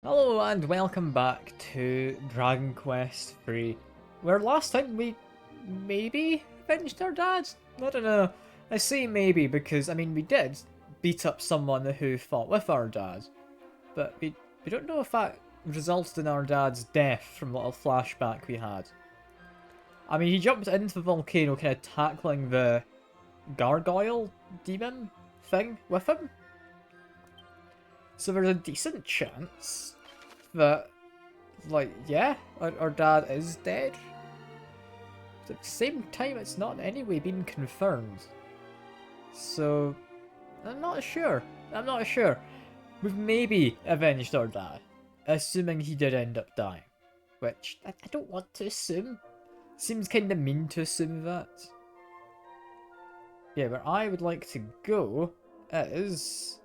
Hello and welcome back to Dragon Quest 3, where last time we maybe avenged our dad? I don't know. I say maybe because, we did beat up someone who fought with our dad, but we don't know if that resulted in our dad's death from the little flashback we had. He jumped into the volcano kind of tackling the gargoyle demon thing with him, so there's a decent chance that, yeah, our dad is dead. But at the same time, it's not in any way been confirmed. So, I'm not sure. We've maybe avenged our dad, assuming he did end up dying. Which, I don't want to assume. Seems kinda mean to assume that. Yeah, where I would like to go is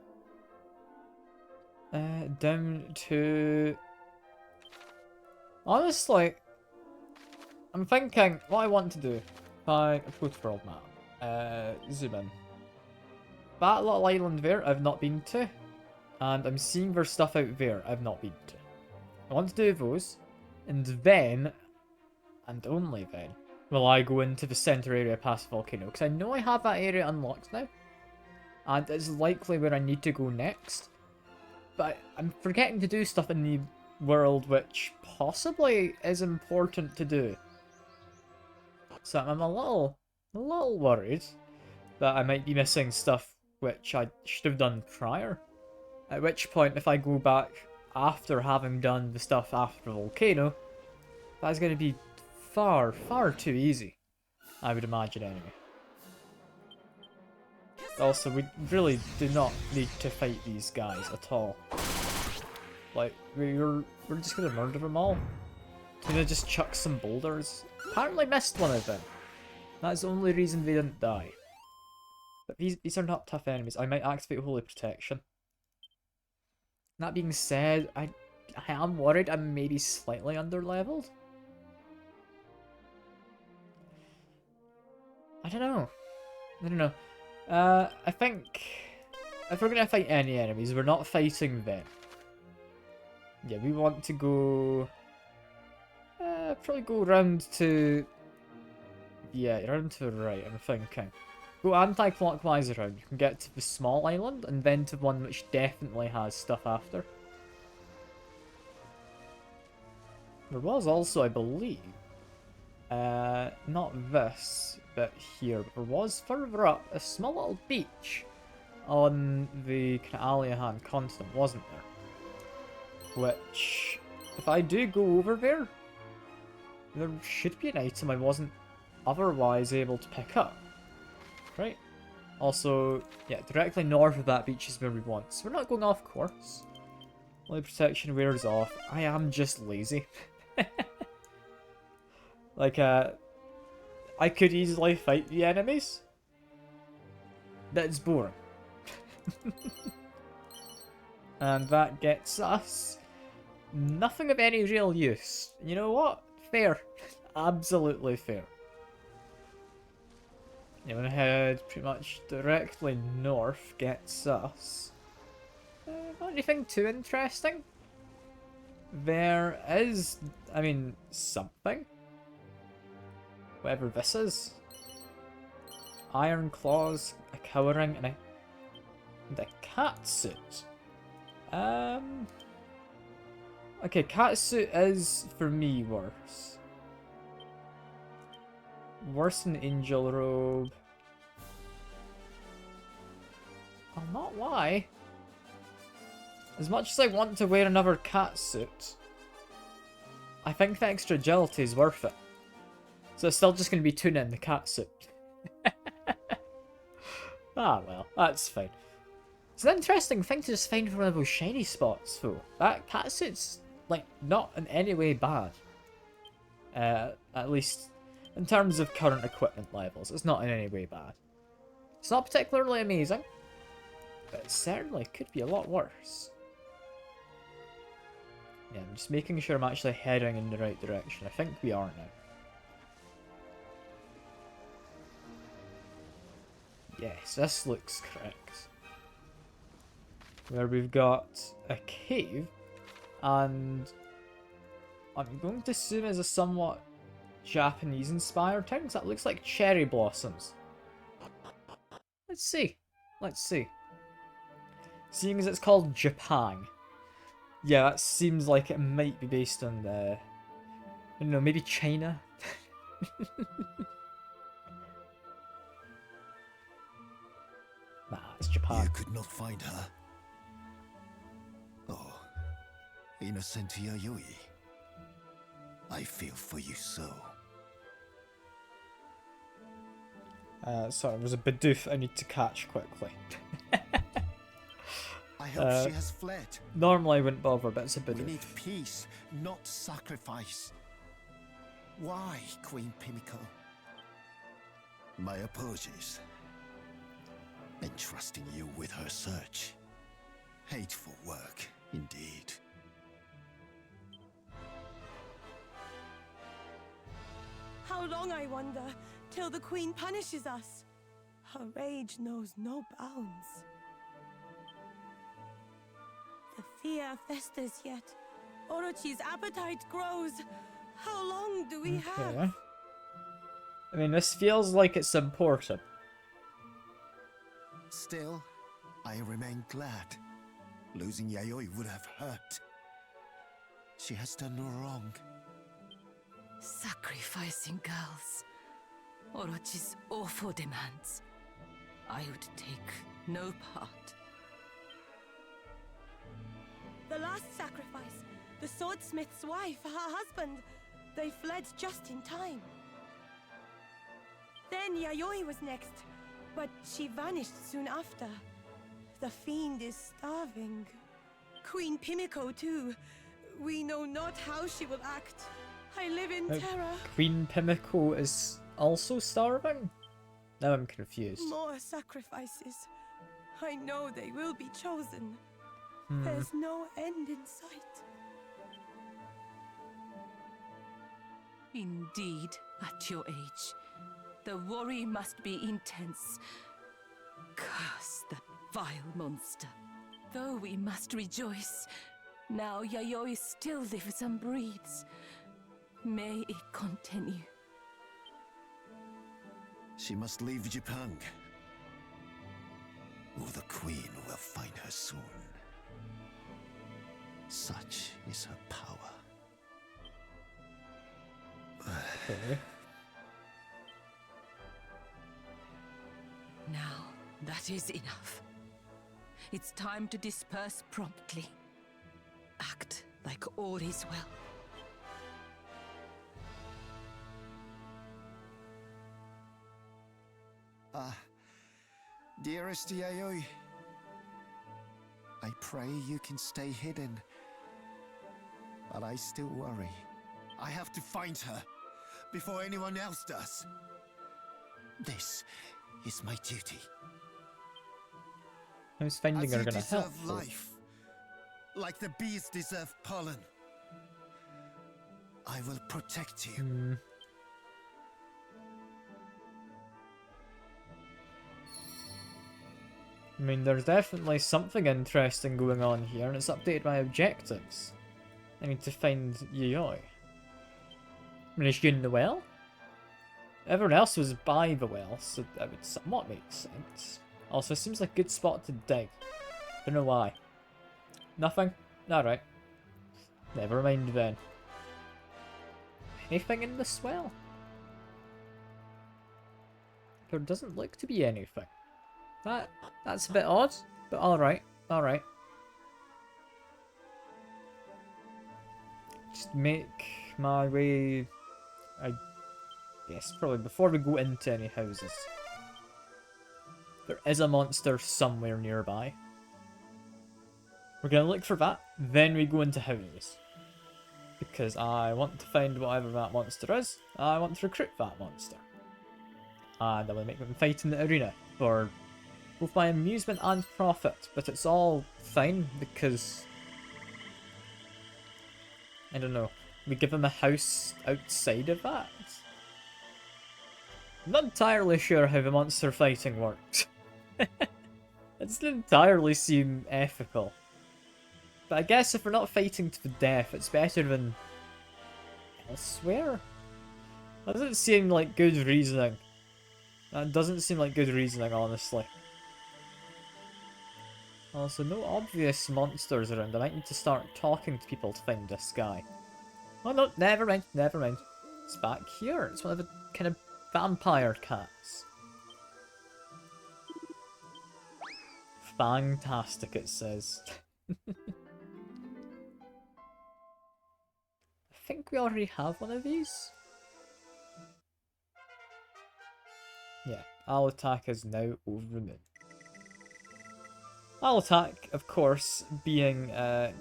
down to... Honestly, I'm thinking what I want to do. If I approach world map, zoom in. That little island there, I've not been to. And I'm seeing there's stuff out there I've not been to. I want to do those. And then, and only then, will I go into the center area past the volcano. Because I know I have that area unlocked now. And it's likely where I need to go next. But I'm forgetting to do stuff in the world which possibly is important to do. So I'm a little worried that I might be missing stuff which I should have done prior. At which point, if I go back after having done the stuff after the volcano, that's going to be far too easy. I would imagine anyway. Also, we really do not need to fight these guys at all. Like, we're just gonna murder them all. Gonna just chuck some boulders. Apparently missed one of them. That's the only reason they didn't die. But these are not tough enemies. I might activate Holy Protection. That being said, I am worried I'm maybe slightly underleveled. I don't know. I think if we're gonna fight any enemies, we're not fighting them. Yeah, we want to go... probably go round to... Yeah, round to the right, I'm thinking. Go anti-clockwise around. You can get to the small island, and then to one which definitely has stuff after. There was also, I believe... not this, but here. But there was, further up, a small little beach on the Aliahan continent, wasn't there? Which, if I do go over there, there should be an item I wasn't otherwise able to pick up. Right? Also, yeah, directly north of that beach is where we want. So we're not going off course. Only protection wears off. I am just lazy. Like, I could easily fight the enemies. That's boring. And that gets us nothing of any real use. You know what? Fair. Absolutely fair. You want to head pretty much directly north gets us... not anything too interesting. There is, something. Whatever this is. Iron claws, a cowering, and a cat suit. Okay, catsuit is, for me, worse. Worse than angel robe. I'll not lie. As much as I want to wear another catsuit, I think the extra agility is worth it. So it's still just going to be Tuna in the catsuit. Ah well, that's fine. It's an interesting thing to just find one of those shiny spots, though. That catsuit's, like, not in any way bad. At least in terms of current equipment levels, it's not in any way bad. It's not particularly amazing, but it certainly could be a lot worse. Yeah, I'm just making sure I'm actually heading in the right direction. I think we are now. Yes, this looks correct. Where we've got a cave and I'm going to assume it's a somewhat Japanese-inspired town, because that looks like cherry blossoms. Let's see. Let's see. Seeing as it's called Japan, yeah, that seems like it might be based on I don't know, maybe China? Nah, it's Japan. You could not find her. Oh, innocent Yayoi. I feel for you so. Sorry, there's a Bidoof I need to catch quickly. I hope she has fled. Normally I wouldn't bother, but it's a We Bidoof. need peace, not sacrifice. Why, Queen Pimiko? My apologies. Entrusting you with her search. Hateful work, indeed. How long, I wonder, till the Queen punishes us? Her rage knows no bounds. The fear festers yet. Orochi's appetite grows. How long do we have? I mean, this feels like it's important. Still, I remain glad. Losing Yayoi would have hurt. She has done no wrong. Sacrificing girls. Orochi's awful demands. I would take no part. The last sacrifice, the swordsmith's wife, her husband, they fled just in time. Then Yayoi was next, but she vanished soon after. The fiend is starving. Queen Pimiko too. We know not how she will act. I live in terror. Queen Pimiko is also starving? Now I'm confused. More sacrifices. I know they will be chosen. There's no end in sight. Indeed, at your age, the worry must be intense. Curse that vile monster. Though we must rejoice, now Yayoi still lives and breathes. May it continue. She must leave Japan. Or the Queen will find her soon. Such is her power. Okay. Now, that is enough. It's time to disperse promptly. Act like all is well. Dearest Yayoi, I pray you can stay hidden. But I still worry. I have to find her before anyone else does. This is my duty. How's finding As her you gonna help? deserve life, like the bees deserve pollen. I will protect you. I mean, there's definitely something interesting going on here, and it's updated my objectives. I need to find Yayoi. I mean, is she in the well? Everyone else was by the well, so that would somewhat make sense. Also, it seems like a good spot to dig. Don't know why. Nothing? Alright. Never mind then. Anything in this well? There doesn't look to be anything. That's a bit odd, but alright, alright. Just make my way, I guess, probably before we go into any houses. There is a monster somewhere nearby. We're gonna look for that, then we go into houses. Because I want to find whatever that monster is, I want to recruit that monster. And I will make them fight in the arena for both my amusement and profit, but it's all fine because, I don't know, we give them a house outside of that? I'm not entirely sure how the monster fighting works. It doesn't entirely seem ethical. But I guess if we're not fighting to the death, it's better than elsewhere. That doesn't seem like good reasoning. That doesn't seem like good reasoning, honestly. Also, no obvious monsters around. I might need to start talking to people to find this guy. Oh no, never mind, never mind. It's back here. It's one of the kind of vampire cats. Fantastic, it says. I think we already have one of these. Yeah, I'll attack is now over the moon. I'll attack, of course, being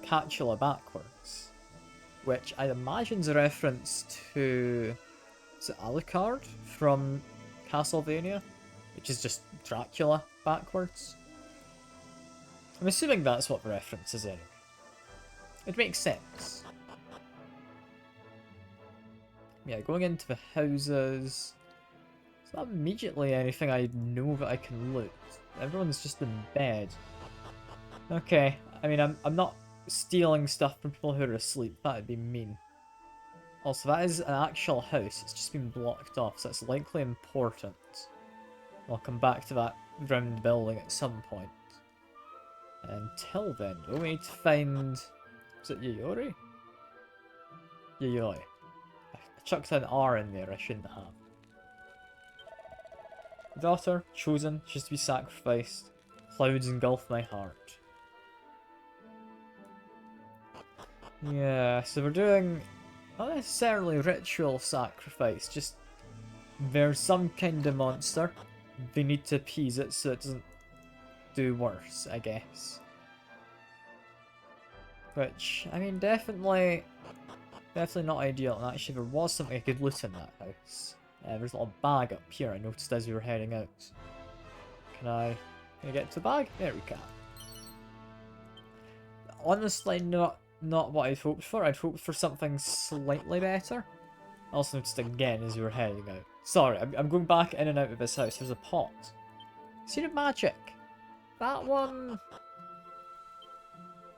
Catula backwards, which I imagine is a reference to, is it Alucard from Castlevania, which is just Dracula backwards. I'm assuming that's what the reference is anyway. It makes sense. Yeah, going into the houses. It's not immediately anything I know that I can loot. Everyone's just in bed. Okay, I mean, I'm not stealing stuff from people who are asleep. That'd be mean. Also, that is an actual house. It's just been blocked off, so it's likely important. I'll come back to that round building at some point. Until then, we need to find... Is it Yayoi? Yayoi. I chucked an R in there I shouldn't have. Daughter, chosen, she's to be sacrificed. Clouds engulf my heart. Yeah, so we're doing not necessarily ritual sacrifice, just there's some kind of monster. They need to appease it so it doesn't do worse, I guess. Which, I mean, definitely not ideal. And actually, there was something I could loot in that house. There's a little bag up here I noticed as we were heading out. Can I get to the bag? There we can. Honestly, not what I'd hoped for. I'd hoped for something slightly better. I also noticed again as we were heading out. Sorry, I'm going back in and out of this house. There's a pot. See the magic? That one...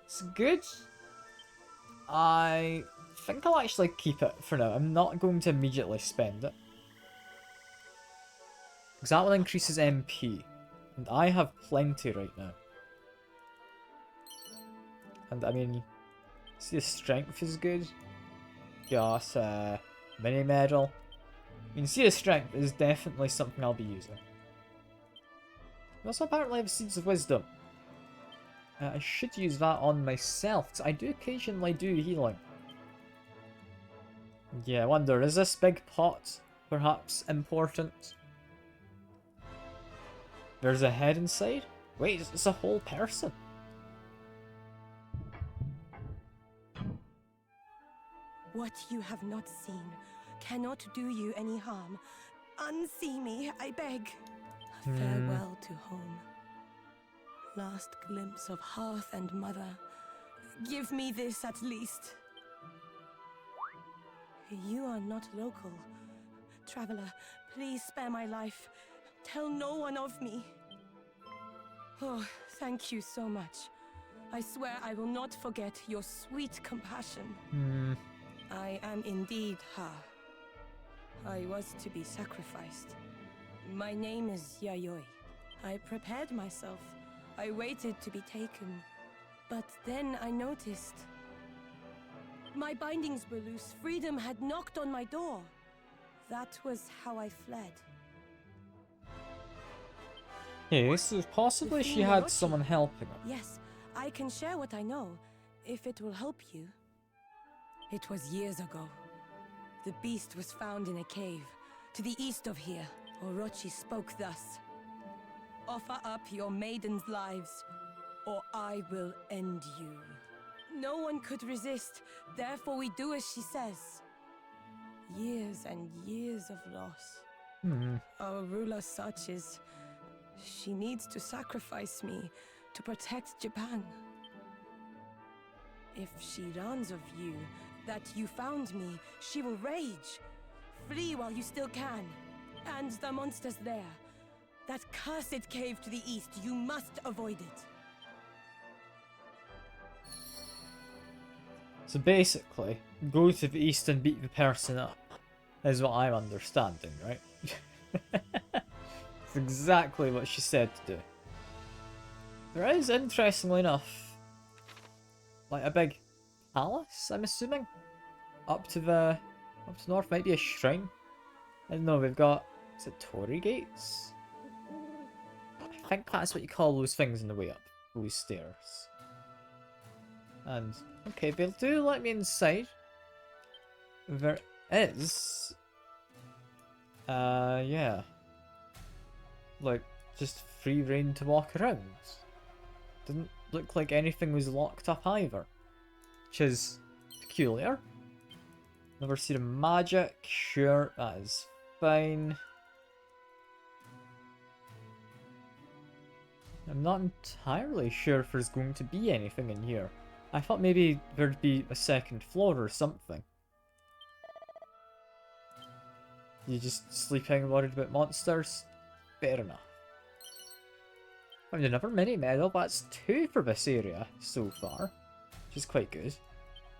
It's good. I think I'll actually keep it for now. I'm not going to immediately spend it. Because that one increases MP. And I have plenty right now. And I mean... See, the strength is good. Got a mini medal. I mean, see, the strength is definitely something I'll be using. We also apparently have Seeds of Wisdom. I should use that on myself, because I do occasionally do healing. Yeah, I wonder, is this big pot perhaps important? There's a head inside? Wait, it's a whole person. What you have not seen cannot do you any harm. Unsee me, I beg. Farewell to home. Last glimpse of hearth and mother. Give me this at least. You are not local. Traveler, please spare my life. Tell no one of me. Oh, thank you so much. I swear I will not forget your sweet compassion. I am indeed her. I was to be sacrificed. My name is Yayoi. I prepared myself. I waited to be taken. But then I noticed. My bindings were loose. Freedom had knocked on my door. That was how I fled. Okay, so possibly she had someone helping her. Yes, I can share what I know, if it will help you. It was years ago. The beast was found in a cave, to the east of here. Orochi spoke thus. Offer up your maidens' lives, or I will end you. No one could resist, therefore we do as she says. Years and years of loss. Our ruler such is... She needs to sacrifice me to protect Japan. If she learns of you, that you found me, she will rage. Flee while you still can. And the monster's there. That cursed cave to the east, you must avoid it. So basically, go to the east and beat the person up, is what I'm understanding, right? It's exactly what she said to do. There is, interestingly enough, like a big palace, I'm assuming, up to north, might be a shrine. I don't know, we've got, is it Torii gates? I think that's what you call those things on the way up, those stairs. And, okay, they do let me inside. There is, yeah, like, just free reign to walk around. Didn't look like anything was locked up either, which is peculiar. Never seen a magic, sure, that is fine. I'm not entirely sure if there's going to be anything in here. I thought maybe there'd be a second floor or something. You just sleeping worried about monsters? Fair enough. Found another mini medal, that's 2 for this area so far, which is quite good. As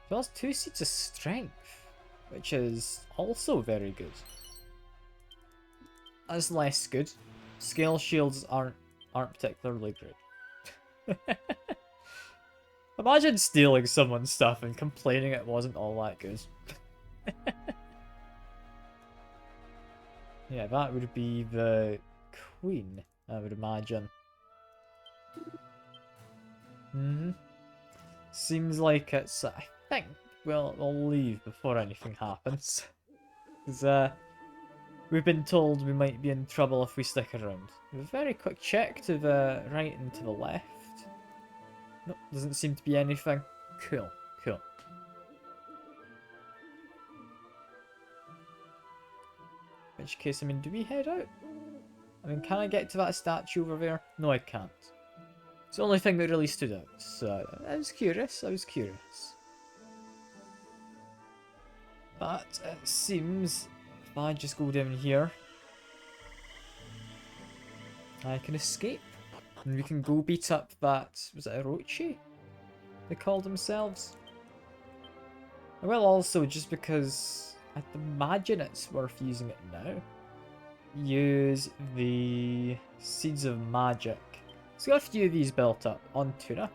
well as 2 seeds of strength, which is also very good. That's less good. Scale shields aren't particularly great. Imagine stealing someone's stuff and complaining it wasn't all that good. Yeah, that would be the queen, I would imagine. Seems like it's, I think we'll leave before anything happens. Because we've been told we might be in trouble if we stick around. A very quick check to the right and to the left. Nope, doesn't seem to be anything. Cool, cool. In which case, I mean, do we head out? I mean, can I get to that statue over there? No, I can't. It's the only thing that really stood out, so I was curious, But it seems if I just go down here, I can escape. And we can go beat up that, was it Orochi? They called themselves? I will also, just because I imagine it's worth using it now, use the Seeds of Magic. So got a few of these built up on Tuna,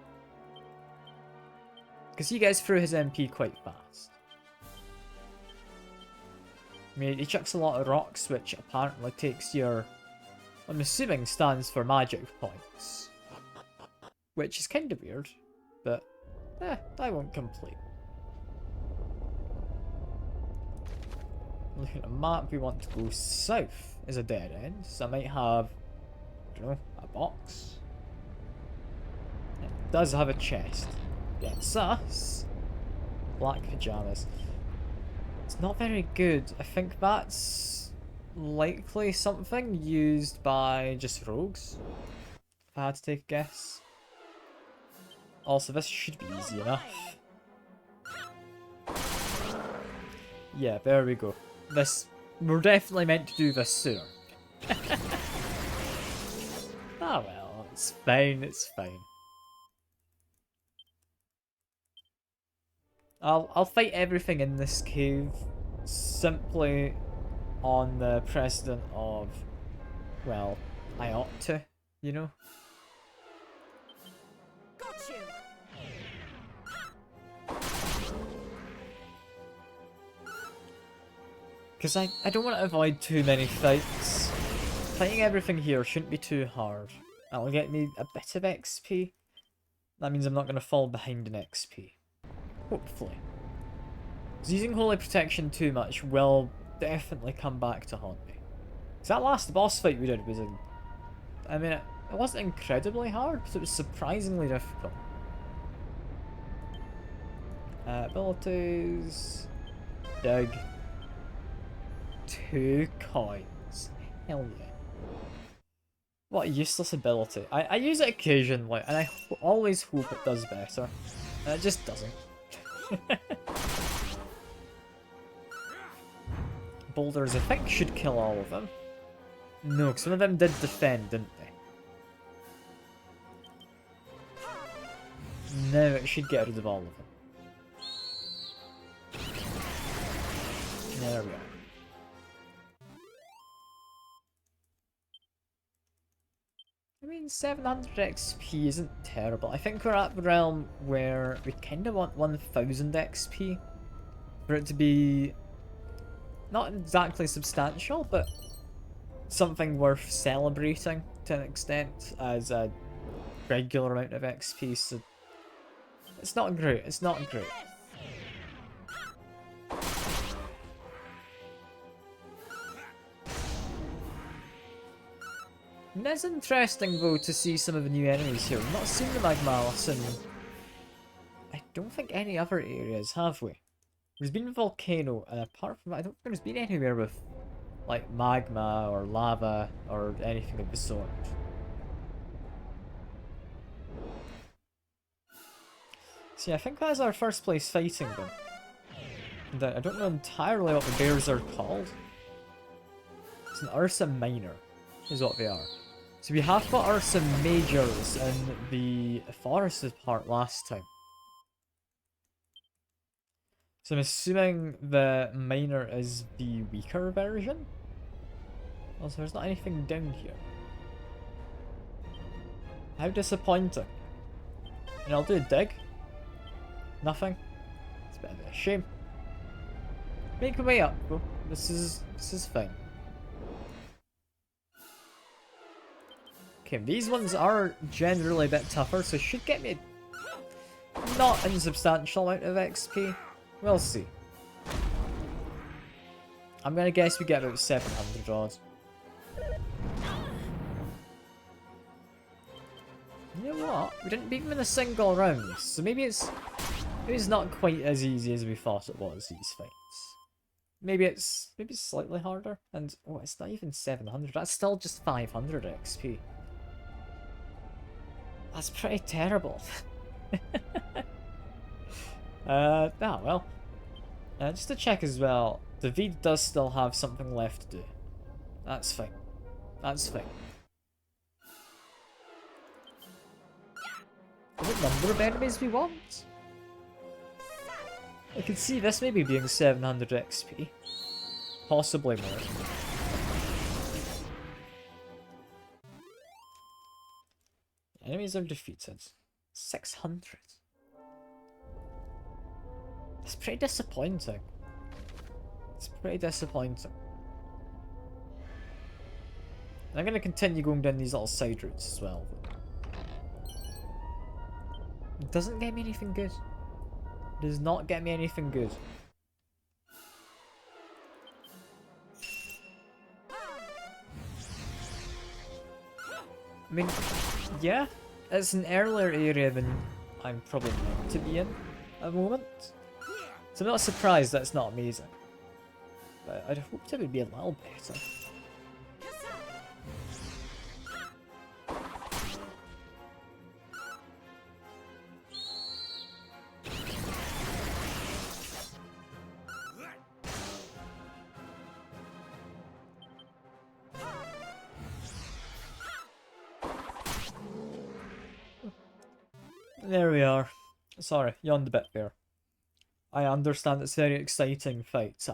because he gets through his MP quite fast. I mean, he chucks a lot of rocks, which apparently takes your, I'm assuming stands for magic points, which is kind of weird, but I won't complain. Looking at the map, we want to go south is a dead end, so I might have, I don't know, a box. It does have a chest. Gets us black pajamas. It's not very good. I think that's likely something used by just rogues, if I had to take a guess. Also, this should be easy enough. Yeah, there we go. This, we're definitely meant to do this sooner. Ah well, it's fine, it's fine. I'll fight everything in this cave simply on the precedent of, well, I ought to, you know? Got you. Because I don't want to avoid too many fights. Fighting everything here shouldn't be too hard. That'll get me a bit of XP. That means I'm not going to fall behind in XP. Hopefully. Because using Holy Protection too much will definitely come back to haunt me. Because that last boss fight we did was I mean, it wasn't incredibly hard, but it was surprisingly difficult. Abilities... Dig. 2 coins. Hell yeah. What a useless ability. I use it occasionally, and I always hope it does better. And it just doesn't. Boulders, I think, should kill all of them. No, because some of them did defend, didn't they? Now it should get rid of all of them. 700 XP isn't terrible. I think we're at the realm where we kind of want 1000 XP for it to be not exactly substantial, but something worth celebrating to an extent as a regular amount of XP. So it's not great. It's not great. And it's interesting though to see some of the new enemies here. We've not seen the Magmalis in I don't think any other areas, have we? There's been a volcano, and apart from that, I don't think there's been anywhere with like magma or lava or anything of the sort. See, I think that's our first place fighting them. And I don't know entirely what the bears are called. It's an Ursa Minor, is what they are. So we have got Ursa Majors in the forested part last time. So I'm assuming the Minor is the weaker version? Also, there's not anything down here. How disappointing. And I'll do a dig. Nothing. It's a bit of a shame. Make your way up, bro. This is fine. Okay, these ones are generally a bit tougher, so should get me a not insubstantial amount of XP. We'll see. I'm gonna guess we get about 700 odd. You know what? We didn't beat them in a single round, so maybe it's not quite as easy as we thought it was, these fights. Maybe it's slightly harder, and oh, it's not even 700. That's still just 500 XP. That's pretty terrible. Well. Just to check as well, David does still have something left to do. That's fine. That's fine. What number of enemies we want? I can see this maybe being 700 XP. Possibly more. Enemies are defeated. 600. It's pretty disappointing. It's pretty disappointing. I'm going to continue going down these little side routes as well. It doesn't get me anything good. It does not get me anything good. I mean, yeah, it's an earlier area than I'm probably meant to be in at the moment. So I'm not surprised that it's not amazing. But I'd hoped it would be a little better. There we are. Sorry, yawned a bit there. I understand it's a very exciting fight, so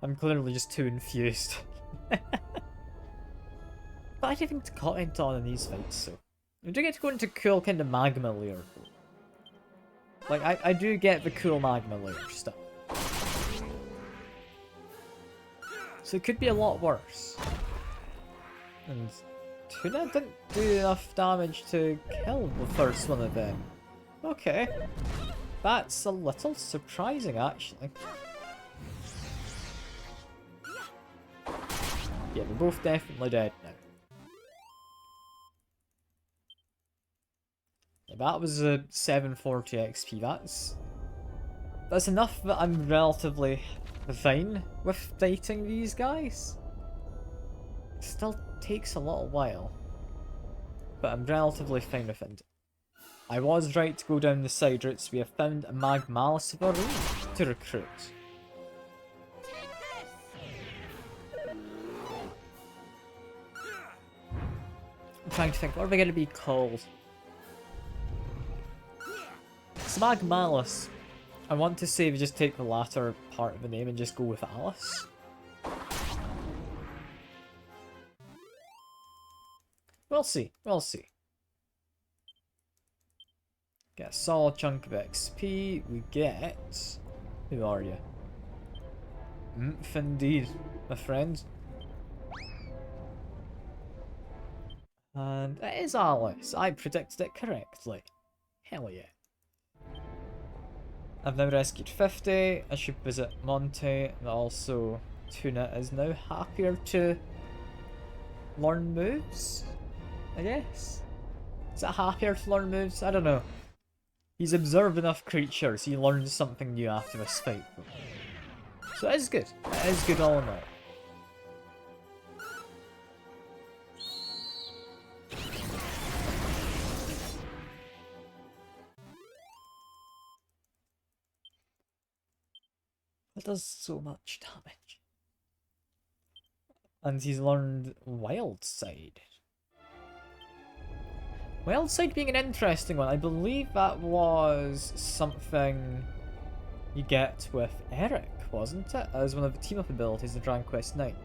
I'm clearly just too infused. But I don't think to comment on in these fights, so we do get to go into cool kind of magma layer. Like I do get the cool magma layer stuff. So it could be a lot worse. And Tuna didn't do enough damage to kill the first one of them. Okay. That's a little surprising, actually. Yeah, we're both definitely dead now. Yeah, that was a 740 XP. That's enough that I'm relatively fine with fighting these guys. It still takes a little while, but I'm relatively fine with it. I was right to go down the side routes. We have found a Magmalis of our own to recruit. I'm trying to think, what are they going to be called? It's Magmalis. I want to say we just take the latter part of the name and just go with Alice. We'll see. We'll see. Get a solid chunk of XP. We get... Who are you? Indeed, my friend. And it is Alice. I predicted it correctly. Hell yeah. I've now rescued 50. I should visit Monty. And also, Tuna is now happier to learn moves, I guess. Is it happier to learn moves? I don't know. He's observed enough creatures, he learns something new after this fight. So it is good. It is good all in all. It does so much damage. And he's learned Wild Side. Wild Side being an interesting one. I believe that was something you get with Eric, wasn't it? As one of the team-up abilities in Dragon Quest IX.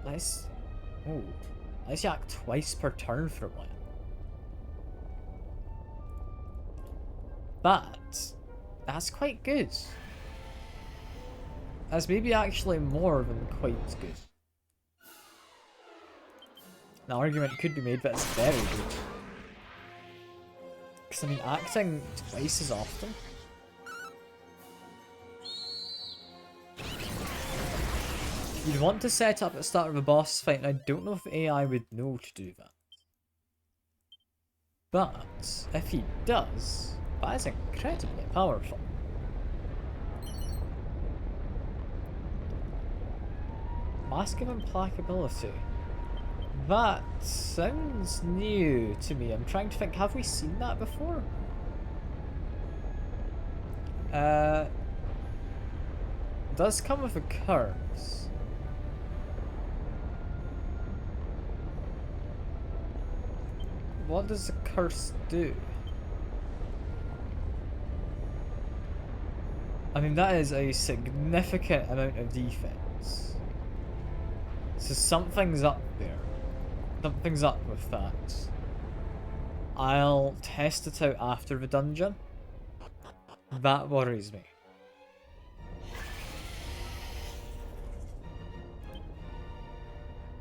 Nice. Oh. Nice, you act twice per turn for a while. But that's quite good. That's maybe actually more than quite good. An argument could be made that it's very good. Because I mean, acting twice as often. You'd want to set up at the start of a boss fight, and I don't know if AI would know to do that. But if he does, that is incredibly powerful. Mask of Implacability. That sounds new to me. I'm trying to think, have we seen that before? Does come with a curse. What does the curse do? I mean, that is a significant amount of defense. So something's up there. Something's up with that. I'll test it out after the dungeon. That worries me.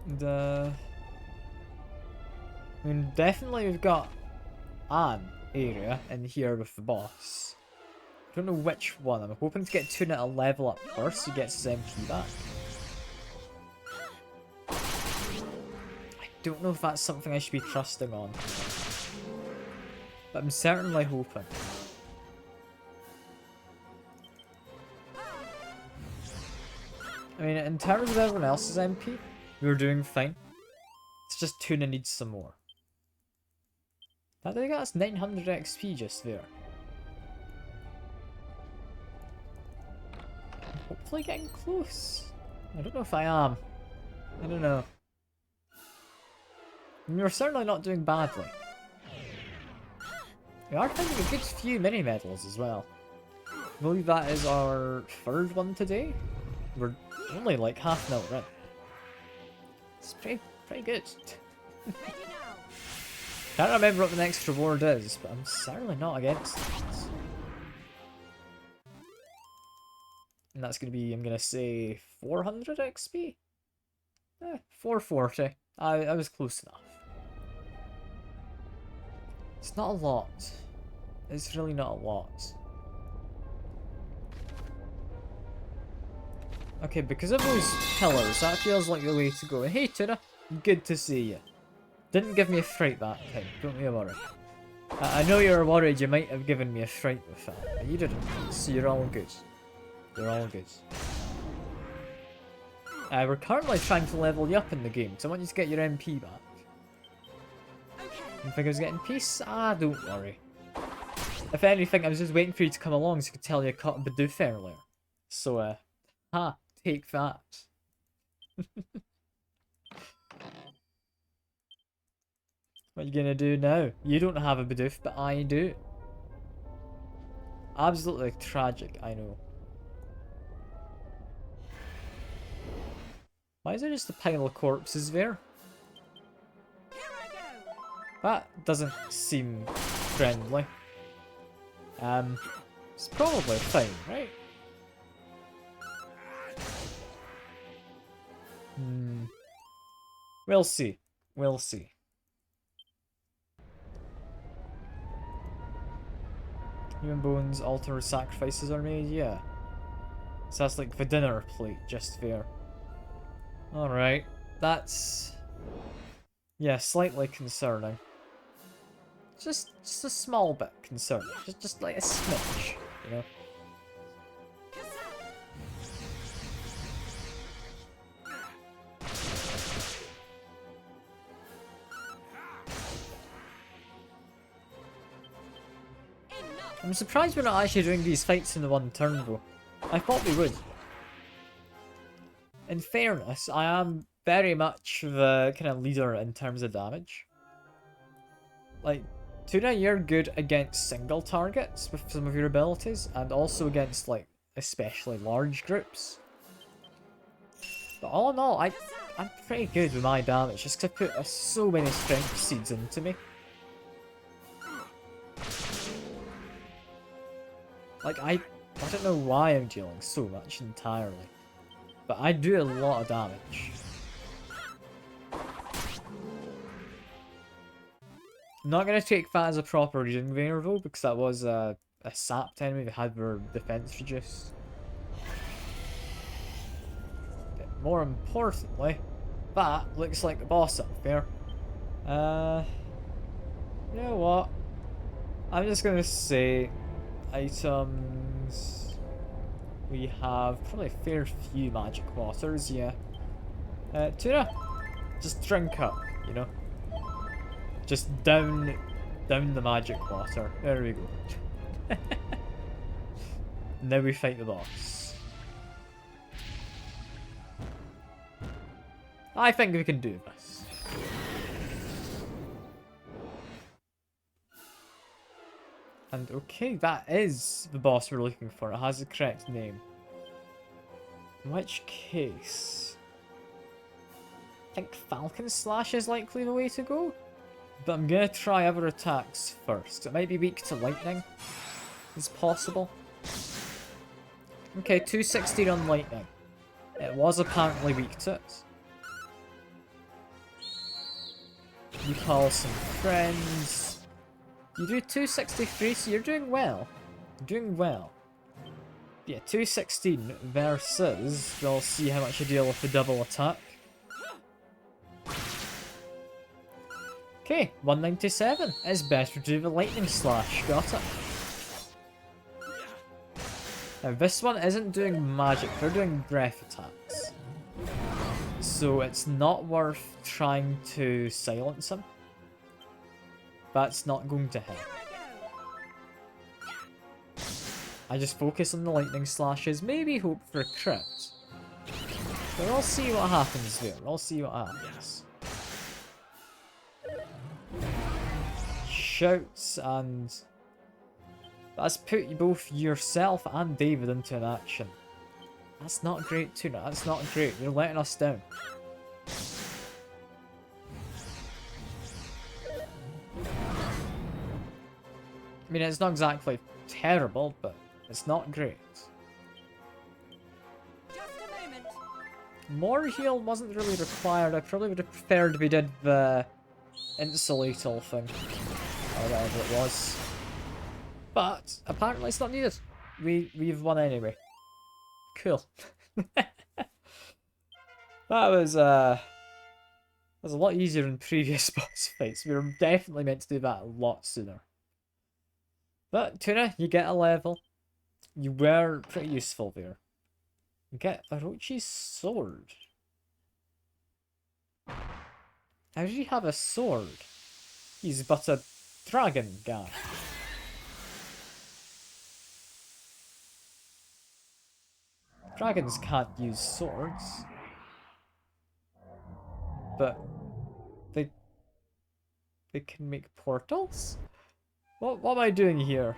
And, I mean, definitely we've got an area in here with the boss. I don't know which one. I'm hoping to get Tuna a level up first so he gets his MP back. I don't know if that's something I should be trusting on. But I'm certainly hoping. I mean, in terms of everyone else's MP, we're doing fine. It's just Tuna needs some more. That did get us 900 XP just there. I'm hopefully getting close. I don't know if I am. I don't know. I mean, we're certainly not doing badly. We are finding a good few mini medals as well. I believe that is our third one today. We're only like half an hour in. It's pretty good. Can't remember what the next reward is, but I'm certainly not against it. And that's going to be, I'm going to say, 400 XP? 440. I was close enough. It's not a lot. It's really not a lot. Okay, because of those pillars, that feels like the way to go. Hey Tuna, good to see you. Didn't give me a fright that time, don't be worried. I know you were worried you might have given me a fright with that, but you didn't, so you're all good. You're all good. We're currently trying to level you up in the game, so I want you to get your MP back. You think I was getting peace? Ah, don't worry. If anything, I was just waiting for you to come along so I could tell you I caught a Bidoof earlier. So, take that. What are you gonna do now? You don't have a Bidoof, but I do. Absolutely tragic, I know. Why is there just a pile of corpses there? That doesn't seem friendly. It's probably fine, right? We'll see. We'll see. Human bones, altar sacrifices are made, yeah. So that's like the dinner plate, just there. Alright, that's... yeah, slightly concerning. Just a small bit concerning. Just like a smidge, you know? I'm surprised we're not actually doing these fights in the one turn though. I thought we would. In fairness, I am very much the kind of leader in terms of damage. Like, Tuna, you're good against single targets with some of your abilities, and also against, like, especially large groups. But all in all, I'm pretty good with my damage, just because I put so many strength seeds into me. Like, I don't know why I'm dealing so much entirely, but I do a lot of damage. I'm not going to take that as a proper reading Vayner though, because that was a sapped enemy that had their defense reduced. But more importantly, that looks like the boss up there. You know what? I'm just going to say items. We have probably a fair few magic waters, yeah. Tuna, just drink up, you know? Just down the magic water. There we go. Now we fight the boss. I think we can do this. And okay, that is the boss we're looking for. It has the correct name. In which case... I think Falcon Slash is likely the way to go. But I'm gonna try other attacks first. It might be weak to lightning. It's possible. Okay, 260 on lightning. It was apparently weak to it. You call some friends. You do 263, so you're doing well. You're doing well. Yeah, 216 versus... we'll see how much you deal with the double attack. Okay, 197. It's better to do the lightning slash. Got it. Now this one isn't doing magic, they're doing breath attacks. So it's not worth trying to silence him. That's not going to help. I just focus on the lightning slashes, maybe hope for a crit. But we'll see what happens there, we'll see what happens. Shouts, and that's put both yourself and David into an action. That's not great, Tuna. That's not great. You're letting us down. I mean, it's not exactly terrible, but it's not great. Just a moment. More heal wasn't really required. I probably would have preferred we did the insulatal thing. Or whatever it was. But apparently it's not needed. We've won anyway. Cool. That was a lot easier than previous boss fights. We were definitely meant to do that a lot sooner. But Tuna, you get a level. You were pretty useful there. You get Orochi's sword. How did he have a sword? He's but a dragon guy. Dragons can't use swords. But they can make portals? What am I doing here?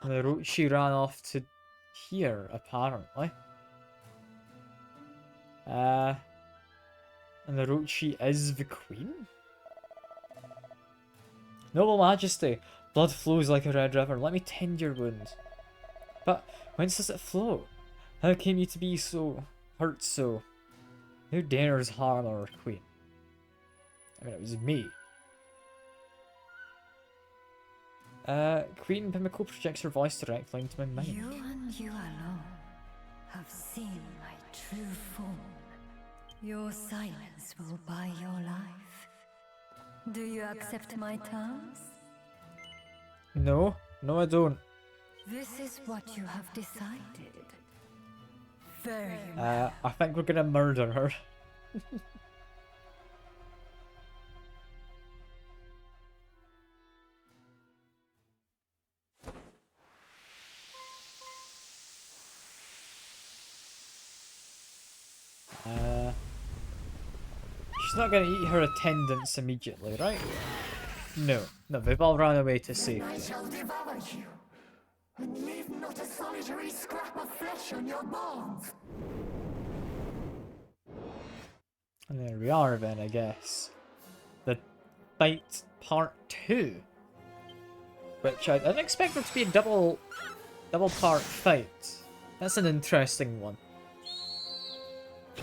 And the Orochi ran off to here, apparently. And the Orochi is the queen? Noble Majesty, blood flows like a red river. Let me tend your wound. But whence does it flow? How came you to be so hurt so? Who dares harm our queen? I mean, it was me. Queen Pimiko projects her voice directly into my mind. You and you alone have seen my true form. Your silence will buy your life. Do you accept my terms? No, no I don't. This is what you have decided. Very well. I think we're gonna murder her. She's not gonna eat her attendants immediately, right? No, no, they've all run away to safety. I shall devour you, and leave not a solitary scrap of flesh on your bones. And there we are then, I guess. The fight part 2. Which I didn't expect there to be a double part fight. That's an interesting one.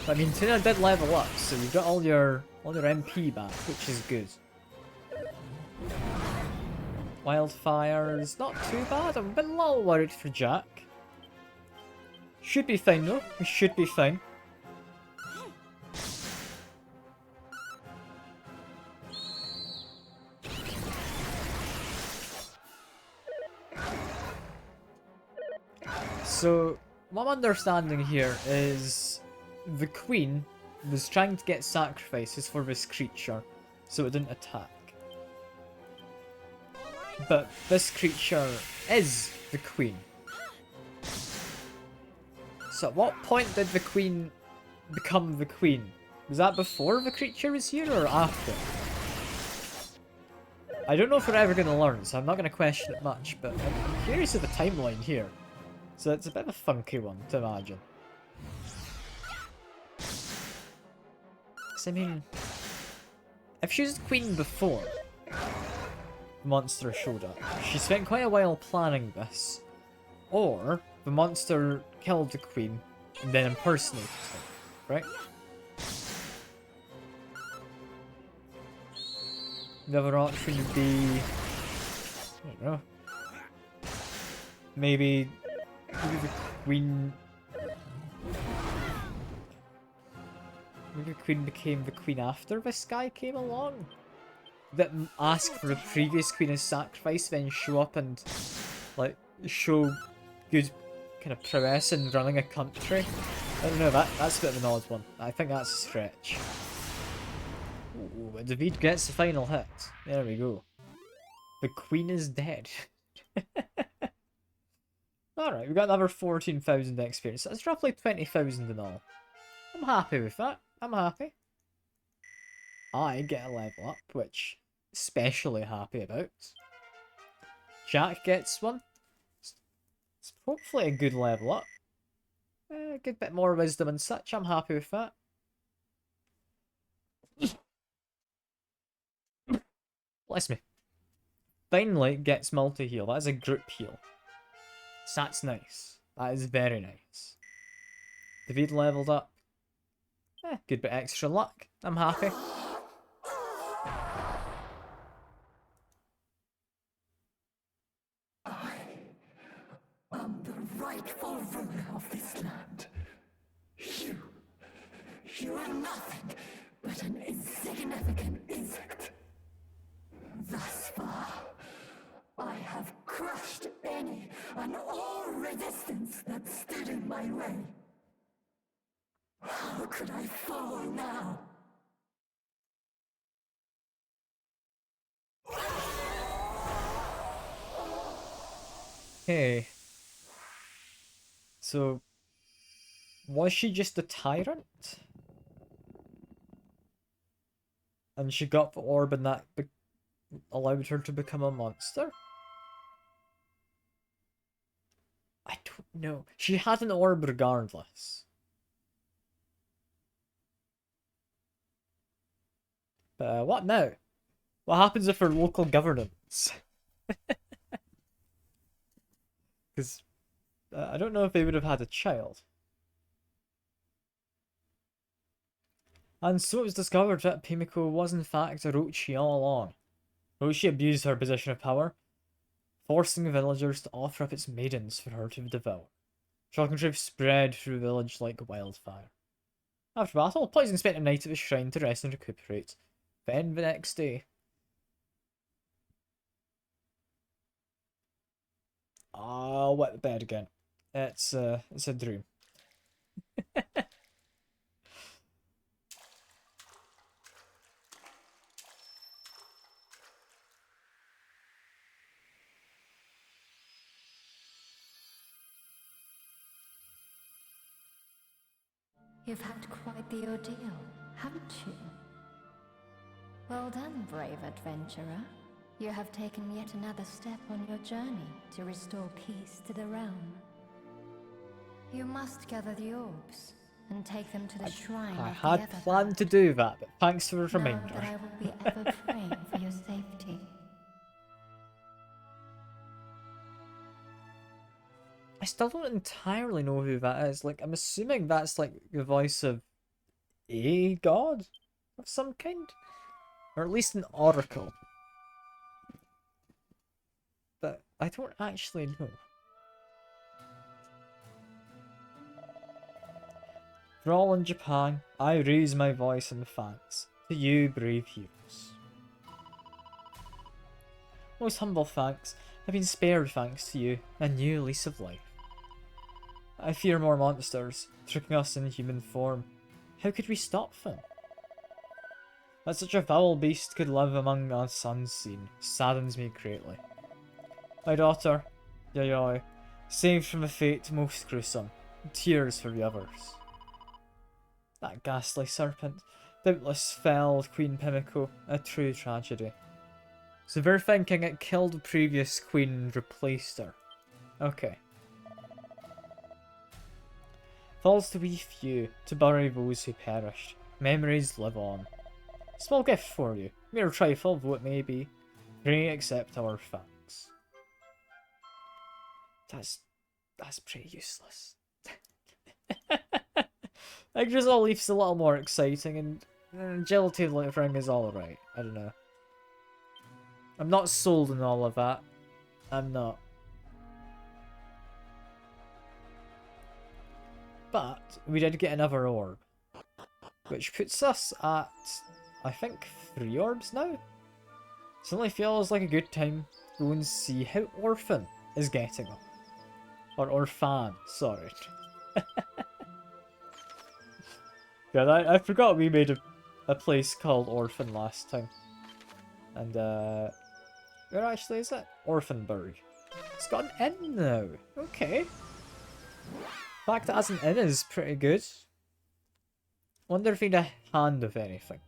But I mean, Tuna did level up, so you've got all your MP back, which is good. Wildfire's not too bad. I'm a little worried for Jack. Should be fine though. We should be fine. So, what I'm understanding here is the queen was trying to get sacrifices for this creature so it didn't attack. But this creature is the queen. So at what point did the queen become the queen? Was that before the creature was here or after? I don't know if we're ever going to learn, so I'm not going to question it much, but I'm curious of the timeline here. So it's a bit of a funky one to imagine. I mean, if she was the queen before the monster showed up, she spent quite a while planning this. Or the monster killed the queen and then impersonated her, right? The other option would be, I don't know, maybe the queen. Maybe the queen became the queen after this guy came along? That asked for the previous queen as sacrifice, then show up and, like, show good kind of prowess in running a country? I don't know, that's a bit of an odd one. I think that's a stretch. Ooh, and David gets the final hit. There we go. The queen is dead. Alright, we got another 14,000 experience. That's roughly 20,000 in all. I'm happy with that. I'm happy. I get a level up, which I'm especially happy about. Jack gets one. It's hopefully a good level up. A good bit more wisdom and such. I'm happy with that. Bless me. Finally gets multi-heal. That is a group heal. So that's nice. That is very nice. David leveled up. Good bit extra luck. I'm happy. I am the rightful ruler of this land. You are nothing but an insignificant insect. Thus far, I have crushed any and all resistance that stood in my way. How could I fall now? Hey. So, was she just a tyrant? And she got the orb and that allowed her to become a monster? No, she had an orb regardless. But what now? What happens if her local governance? Because I don't know if they would have had a child. And so it was discovered that Pimiko was in fact Orochi all along. Orochi abused her position of power, forcing villagers to offer up its maidens for her to devour. Shocking truth spread through the village like wildfire. After battle, Poison spent a night at the shrine to rest and recuperate. Then the next day... I'll wet the bed again. It's a dream. You've had quite the ordeal, haven't you? Well done, brave adventurer. You have taken yet another step on your journey to restore peace to the realm. You must gather the orbs and take them to the shrine I of had the planned to do that, but thanks for the Know reminder. that I will be ever praying for your safety. I still don't entirely know who that is. Like, I'm assuming that's like the voice of a god of some kind, or at least an oracle. But I don't actually know. For all in Japan, I raise my voice in thanks to you, brave heroes. Most humble thanks have been spared thanks to you, a new lease of life. I fear more monsters, tricking us in human form. How could we stop them? That such a foul beast could live among us unseen saddens me greatly. My daughter, Yayoi, saved from a fate most gruesome, tears for the others. That ghastly serpent doubtless felled Queen Pimiko, a true tragedy. Severe thinking it killed the previous queen and replaced her. Okay. Falls to we few to bury those who perished. Memories live on. Small gift for you, mere trifle though it may be. Pray accept our thanks. That's pretty useless. Like Drizzle Leaf's a little more exciting, and Agility Ring is alright. I don't know. I'm not sold on all of that. I'm not. But we did get another orb, which puts us at, I think, 3 orbs now? Suddenly feels like a good time to go and see how Orphan is getting on. Or Orphan, sorry. Yeah, I forgot we made a place called Orphan last time. And, where actually is it? Orphanburg. It's got an inn now. Okay. The fact that it has an inn is pretty good. Wonder if we need a hand of anything.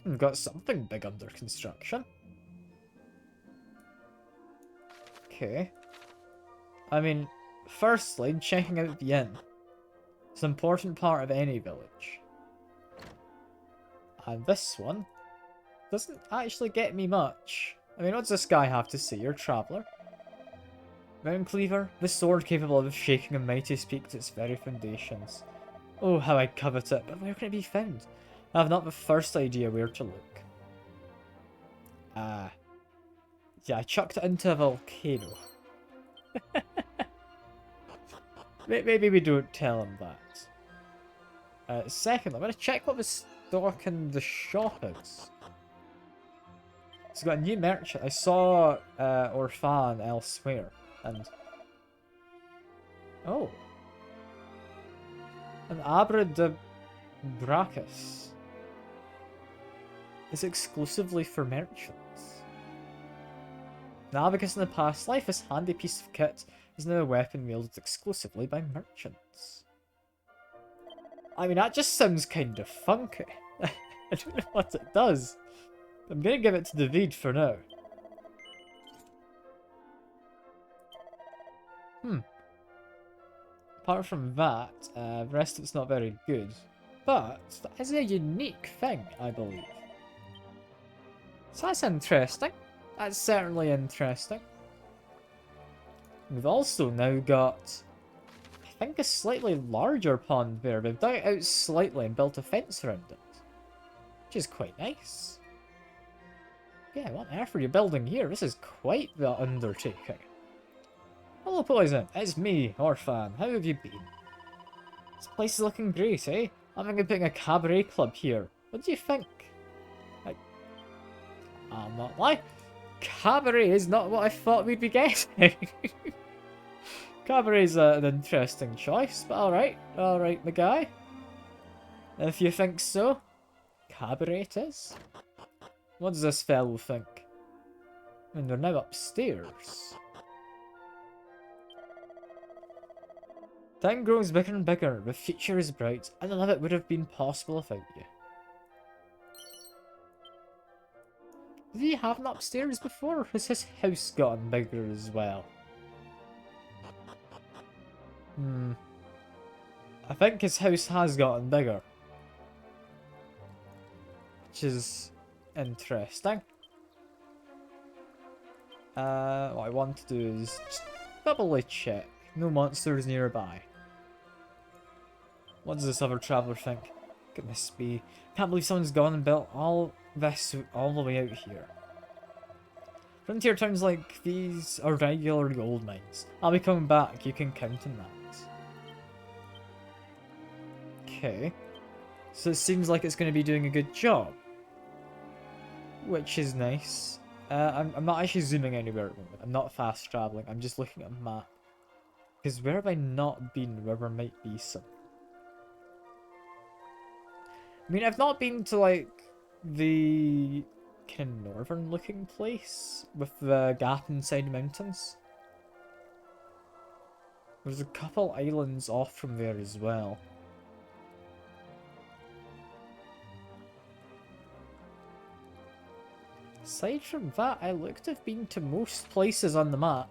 We've got something big under construction. Okay. I mean, firstly, checking out the inn. It's an important part of any village. And this one doesn't actually get me much. I mean, what's this guy have to say? You're a traveller. Mountain Cleaver, the sword capable of shaking a mighty peak to its very foundations. Oh, how I covet it, but where can it be found? I have not the first idea where to look. Yeah, I chucked it into a volcano. Maybe we don't tell him that. Secondly, I'm going to check what the stock in the shop is. It's got a new merchant. I saw Orphan elsewhere, and... Oh. An Abra de Brachus is exclusively for merchants. Now, because in the past life, this handy piece of kit is now a weapon wielded exclusively by merchants. I mean, that just sounds kind of funky. I don't know what it does. I'm gonna give it to David for now. apart from that, the rest of it's not very good. But that is a unique thing, I believe. So that's interesting. That's certainly interesting. We've also now got, I think, a slightly larger pond there. We've dug it out slightly and built a fence around it. Which is quite nice. Yeah, what on earth are you building here? This is quite the undertaking. Hello, Poison. It's me, Orphan. How have you been? This place is looking great, eh? I'm going to put a cabaret club here. What do you think? I'm not lying. Cabaret is not what I thought we'd be getting. Cabaret is an interesting choice, but alright. Alright, my guy. If you think so, cabaret it is. What does this fellow think? And they're now upstairs. Time grows bigger and bigger, the future is bright, and none of it would have been possible without you. Did he have an upstairs before, or has his house gotten bigger as well? I think his house has gotten bigger. Which is interesting. What I want to do is just doubly check. No monsters nearby. What does this other traveller think? Goodness me. Can't believe someone's gone and built all this all the way out here. Frontier towns like these are regular gold mines. I'll be coming back, you can count on that. Okay. So it seems like it's going to be doing a good job. Which is nice. I'm not actually zooming anywhere at the moment. I'm not fast travelling, I'm just looking at a map. Because where have I not been where there might be some? I mean, I've not been to, like, the kind of northern looking place with the gap inside mountains. There's a couple islands off from there as well. Aside from that, I look to have been to most places on the map.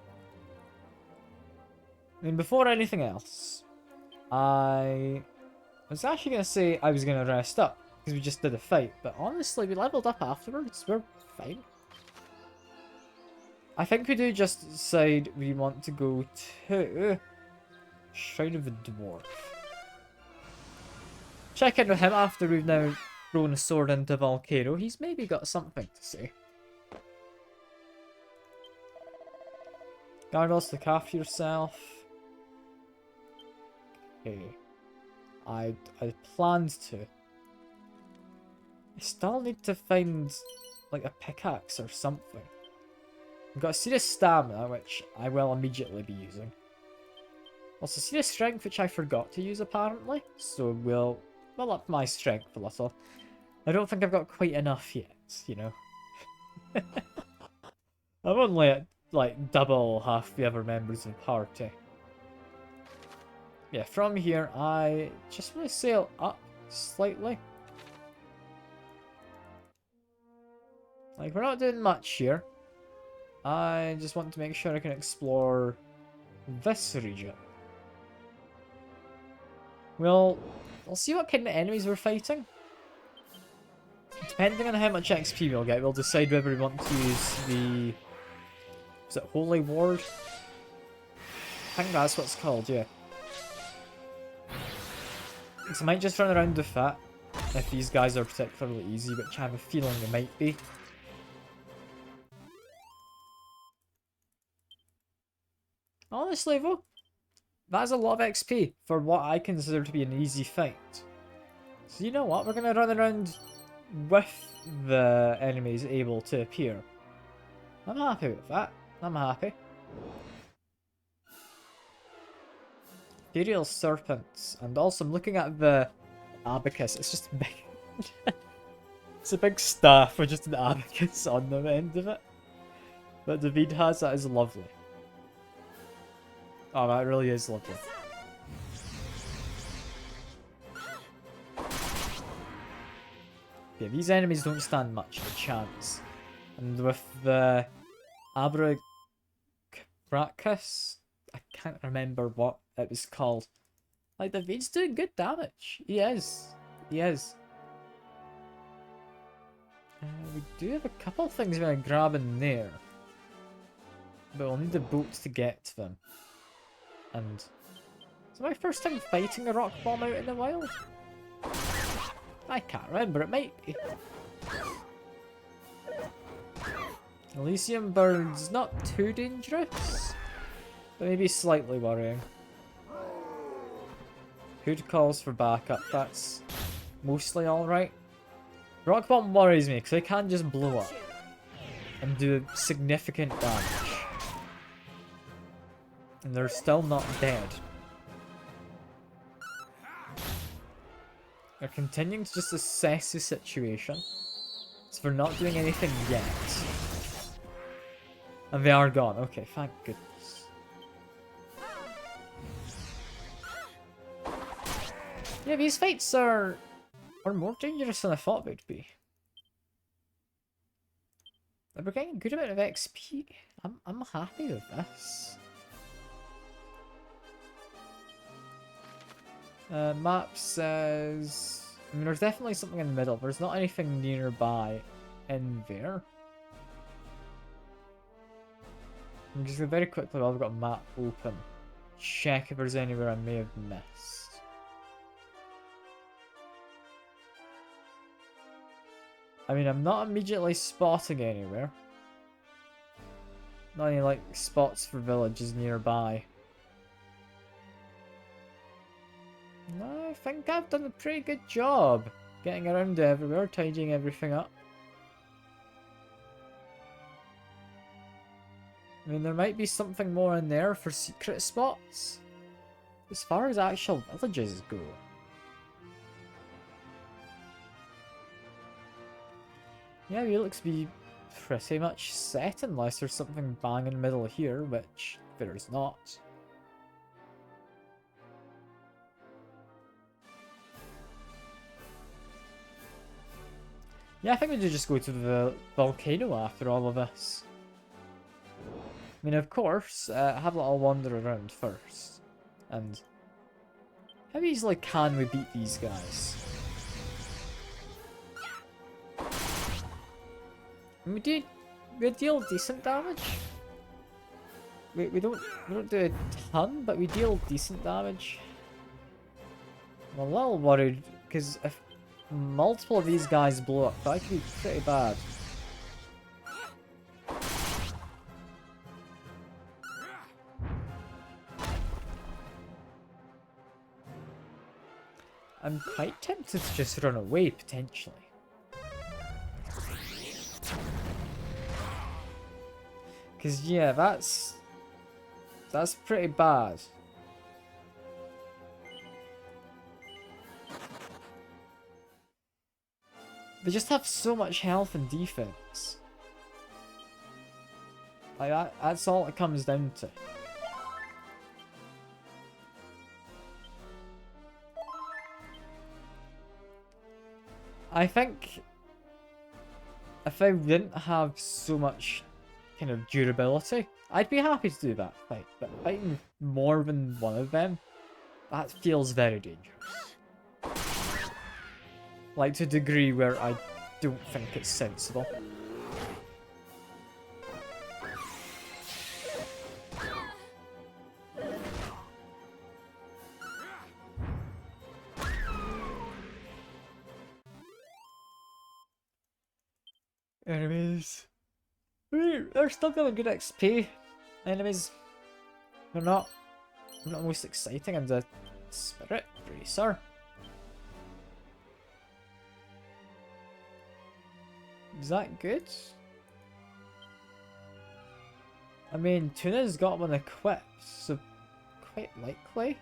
I mean, before anything else, I was actually going to say I was going to rest up, because we just did a fight, but honestly, we leveled up afterwards, we're fine. I think we do just decide we want to go to Shrine of the Dwarf. Check in with him after we've now thrown a sword into Volcano. He's maybe got something to say. Gargoyles, look after yourself. Okay. I planned to. I still need to find like a pickaxe or something. I've got serious stamina, which I will immediately be using. Also serious strength, which I forgot to use apparently. So we'll up my strength a little. I don't think I've got quite enough yet, you know. I'm only at like double half the other members of the party. Yeah, from here I just want to sail up slightly. Like, we're not doing much here. I just want to make sure I can explore this region. Well, we'll see what kind of enemies we're fighting. Depending on how much XP we'll get, we'll decide whether we want to use the... is it Holy Ward? I think that's what it's called, yeah. So I might just run around with that, if these guys are particularly easy, which I have a feeling they might be. Honestly though, that's a lot of XP for what I consider to be an easy fight. So you know what, we're going to run around with the enemies able to appear. I'm happy with that. I'm happy. Imperial Serpents. And also I'm looking at the abacus. It's just a big... it's a big staff with just an abacus on the end of it. But David has, that is lovely. Oh, that really is lovely. Yeah, these enemies don't stand much of a chance. And with the Abracracus, I can't remember what it was called. Like, the Vade's doing good damage. He is. He is. We do have a couple of things we're going to grab in there. But we'll need the boat to get to them. And... is it my first time fighting a rock bomb out in the wild? I can't remember, it might be. Elysium Bird's not too dangerous, but maybe slightly worrying. Hood calls for backup, that's mostly alright. Rock bomb worries me because they can just blow up and do significant damage. And they're still not dead. They're continuing to just assess the situation. So they're not doing anything yet. And they are gone. Okay, thank goodness. Yeah, these fights are more dangerous than I thought they'd be. We're getting a good amount of XP. I'm happy with this. Map says... I mean, there's definitely something in the middle. There's not anything nearby in there. I'm just gonna very quickly, while I've got a map open, check if there's anywhere I may have missed. I mean, I'm not immediately spotting anywhere. Not any, like, spots for villages nearby. No, I think I've done a pretty good job getting around everywhere, tidying everything up. I mean, there might be something more in there for secret spots. As far as actual villages go. Yeah, he looks to be pretty much set unless there's something bang in the middle here, which there's not. Yeah, I think we should just go to the volcano after all of this. I mean, of course, have a little wander around first. And how easily can we beat these guys? And we deal decent damage. We don't do a ton, but we deal decent damage. I'm a little worried because if multiple of these guys blow up, that could be pretty bad. I'm quite tempted to just run away, potentially. Because, yeah, that's pretty bad. They just have so much health and defense. Like, that's all it comes down to. I think if I didn't have so much kind of durability, I'd be happy to do that fight. But fighting more than one of them, that feels very dangerous. Like, to a degree where I don't think it's sensible. Enemies. They're still giving good XP. Enemies. They're not most exciting in the Spirit Bracer. Is that good? I mean, Tuna's got one equipped, so quite likely.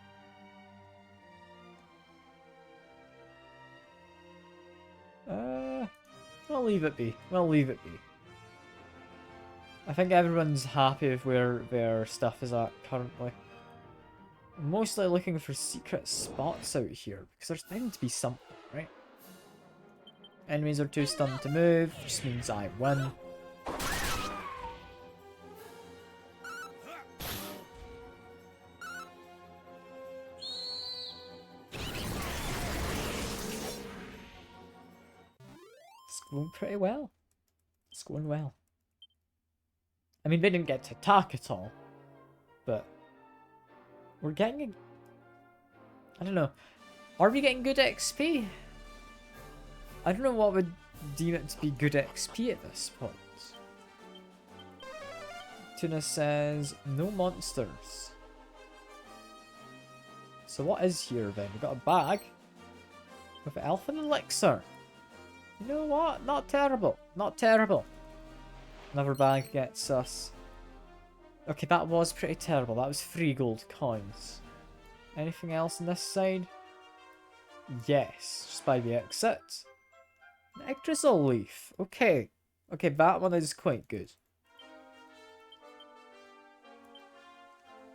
We'll leave it be. We'll leave it be. I think everyone's happy with where their stuff is at currently. I'm mostly looking for secret spots out here, because there's bound to be something, right? Enemies are too stunned to move, just means I win. It's going pretty well. It's going well. I mean, they didn't get to attack at all, but we're getting a... I don't know. Are we getting good XP? I don't know what would deem it to be good XP at this point. Tuna says, no monsters. So what is here then? We've got a bag with Elfin Elixir. You know what? Not terrible. Not terrible. Another bag gets us... Okay, that was pretty terrible. That was 3 gold coins. Anything else on this side? Yes, just by the exit. An Yggdrasil leaf. Okay. Okay, that one is quite good.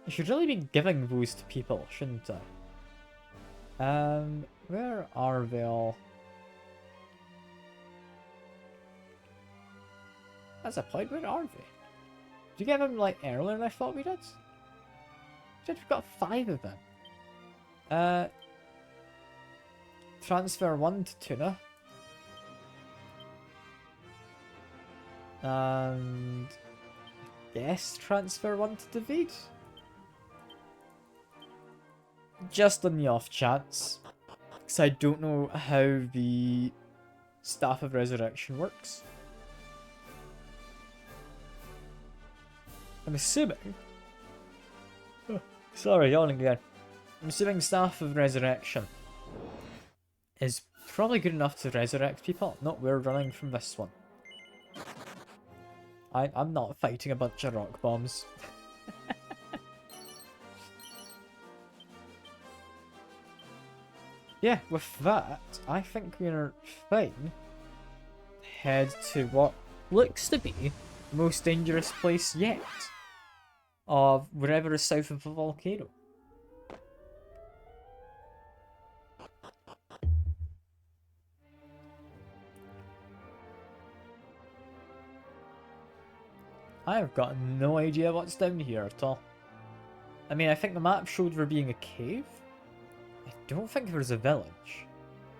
I should really be giving those to people, shouldn't I? Where are they all? That's a point, where are they? Did you get them like earlier than I thought we did? We've got 5 of them. Transfer 1 to Tuna. And... yes, transfer 1 to David. Just on the off chance. Because I don't know how the Staff of Resurrection works. I'm assuming... oh, sorry, yawning again. I'm assuming Staff of Resurrection is probably good enough to resurrect people. No, we're running from this one. I'm not fighting a bunch of rock bombs. Yeah, with that, I think we're fine. Head to what looks to be the most dangerous place yet. Of wherever is south of the volcano. I've got no idea what's down here at all. I mean, I think the map showed there being a cave. I don't think there's a village.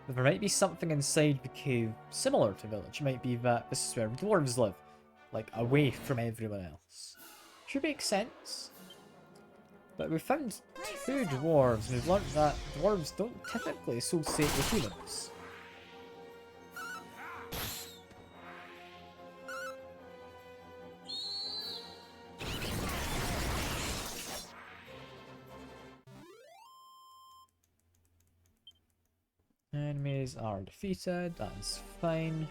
But there might be something inside the cave similar to village. It might be that this is where dwarves live. Like, away from everyone else. Should make sense. But we found 2 dwarves, and we've learned that dwarves don't typically associate with humans. Enemies are defeated, that's fine.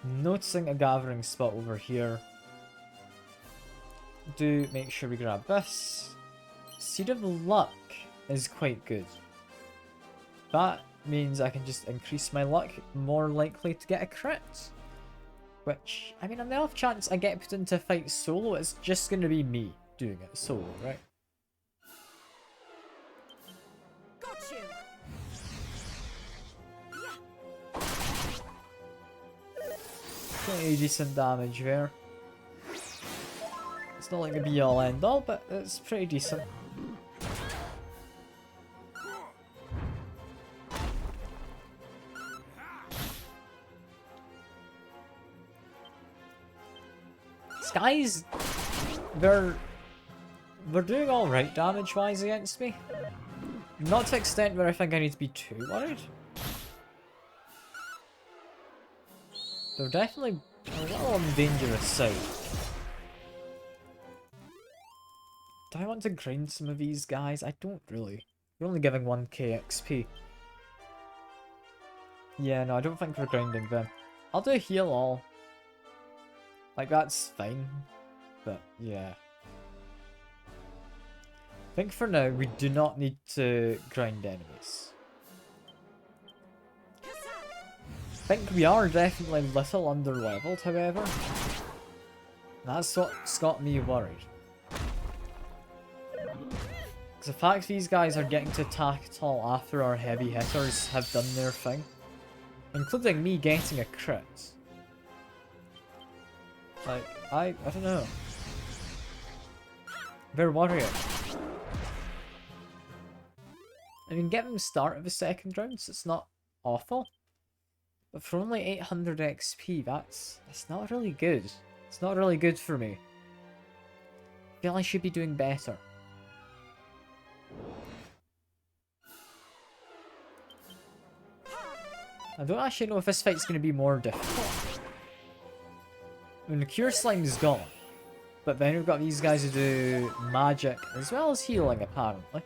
Noticing a gathering spot over here. Do make sure we grab this. Seed of Luck is quite good. That means I can just increase my luck, more likely to get a crit. Which, I mean, on the off chance I get put into a fight solo, it's just going to be me doing it solo, right? Got you. Pretty decent damage there. It's not like a be all end all, but it's pretty decent. These guys, they're doing alright damage wise against me. Not to the extent where I think I need to be too worried. They're definitely a little on the dangerous side. Do I want to grind some of these guys? I don't really. We're only giving 1k XP. Yeah, no, I don't think we're grinding them. I'll do heal all. Like, that's fine. But, yeah. I think for now, we do not need to grind enemies. I think we are definitely a little under-leveled, however. That's what's got me worried. Because the fact these guys are getting to attack at all after our heavy hitters have done their thing, including me getting a crit. Like, I don't know. They're worrying. I mean, get them start of the second round, so it's not awful. But for only 800 XP, that's not really good. It's not really good for me. I feel I should be doing better. I don't actually know if this fight's going to be more difficult. I mean, the Cure Slime's gone. But then we've got these guys who do magic as well as healing, apparently.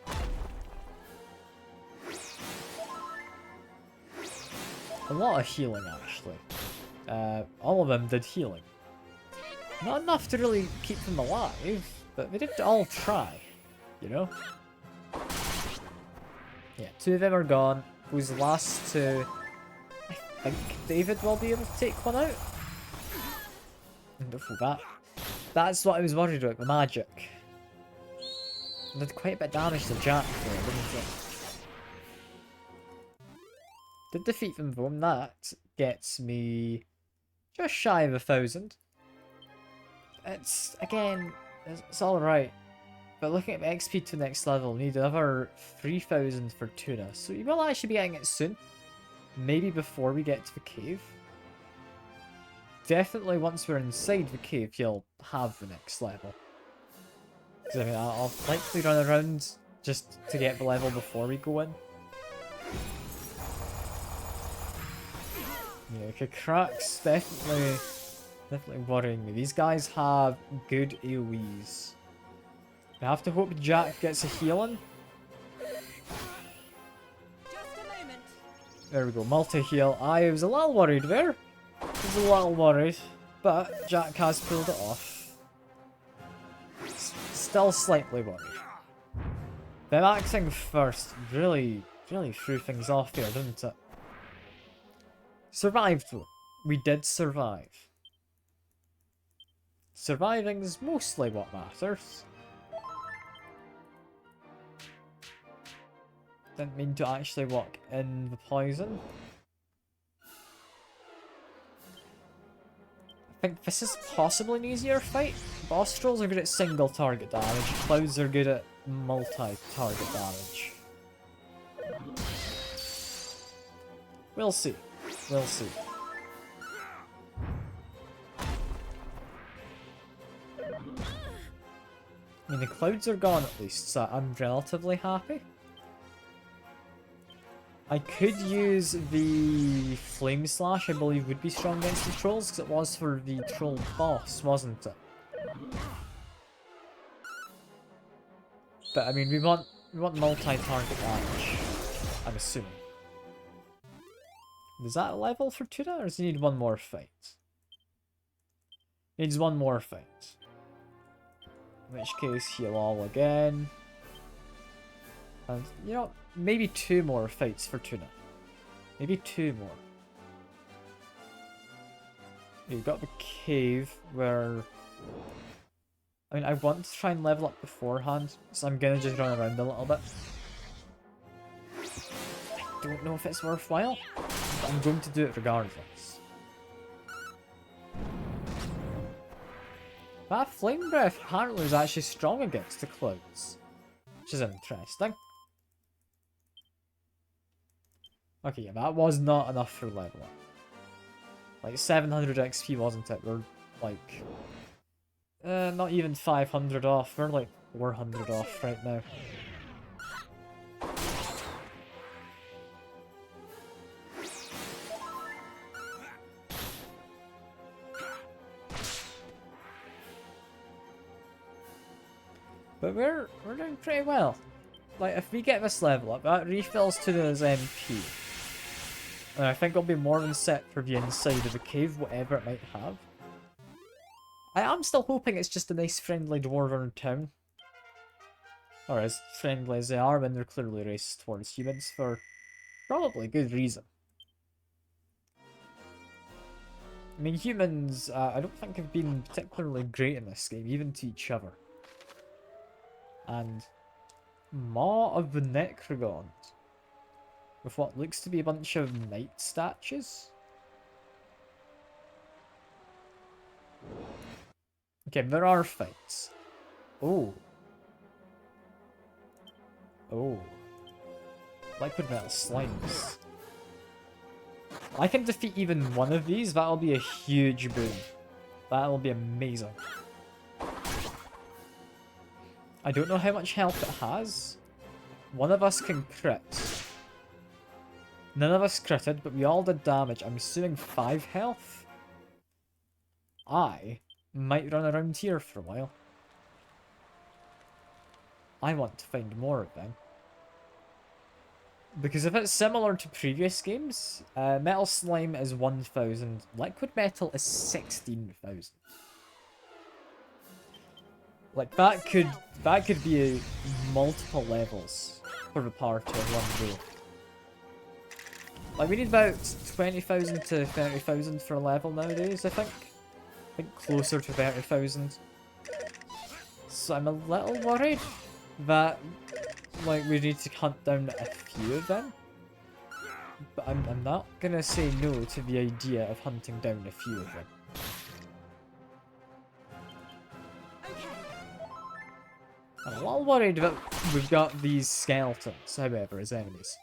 A lot of healing, actually. All of them did healing. Not enough to really keep them alive, but they did all try, you know? Yeah, 2 of them are gone. Those last 2... I think David will be able to take one out. Wonderful, that's what I was worried about, the magic. It did quite a bit of damage to Jack there, didn't it? Did defeat them though, and that gets me just shy of 1,000. It's, again, it's alright. But looking at the XP to the next level, we need another 3,000 for Tuna. So you will actually be getting it soon. Maybe before we get to the cave. Definitely once we're inside the cave, you'll have the next level. Because I mean, I'll likely run around just to get the level before we go in. Yeah, cracks definitely worrying me. These guys have good AoEs. I have to hope Jack gets a healing. There we go, multi-heal. I was a little worried there. I was a little worried, but Jack has pulled it off. Still slightly worried. Them axing first really threw things off here, didn't it? Survived though. We did survive. Surviving is mostly what matters. Didn't mean to actually walk in the poison. I think this is possibly an easier fight. Boss trolls are good at single target damage, clouds are good at multi-target damage. We'll see. We'll see. I mean, the clouds are gone at least, so I'm relatively happy. I could use the Flame Slash, I believe would be strong against the trolls, because it was for the troll boss, wasn't it? But I mean, we want multi-target damage, I'm assuming. Is that a level for Tuna, or does he need one more fight? Needs one more fight. In which case, heal all again. And, you know, maybe 2 more fights for Tuna. Maybe 2 more. You've got the cave where... I mean, I want to try and level up beforehand, so I'm gonna just run around a little bit. I don't know if it's worthwhile, but I'm going to do it regardless. That Flame Breath apparently is actually strong against the clouds, which is interesting. Okay, yeah, that was not enough for level up. Like 700 XP, wasn't it? We're like not even 500 off. We're like 400 off right now. But we're doing pretty well. Like, if we get this level up, that refills to his MP. And I think it'll be more than set for the inside of the cave, whatever it might have. I am still hoping it's just a nice friendly dwarven town. Or as friendly as they are when they're clearly racist towards humans for probably good reason. I mean, humans, I don't think have been particularly great in this game, even to each other. And Maw of the Necrogons. With what looks to be a bunch of knight statues. Okay, there are fights. Oh. Oh. Liquid metal slimes. I can defeat even one of these, that'll be a huge boon. That'll be amazing. I don't know how much health it has. One of us can crit. None of us critted, but we all did damage. I'm assuming 5 health. I might run around here for a while. I want to find more of them. Because if it's similar to previous games, Metal Slime is 1,000, Liquid Metal is 16,000. Like that could be multiple levels for the party in one go. Like we need about 20,000 to 30,000 for a level nowadays, I think. I think closer to 30,000. So I'm a little worried that like we need to hunt down a few of them. But I'm not gonna say no to the idea of hunting down a few of them. I'm a little worried that we've got these skeletons, however, as enemies.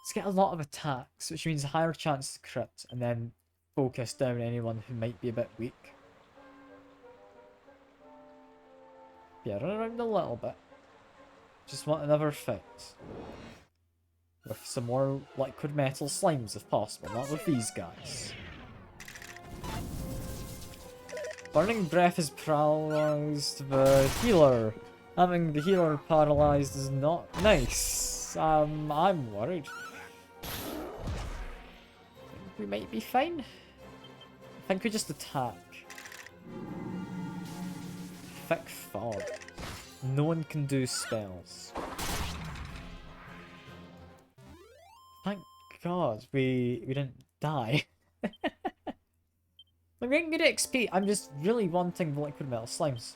Let's get a lot of attacks, which means a higher chance to crit, and then focus down anyone who might be a bit weak. Yeah, run around a little bit. Just want another fight. With some more liquid metal slimes if possible, not with these guys. Burning Breath has paralysed the healer. Having the healer paralysed is not nice. I'm worried. I think we might be fine. I think we just attack. Thick fog. No one can do spells. Thank God we didn't die. I'm getting good XP. I'm just really wanting the liquid metal slimes.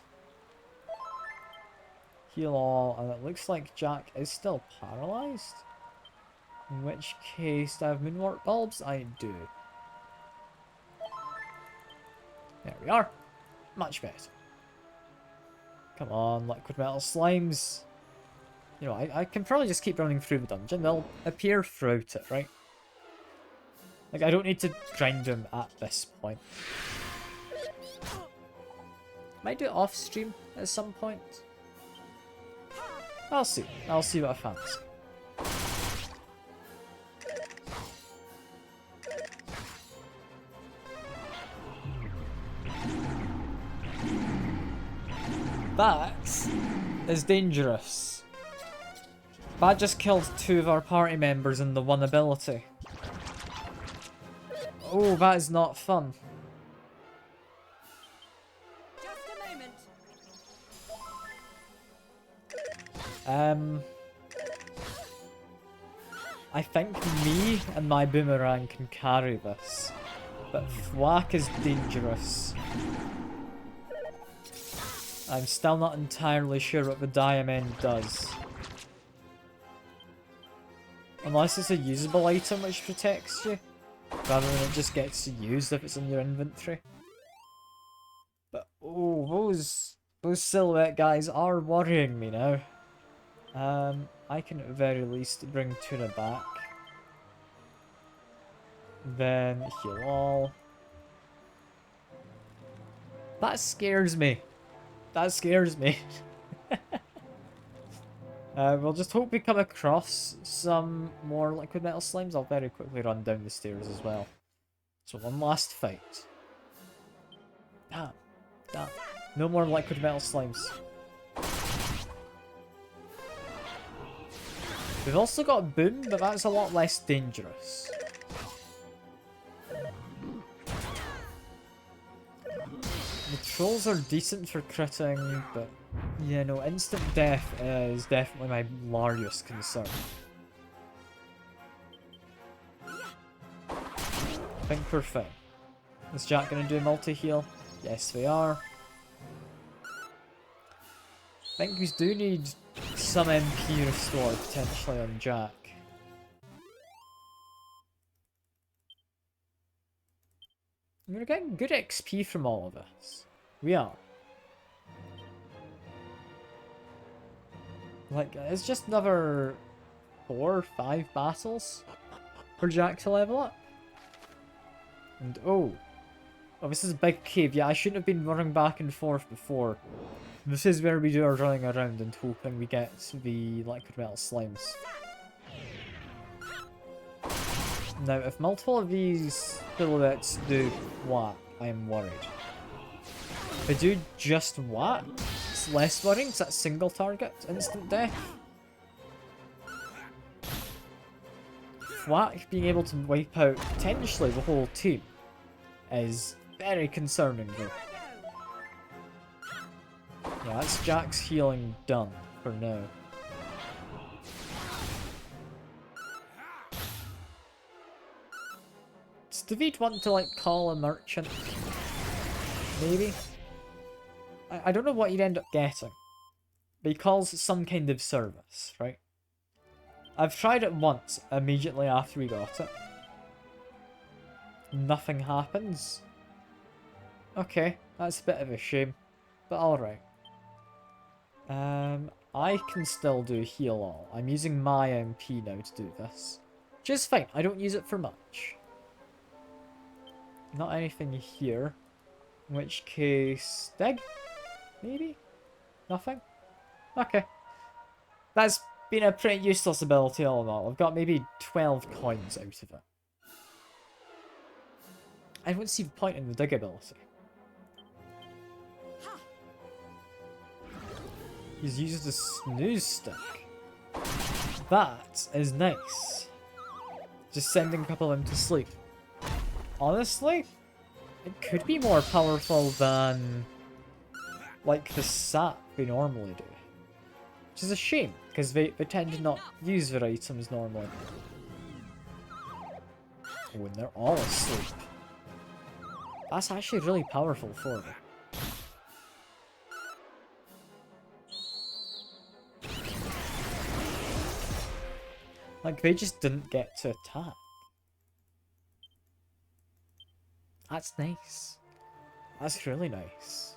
Heal all, and it looks like Jack is still paralysed. In which case, do I have Moonwarp bulbs? I do. There we are. Much better. Come on, liquid metal slimes. You know, I can probably just keep running through the dungeon. They'll appear throughout it, right? Like, I don't need to grind them at this point. Might do it off stream at some point. I'll see. I'll see what I fancy. That is dangerous. That just killed 2 of our party members in the one ability. Oh, that is not fun. I think me and my boomerang can carry this, but Thwack is dangerous. I'm still not entirely sure what the diamond does. Unless it's a usable item which protects you, rather than it just gets used if it's in your inventory. But oh, those silhouette guys are worrying me now. I can at the very least bring Tuna back. Then heal all. That scares me. That scares me. We'll just hope we come across some more liquid metal slimes. I'll very quickly run down the stairs as well. So one last fight. Damn. Damn. No more liquid metal slimes. We've also got Boom, but that's a lot less dangerous. The trolls are decent for critting, but yeah, no, instant death is definitely my largest concern. I think we're fine. Is Jack gonna do multi-heal? Yes, we are. I think we do need some MP restore potentially on Jack. We're getting good XP from all of this. We are. Like, it's just another 4 or 5 battles for Jack to level up. And oh, this is a big cave. Yeah, I shouldn't have been running back and forth before. This is where we do our running around and hoping we get the liquid metal slimes. Now, if multiple of these silhouettes do whack, I am worried. If they do just whack, it's less worrying because that's single target, instant death. Whack being able to wipe out potentially the whole team is very concerning though. Yeah, that's Jack's healing done for now. Does David want to like call a merchant? Maybe? I don't know what you'd end up getting. But he calls some kind of service, right? I've tried it once immediately after we got it. Nothing happens. Okay, that's a bit of a shame. But alright. I can still do heal all. I'm using my MP now to do this. Which is fine, I don't use it for much. Not anything here. In which case... dig? Maybe? Nothing? Okay. That's been a pretty useless ability all in all. I've got maybe 12 coins out of it. I don't see the point in the dig ability. He's used a snooze stick. That is nice. Just sending a couple of them to sleep. Honestly, it could be more powerful than like the sap we normally do. Which is a shame, because they tend to not use their items normally. When they're all asleep. That's actually really powerful for them. Like, they just didn't get to attack. That's nice. That's really nice.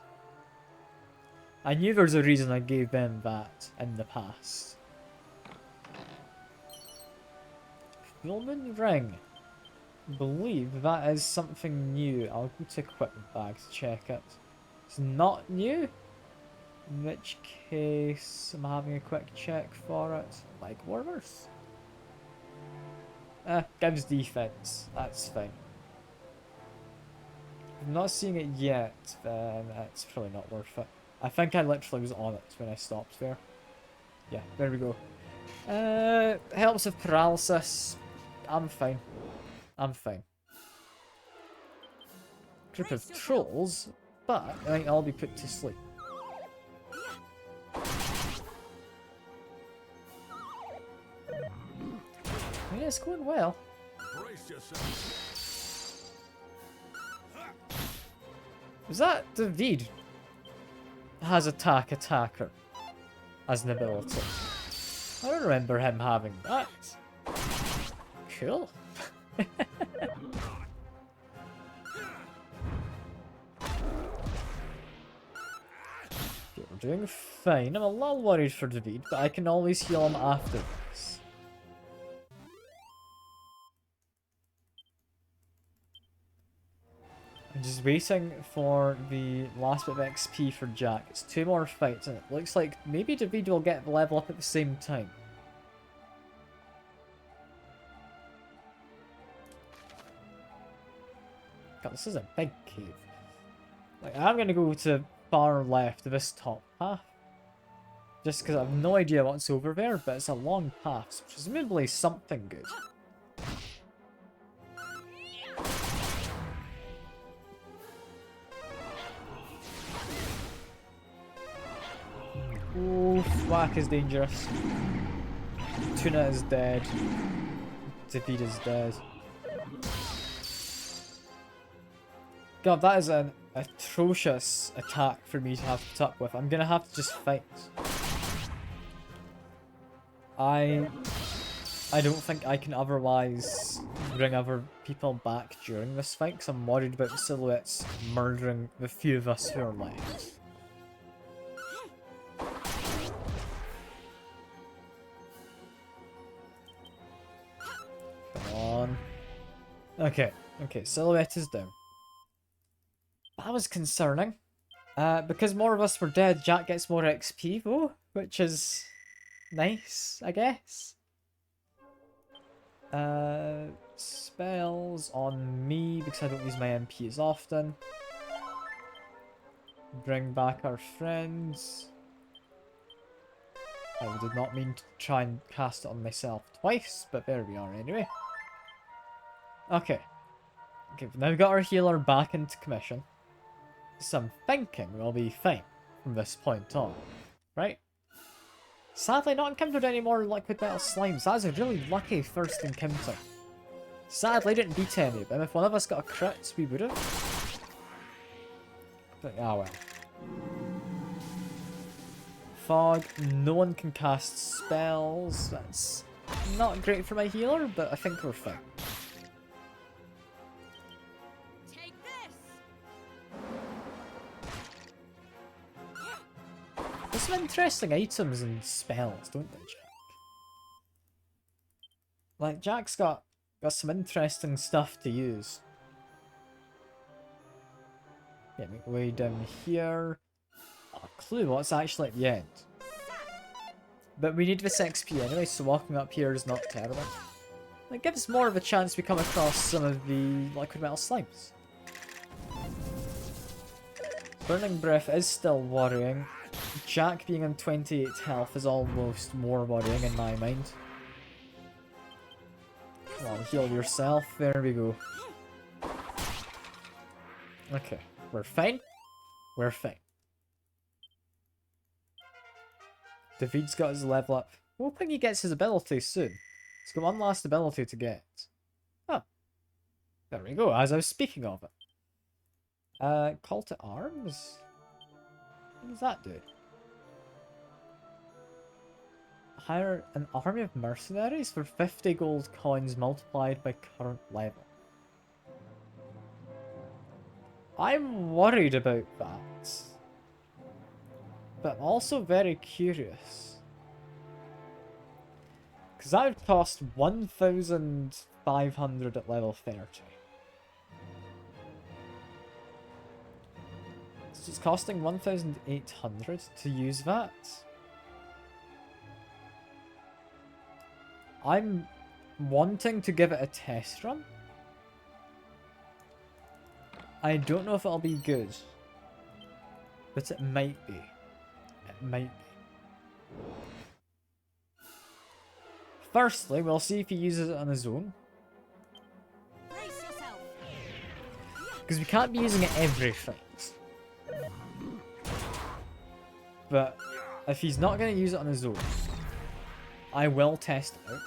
I knew there's a reason I gave them that in the past. Fulman Ring. I believe that is something new. I'll go to equipment bag to check it. It's not new? In which case, I'm having a quick check for it. Like warmers? Gives defense. That's fine. If I'm not seeing it yet, then it's probably not worth it. I think I literally was on it when I stopped there. Yeah, there we go. Helps with paralysis. I'm fine. I'm fine. Group of trolls, but I think I'll be put to sleep. Yeah, it's going well. Was that David? Has attacker as an ability. I don't remember him having that. Cool. We're doing fine. I'm a little worried for David, but I can always heal him after this. I'm just waiting for the last bit of XP for Jack. It's 2 more fights, and it looks like maybe David will get the level up at the same time. God, this is a big cave. Like, I'm gonna go to far left of this top path. Just because I have no idea what's over there, but it's a long path, so presumably something good. Ooh, Whack is dangerous. Tuna is dead. David is dead. God, that is an atrocious attack for me to have to put up with. I'm gonna have to just fight. I don't think I can otherwise bring other people back during this fight, because I'm worried about the silhouettes murdering the few of us who are left. Come on. Okay, Okay, Silhouette is down. That was concerning. Because more of us were dead, Jack gets more XP though, which is nice, I guess. Spells on me because I don't use my MP as often. Bring back our friends. I did not mean to try and cast it on myself twice, but there we are anyway. Okay. Okay, we've now got our healer back into commission. So I'm thinking we'll be fine from this point on. Right? Sadly, not encountered any more liquid metal slimes. That was a really lucky first encounter. Sadly, didn't beat any of them. If one of us got a crit, we would have. But, ah well. Fog. No one can cast spells. That's not great for my healer, but I think we're fine. Take this. There's some interesting items and spells, don't they, Jack? Like, Jack's got some interesting stuff to use. Yeah, make way down here. A clue what's actually at the end. But we need this XP anyway, so walking up here is not terrible. It gives more of a chance we come across some of the liquid metal slimes. Burning Breath is still worrying. Jack being on 28 health is almost more worrying in my mind. Come on, heal yourself. There we go. Okay, we're fine. We're fine. David's got his level up. We're hoping he gets his ability soon. He's got one last ability to get. Oh. There we go, as I was speaking of it. Call to Arms? What does that do? Hire an army of mercenaries for 50 gold coins multiplied by current level. I'm worried about that. But I'm also very curious. Because that would cost 1,500 at level 30. So it's costing 1,800 to use that. I'm wanting to give it a test run. I don't know if it'll be good. But it might be. It might be. Firstly, we'll see if he uses it on his own. Because we can't be using it every fight. But if he's not going to use it on his own, I will test it out.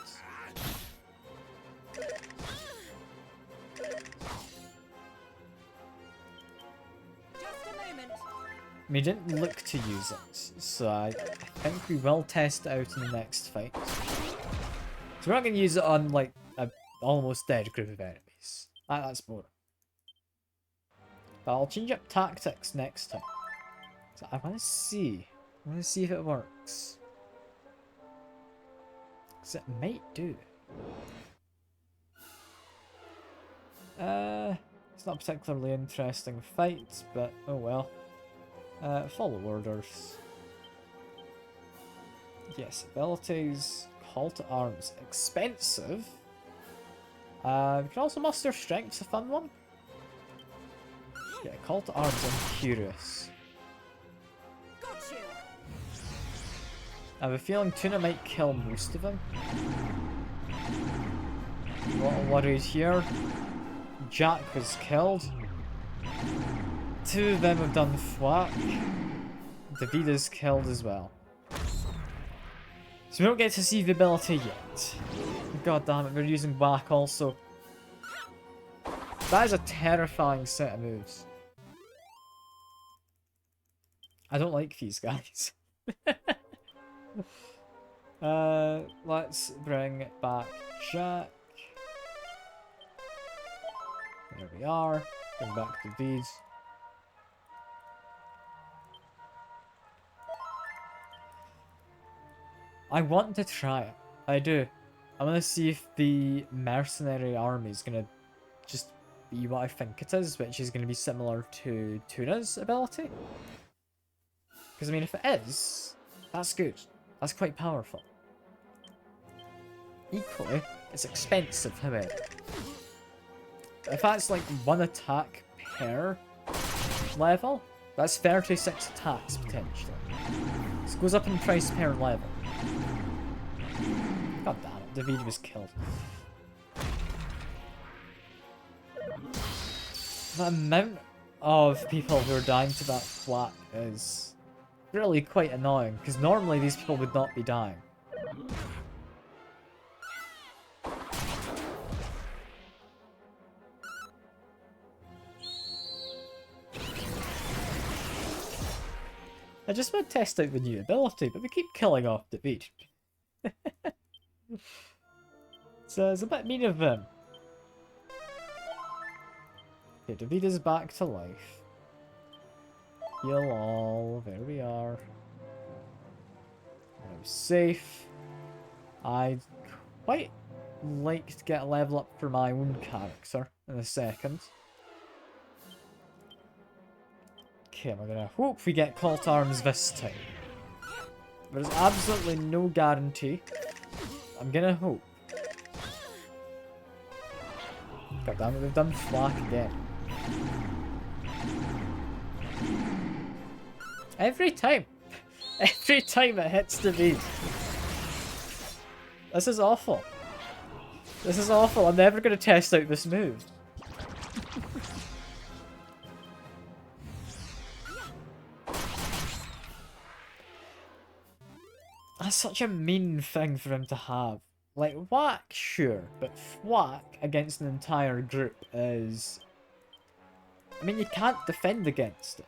I mean, he didn't look to use it, so I think we will test it out in the next fight. So we're not going to use it on, like, a almost dead group of enemies. That's boring. But I'll change up tactics next time. So I want to see. I want to see if it works. Because it might do. It's not a particularly interesting fight, but oh well. Follow orders. Yes, abilities. Call to Arms. Expensive. We can also muster Strength's a fun one. Yeah, Call to Arms, I'm curious. I have a feeling Tuna might kill most of them. A lot of worries here. Jack was killed. Two of them have done flak. David is killed as well. So we don't get to see the ability yet. God damn it, we're using whack also. That is a terrifying set of moves. I don't like these guys. Let's bring back Jack. There we are. Bring back David. I want to try it. I do. I want to see if the mercenary army is gonna just be what I think it is, which is going to be similar to Tuna's ability. Because, I mean, if it is, that's good. That's quite powerful. Equally, it's expensive, however. If that's like one attack per level, that's 36 attacks potentially. This goes up in price per level. God damn it, David was killed. The amount of people who are dying to that flak is really quite annoying, because normally these people would not be dying. I just want to test out the new ability, but we keep killing off David. So it's a bit mean of them. Okay, David is back to life. Heal all. There we are. I'm safe. I'd quite like to get a level up for my own character in a second. Okay, we're gonna hope we get call to arms this time. There's absolutely no guarantee. I'm gonna hope. God damn it, we've done flak again. Every time! Every time it hits the beat. This is awful. This is awful. I'm never gonna test out this move. That's such a mean thing for him to have. Like, whack, sure, but thwack against an entire group is... I mean, you can't defend against it,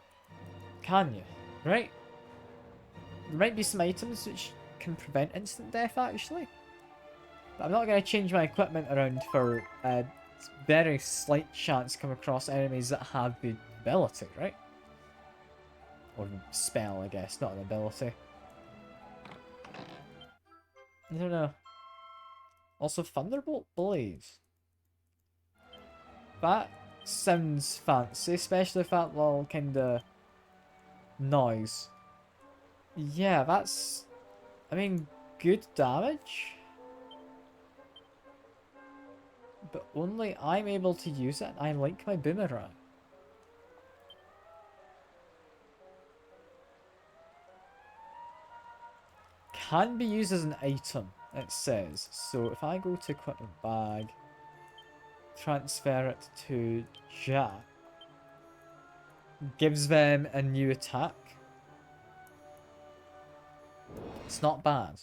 can you? Right? There might be some items which can prevent instant death, actually. But I'm not going to change my equipment around for a very slight chance to come across enemies that have the ability, right? Or spell, I guess, not an ability. I don't know. Also, Thunderbolt Blaze. That sounds fancy, especially if that little kind of noise. Yeah, that's... I mean, good damage. But only I'm able to use it. I like my boomerang. Can be used as an item, it says. So if I go to equipment bag, transfer it to Jack, gives them a new attack. It's not bad.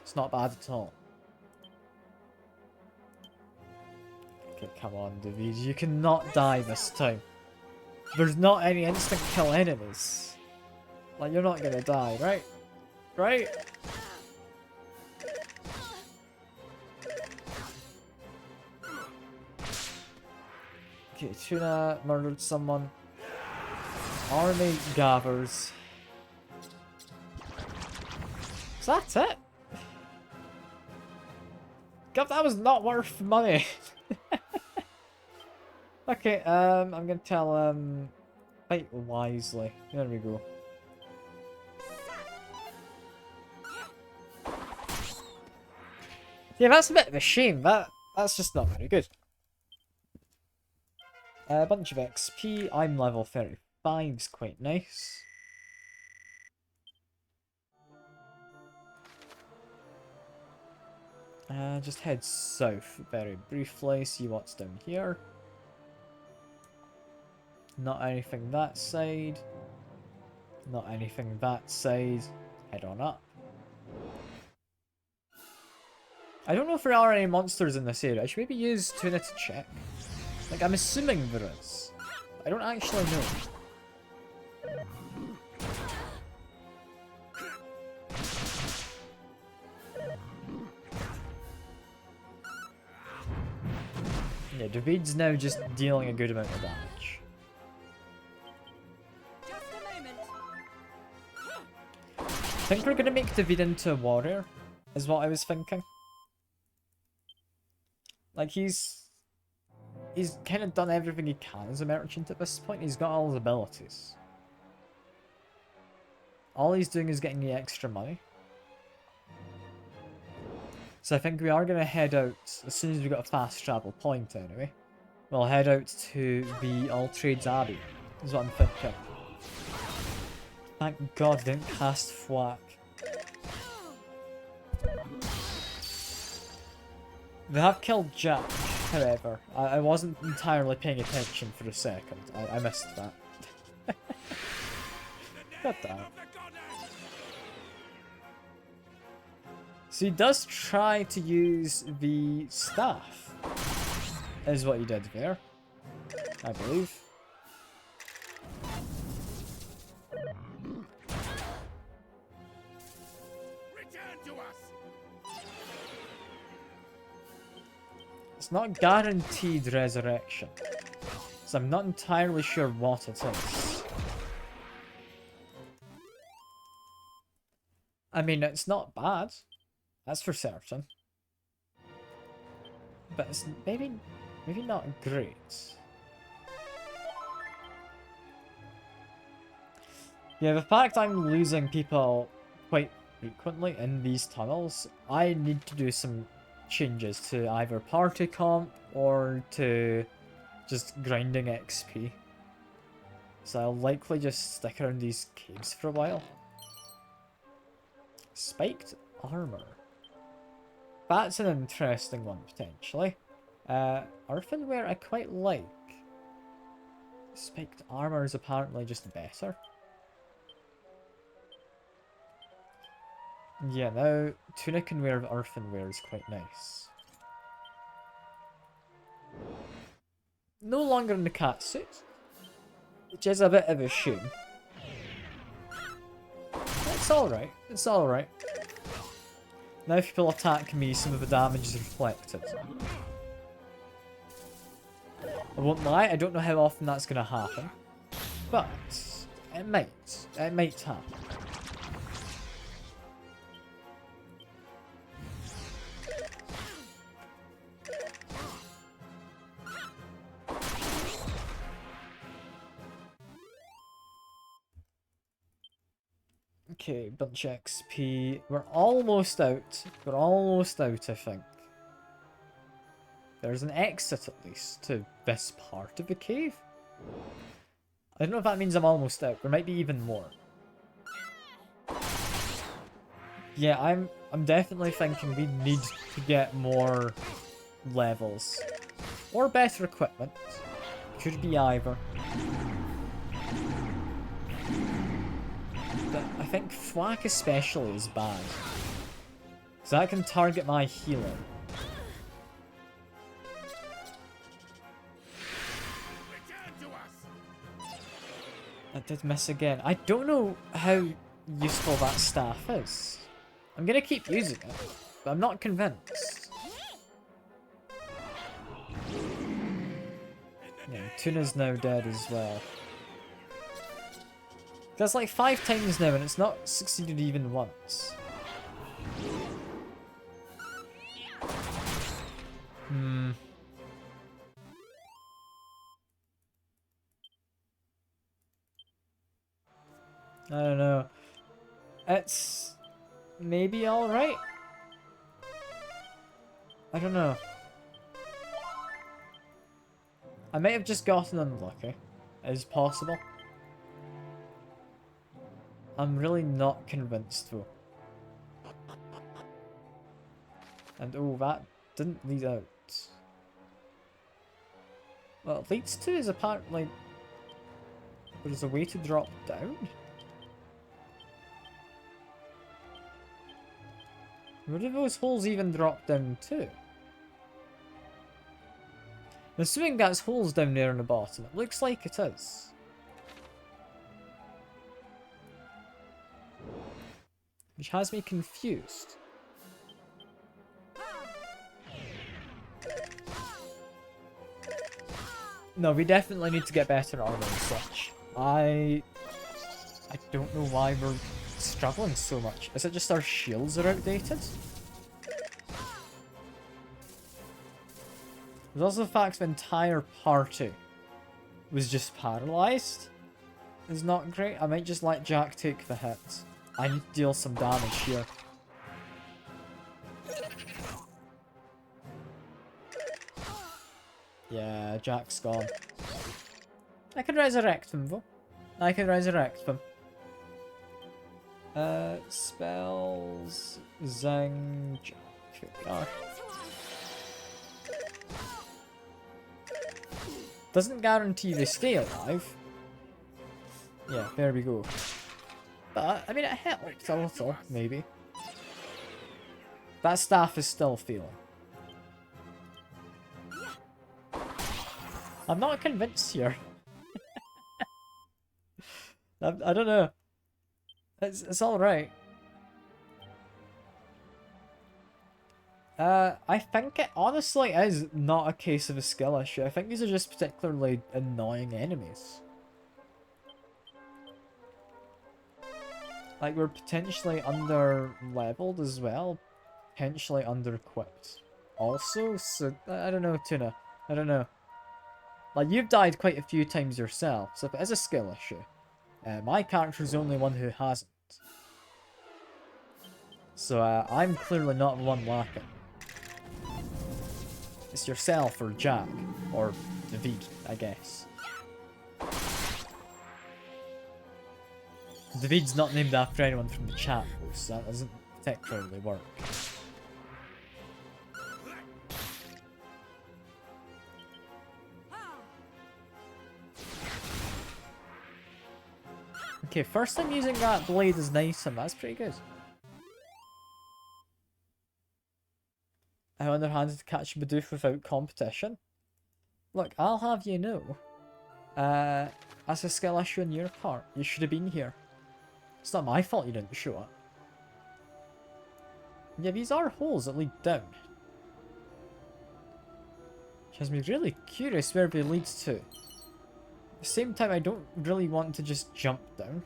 It's not bad at all. Okay, come on, David. You cannot die this time. There's not any instant kill enemies. Like, you're not gonna die, right? Right? Okay, Tuna murdered someone. Army gathers. Is that it? God, that was not worth money. Okay, I'm gonna tell fight wisely. There we go. Yeah, that's a bit of a shame. That's just not very good. A bunch of XP. I'm level 35's quite nice. Just head south very briefly, see what's down here. Not anything that side. Not anything that side. Head on up. I don't know if there are any monsters in this area. I should maybe use Tuna to check. Like, I'm assuming there is. I don't actually know. Yeah, David's now just dealing a good amount of damage. Just a moment. I think we're gonna make David into a warrior, is what I was thinking. Like, he's he's kind of done everything he can as a merchant at this point. He's got all his abilities. All he's doing is getting the extra money. So I think we are going to head out, as soon as we got a fast travel point anyway. We'll head out to the All Trades Abbey, is what I'm thinking. Thank God I didn't cast Thwack. They have killed Jack, however. I wasn't entirely paying attention for a second. I missed that. God damn it. So he does try to use the staff, is what he did there, I believe. Return to us. It's not guaranteed resurrection, so I'm not entirely sure what it is. I mean, it's not bad. That's for certain. But it's maybe not great. Yeah, the fact I'm losing people quite frequently in these tunnels, I need to do some changes to either party comp or to just grinding XP. So I'll likely just stick around these caves for a while. Spiked armor. That's an interesting one, potentially. Earthenware I quite like. Spiked armor is apparently just better. Yeah, now tunic and wear of earthenware is quite nice. No longer in the cat suit, which is a bit of a shame. It's alright, it's alright. Now if people attack me, some of the damage is reflected. I won't lie, I don't know how often that's going to happen. But, it might happen. Okay, bunch of XP. We're almost out. We're almost out, I think. There's an exit, at least, to this part of the cave. I don't know if that means I'm almost out. There might be even more. Yeah, I'm definitely thinking we need to get more levels. Or better equipment. Could be either. But I think Thwack especially is bad. Because that can target my healing. I did miss again. I don't know how useful that staff is. I'm gonna keep using it, but I'm not convinced. Yeah, Tuna's now dead as well. That's like 5 times now and it's not succeeded even once. I don't know. It's maybe alright. I don't know. I might have just gotten unlucky. Is possible. I'm really not convinced though. And oh, that didn't lead out. Well, it leads to is apparently there's a way to drop down. Where do those holes even drop down to? I'm assuming that's holes down there on the bottom. It looks like it is. Which has me confused. No, we definitely need to get better armor and such. I don't know why we're struggling so much. Is it just our shields are outdated? There's also the fact the entire party was just paralyzed. It's not great. I might just let Jack take the hits. I need to deal some damage here. Yeah, Jack's gone. I can resurrect him though. I can resurrect him. Spells... Zing... Jack. Here we are. Doesn't guarantee they stay alive. Yeah, there we go. But, I mean, it helped a little, maybe. That staff is still failing. I'm not convinced here. I don't know. It's alright. I think it honestly is not a case of a skill issue. I think these are just particularly annoying enemies. Like, we're potentially under-leveled as well. Potentially under-equipped. Also, so, I don't know, Tuna. I don't know. Like, you've died quite a few times yourself, so if it is a skill issue, my character's the only one who hasn't. So, I'm clearly not the one lacking. It's yourself, or Jack, or David, I guess. David's not named after anyone from the chat, though, so that doesn't particularly work. Okay, first time using that blade is nice, and that's pretty good. I underhanded to catch Bidoof without competition. Look, I'll have you know. That's a skill issue on your part. You should have been here. It's not my fault you didn't show up. Yeah, these are holes that lead down. Which has me really curious where they leads to. At the same time, I don't really want to just jump down.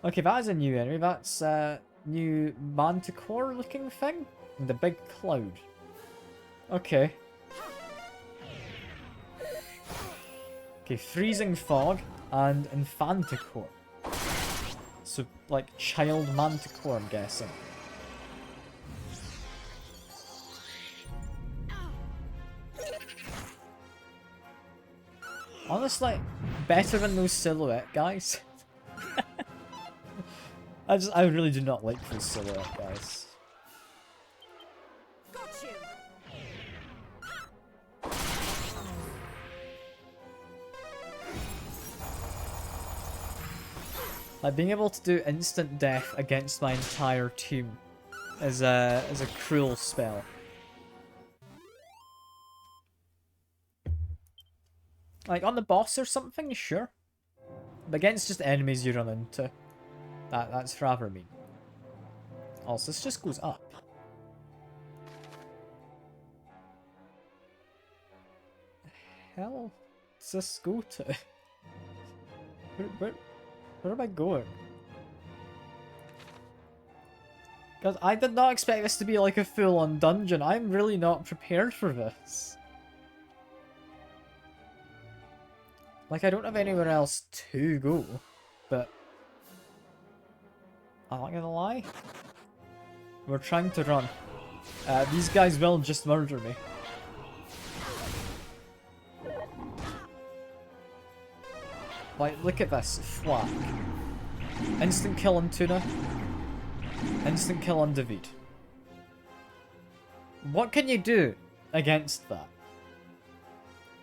Okay, that is a new enemy. That's a new manticore looking thing. And the big cloud. Okay. Okay, freezing fog and infanticore. So, like, child manticore, I'm guessing. Honestly, better than those silhouette guys. I really do not like those silhouette guys. Got you. Like, being able to do instant death against my entire team is a cruel spell. Like, on the boss or something, sure. But against just enemies you run into, that's rather mean. Also, this just goes up. The hell does this go to? Where am I going? Because I did not expect this to be like a full-on dungeon. I'm really not prepared for this. Like, I don't have anywhere else to go, but I'm not gonna lie. We're trying to run. These guys will just murder me. Like, look at this. Flack. Instant kill on Tuna. Instant kill on David. What can you do against that?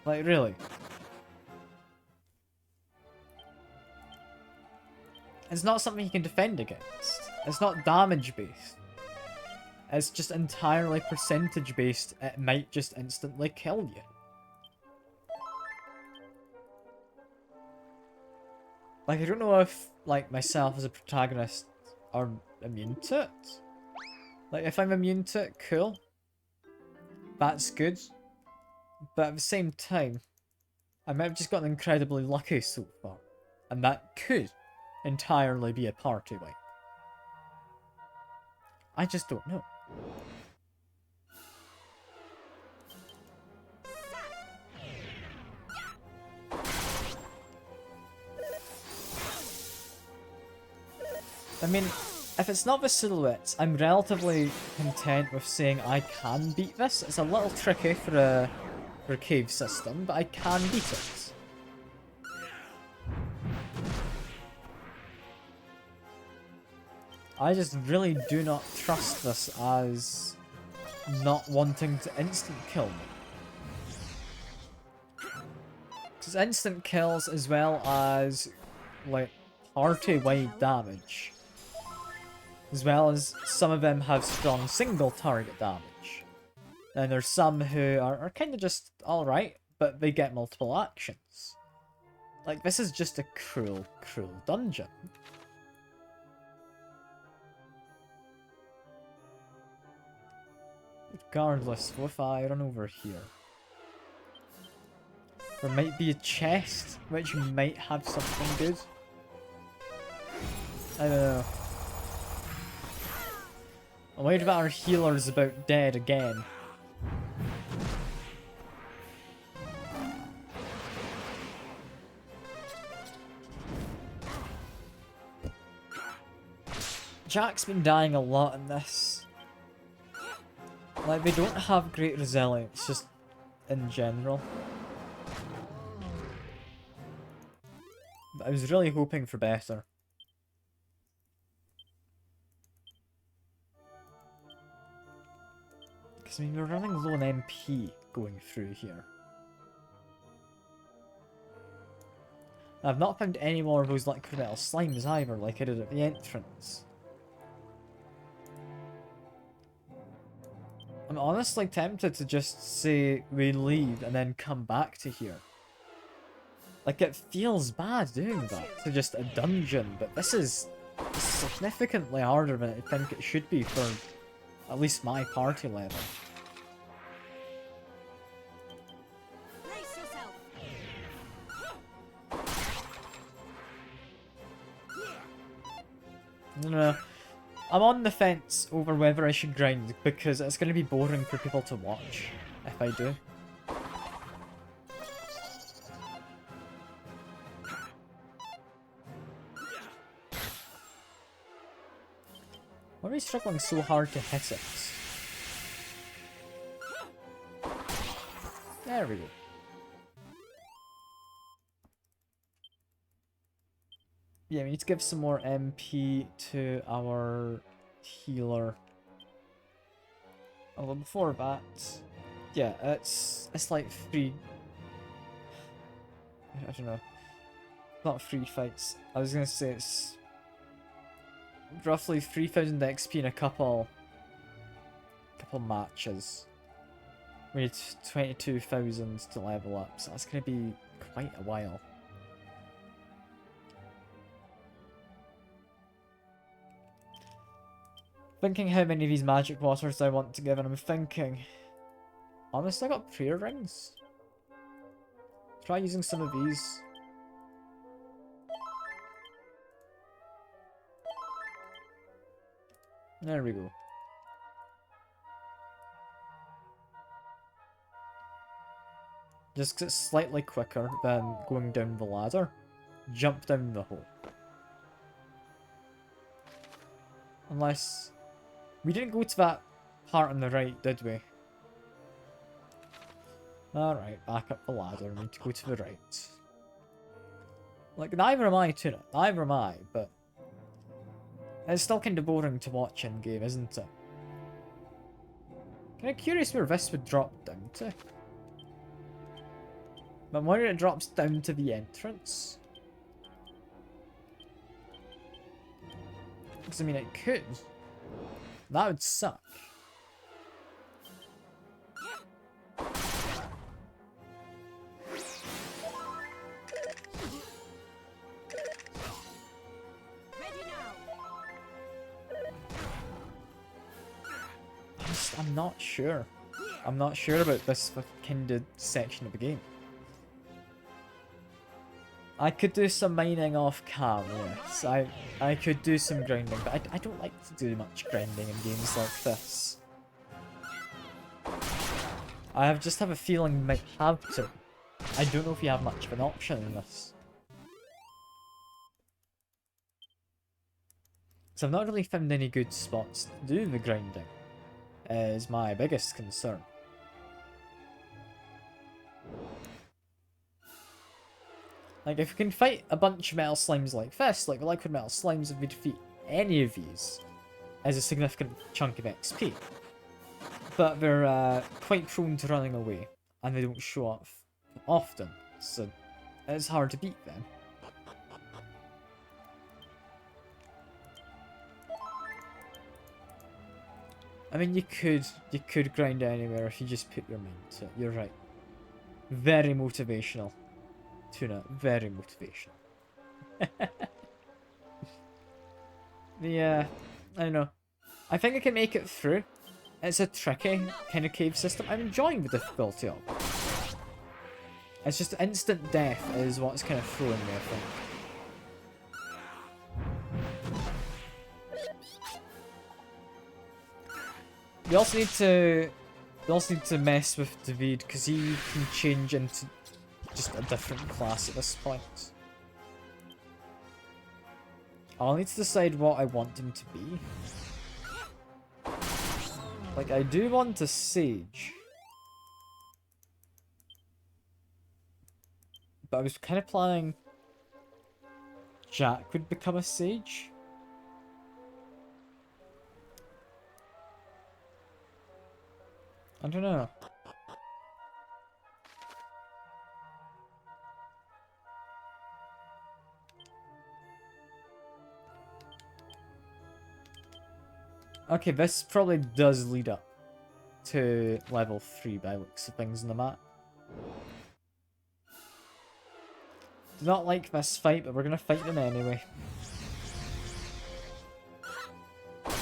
Like, really? It's not something you can defend against. It's not damage based. It's just entirely percentage based. It might just instantly kill you. Like, I don't know if, like, myself as a protagonist are immune to it. Like, if I'm immune to it, cool. That's good. But at the same time, I might have just gotten incredibly lucky so far. And that could entirely be a party wipe. I just don't know. I mean, if it's not the silhouettes, I'm relatively content with saying I can beat this. It's a little tricky for a cave system, but I can beat it. I just really do not trust this as not wanting to instant kill me. Because instant kills as well as, like, party-wide damage. As well as some of them have strong single target damage. And there's some who are kind of just alright, but they get multiple actions. Like, this is just a cruel, cruel dungeon. Regardless, what if I run over here? There might be a chest which might have something good. I don't know. I'm worried about our healer's about dead again. Jack's been dying a lot in this. Like, they don't have great resilience, just in general. But I was really hoping for better. Because, I mean, we're running low on MP going through here. I've not found any more of those liquid metal slimes either, like I did at the entrance. I'm honestly tempted to just say we leave and then come back to here. Like, it feels bad doing that to just a dungeon, but this is significantly harder than I think it should be for at least my party level. I don't know. I'm on the fence over whether I should grind, because it's going to be boring for people to watch if I do. Why are we struggling so hard to hit it? There we go. Yeah, we need to give some more MP to our healer. Although before that, yeah, it's like free. I don't know. Not free fights. I was gonna say it's roughly 3,000 XP in a couple matches. We need 22,000 to level up, so that's gonna be quite a while. Thinking how many of these magic waters I want to give, and I'm thinking, honestly, I got prayer rings. Try using some of these. There we go. Just 'cause it's slightly quicker than going down the ladder. Jump down the hole. Unless... we didn't go to that part on the right, did we? Alright, back up the ladder. We need to go to the right. Like, neither am I to it. Neither am I, but... it's still kind of boring to watch in-game, isn't it? Kind of curious where this would drop down to. But I'm worried it drops down to the entrance. Because, I mean, it could. That would suck. I'm not sure. I'm not sure about this kind of section of the game. I could do some mining off cam, yes. I could do some grinding, but I don't like to do much grinding in games like this. Just have a feeling you might have to. I don't know if you have much of an option in this. So I've not really found any good spots to do the grinding, is my biggest concern. Like, if we can fight a bunch of metal slimes like this, like the liquid metal slimes, if we defeat any of these, as a significant chunk of XP. But they're quite prone to running away, and they don't show up often, so it's hard to beat them. I mean, you could grind anywhere if you just put your mind to it. You're right. Very motivational, Tuna. Very motivational. Yeah, I don't know. I think I can make it through. It's a tricky kind of cave system. I'm enjoying the difficulty of it. It's just instant death is what's kind of throwing me, I think. We also need to mess with David because he can change into just a different class at this point. I'll need to decide what I want him to be. Like, I do want a sage. But I was kind of planning Jack would become a sage. I don't know. Okay, this probably does lead up to level 3 by looks of things on the map. Do not like this fight, but we're gonna fight them anyway. I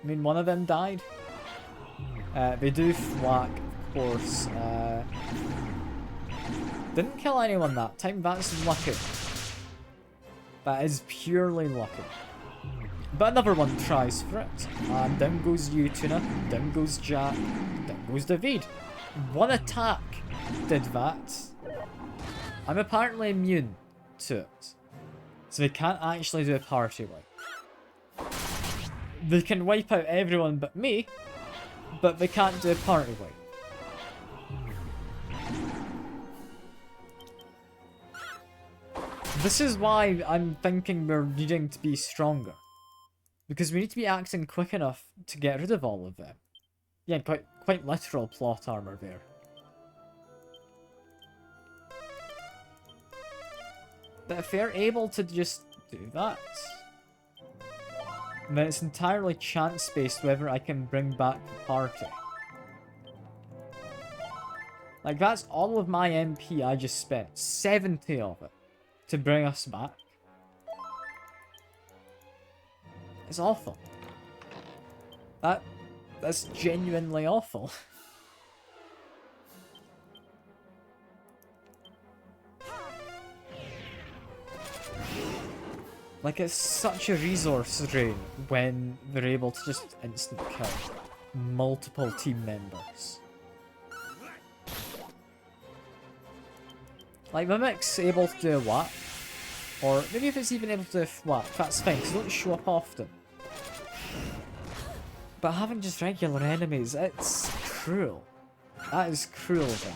mean, one of them died. They do flak, of course. Didn't kill anyone that time, that's lucky. That is purely lucky. But another one tries for it. And down goes you, Tuna. Down goes Jack. Down goes David. One attack did that. I'm apparently immune to it. So they can't actually do a party wipe. They can wipe out everyone but me, but they can't do a party wipe. This is why I'm thinking we're needing to be stronger. Because we need to be acting quick enough to get rid of all of them. Yeah, quite literal plot armor there. But if they're able to just do that, then it's entirely chance-based whether I can bring back the party. Like, that's all of my MP I just spent. 70 of it. To bring us back. It's awful. That's genuinely awful. Like, it's such a resource drain when they're able to just instant kill multiple team members. Like, Mimic's able to do a whack, or maybe if it's even able to do a whack, that's fine, because they don't show up often. But having just regular enemies, it's cruel. That is cruel then.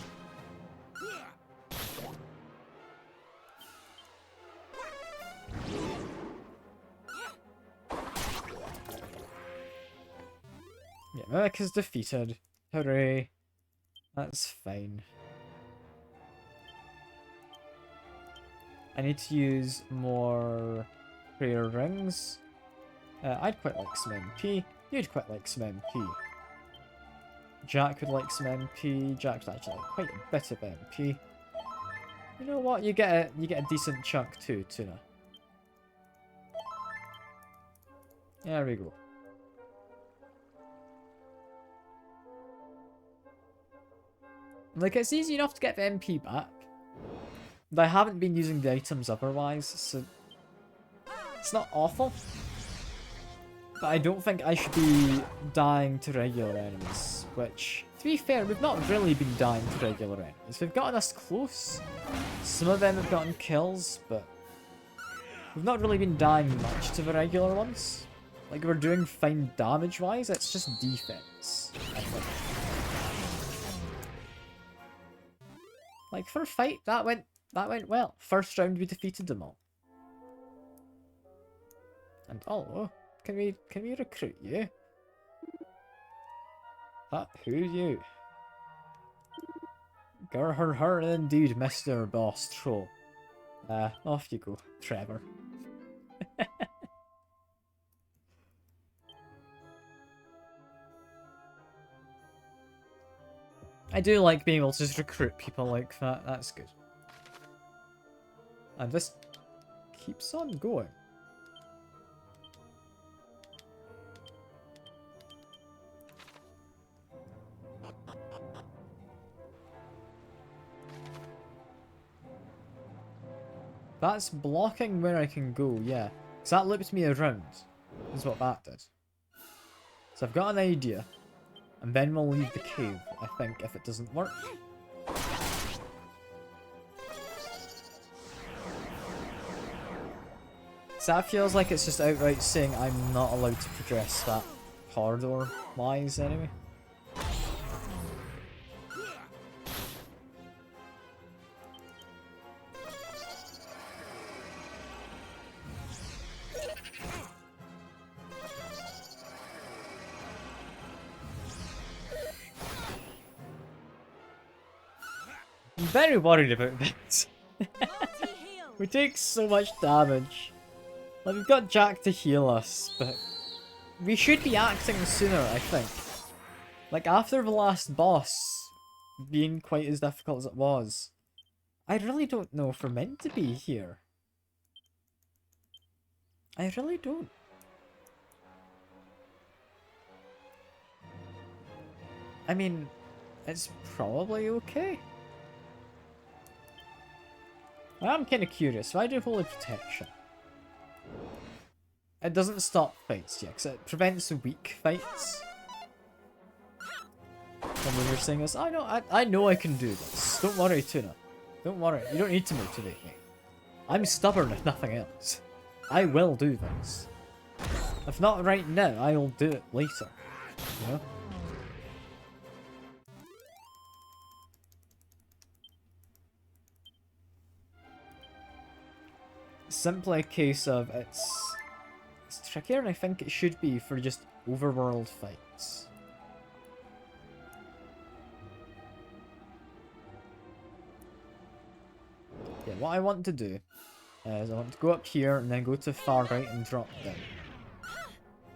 Yeah, Mimic is defeated. Hooray. That's fine. I need to use more prayer rings. I'd quite like some MP. You'd quite like some MP. Jack would like some MP. Jack would actually like quite a bit of MP. You know what? You get a decent chunk too, Tuna. There we go. Like, it's easy enough to get the MP back. I haven't been using the items otherwise, so it's not awful. But I don't think I should be dying to regular enemies, which, to be fair, we've not really been dying to regular enemies. We've gotten us close. Some of them have gotten kills, but we've not really been dying much to the regular ones. Like, we're doing fine damage-wise, it's just defense, I think. Like, for a fight, that went well. First round, we defeated them all. And, oh, can we recruit you? Who you? Her indeed, Mr. Boss Troll. Off you go, Trevor. I do like being able to just recruit people like that, that's good. And this keeps on going. That's blocking where I can go, yeah. Because that looped me around, is what that did. So I've got an idea. And then we'll leave the cave, I think, if it doesn't work. So that feels like it's just outright saying I'm not allowed to progress that corridor-wise, anyway. I'm very worried about this. We take so much damage. Like, we've got Jack to heal us, but we should be acting sooner, I think. Like, after the last boss being quite as difficult as it was, I really don't know if we're meant to be here. I really don't. I mean, it's probably okay. I'm kind of curious. Why do Holy Protection? It doesn't stop fights, yeah, because it prevents weak fights. And when you're saying this, I know I can do this. Don't worry, Tuna. Don't worry. You don't need to motivate me. I'm stubborn if nothing else. I will do this. If not right now, I will do it later. You know? Simply a case of it's trickier than I think it should be for just overworld fights. Yeah, what I want to do is I want to go up here and then go to far right and drop down.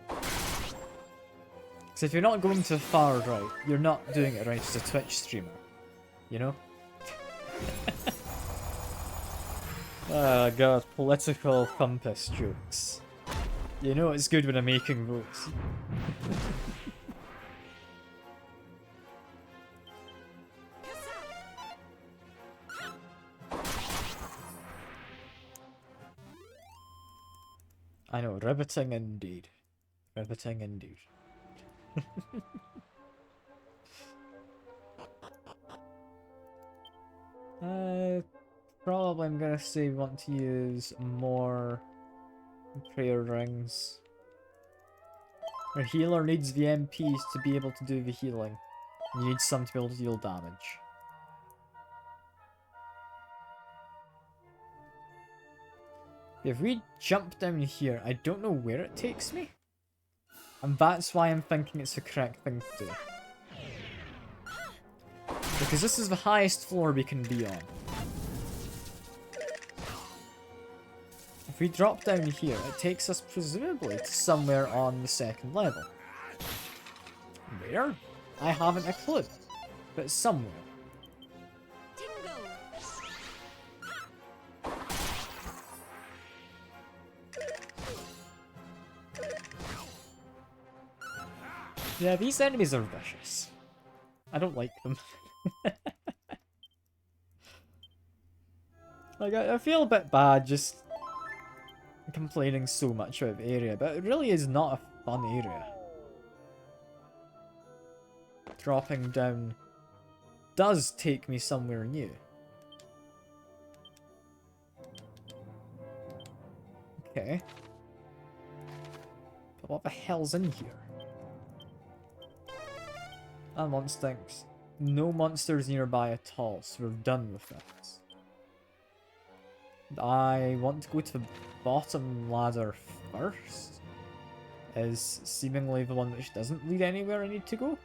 Because if you're not going to far right, you're not doing it right as a Twitch streamer. You know? Oh god, political compass jokes. You know it's good when I'm making votes. I know, riveting indeed. Riveting indeed. Probably I'm gonna say we want to use more prayer rings. Our healer needs the MPs to be able to do the healing. You need some to be able to deal damage. If we jump down here, I don't know where it takes me. And that's why I'm thinking it's the correct thing to do. Because this is the highest floor we can be on. If we drop down here, it takes us presumably to somewhere on the second level. Where? I haven't a clue. But somewhere. Yeah, these enemies are vicious. I don't like them. Like, I feel a bit bad just complaining so much about the area, but it really is not a fun area. Dropping down does take me somewhere new. Okay. But what the hell's in here? That one stinks. No monsters nearby at all, so we're done with this. I want to go to the bottom ladder first. Is seemingly the one which doesn't lead anywhere I need to go.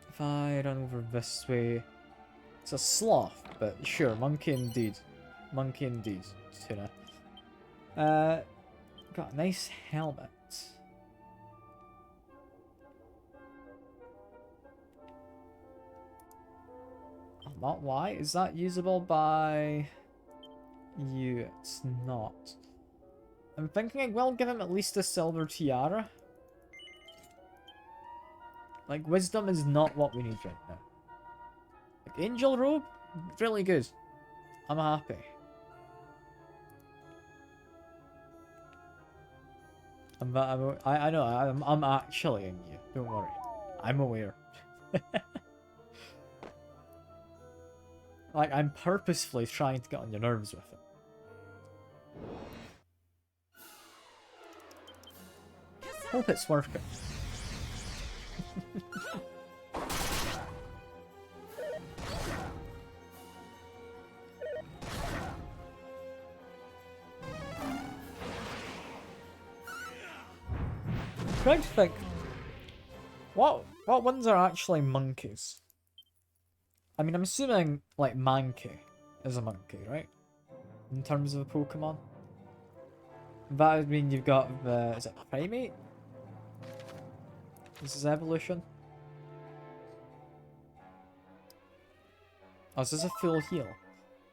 If I run over this way... It's a sloth, but sure, monkey indeed. Monkey indeed, tuna. Got a nice helmet. Not why? Is that usable by you? It's not. I'm thinking I will give him at least a silver tiara. Like, wisdom is not what we need right now. Like, angel robe? Really good. I'm happy. I know, I'm actually in you. Don't worry. I'm aware. Like, I'm purposefully trying to get on your nerves with it. Hope it's working. Trying to think. What ones are actually monkeys? I mean, I'm assuming, like, Mankey is a monkey, right? In terms of a Pokemon. That would mean you've got the... Is it Primate? This is evolution. Oh, is this a full heal?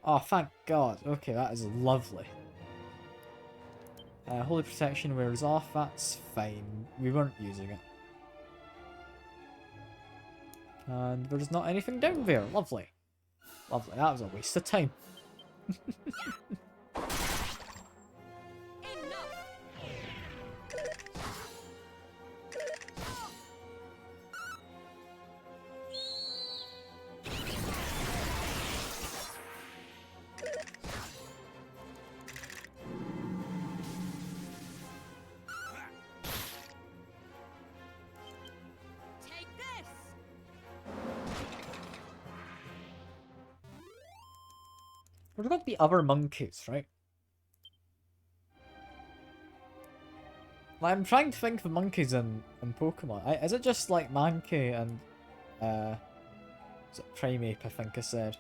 Oh, thank God. Okay, that is lovely. Holy Protection wears off. That's fine. We weren't using it. And there's not anything down there. Lovely. Lovely. That was a waste of time. What about the other monkeys, right? Like, I'm trying to think of the monkeys in Pokemon. Is it just like Mankey and is it Primeape, I think I said.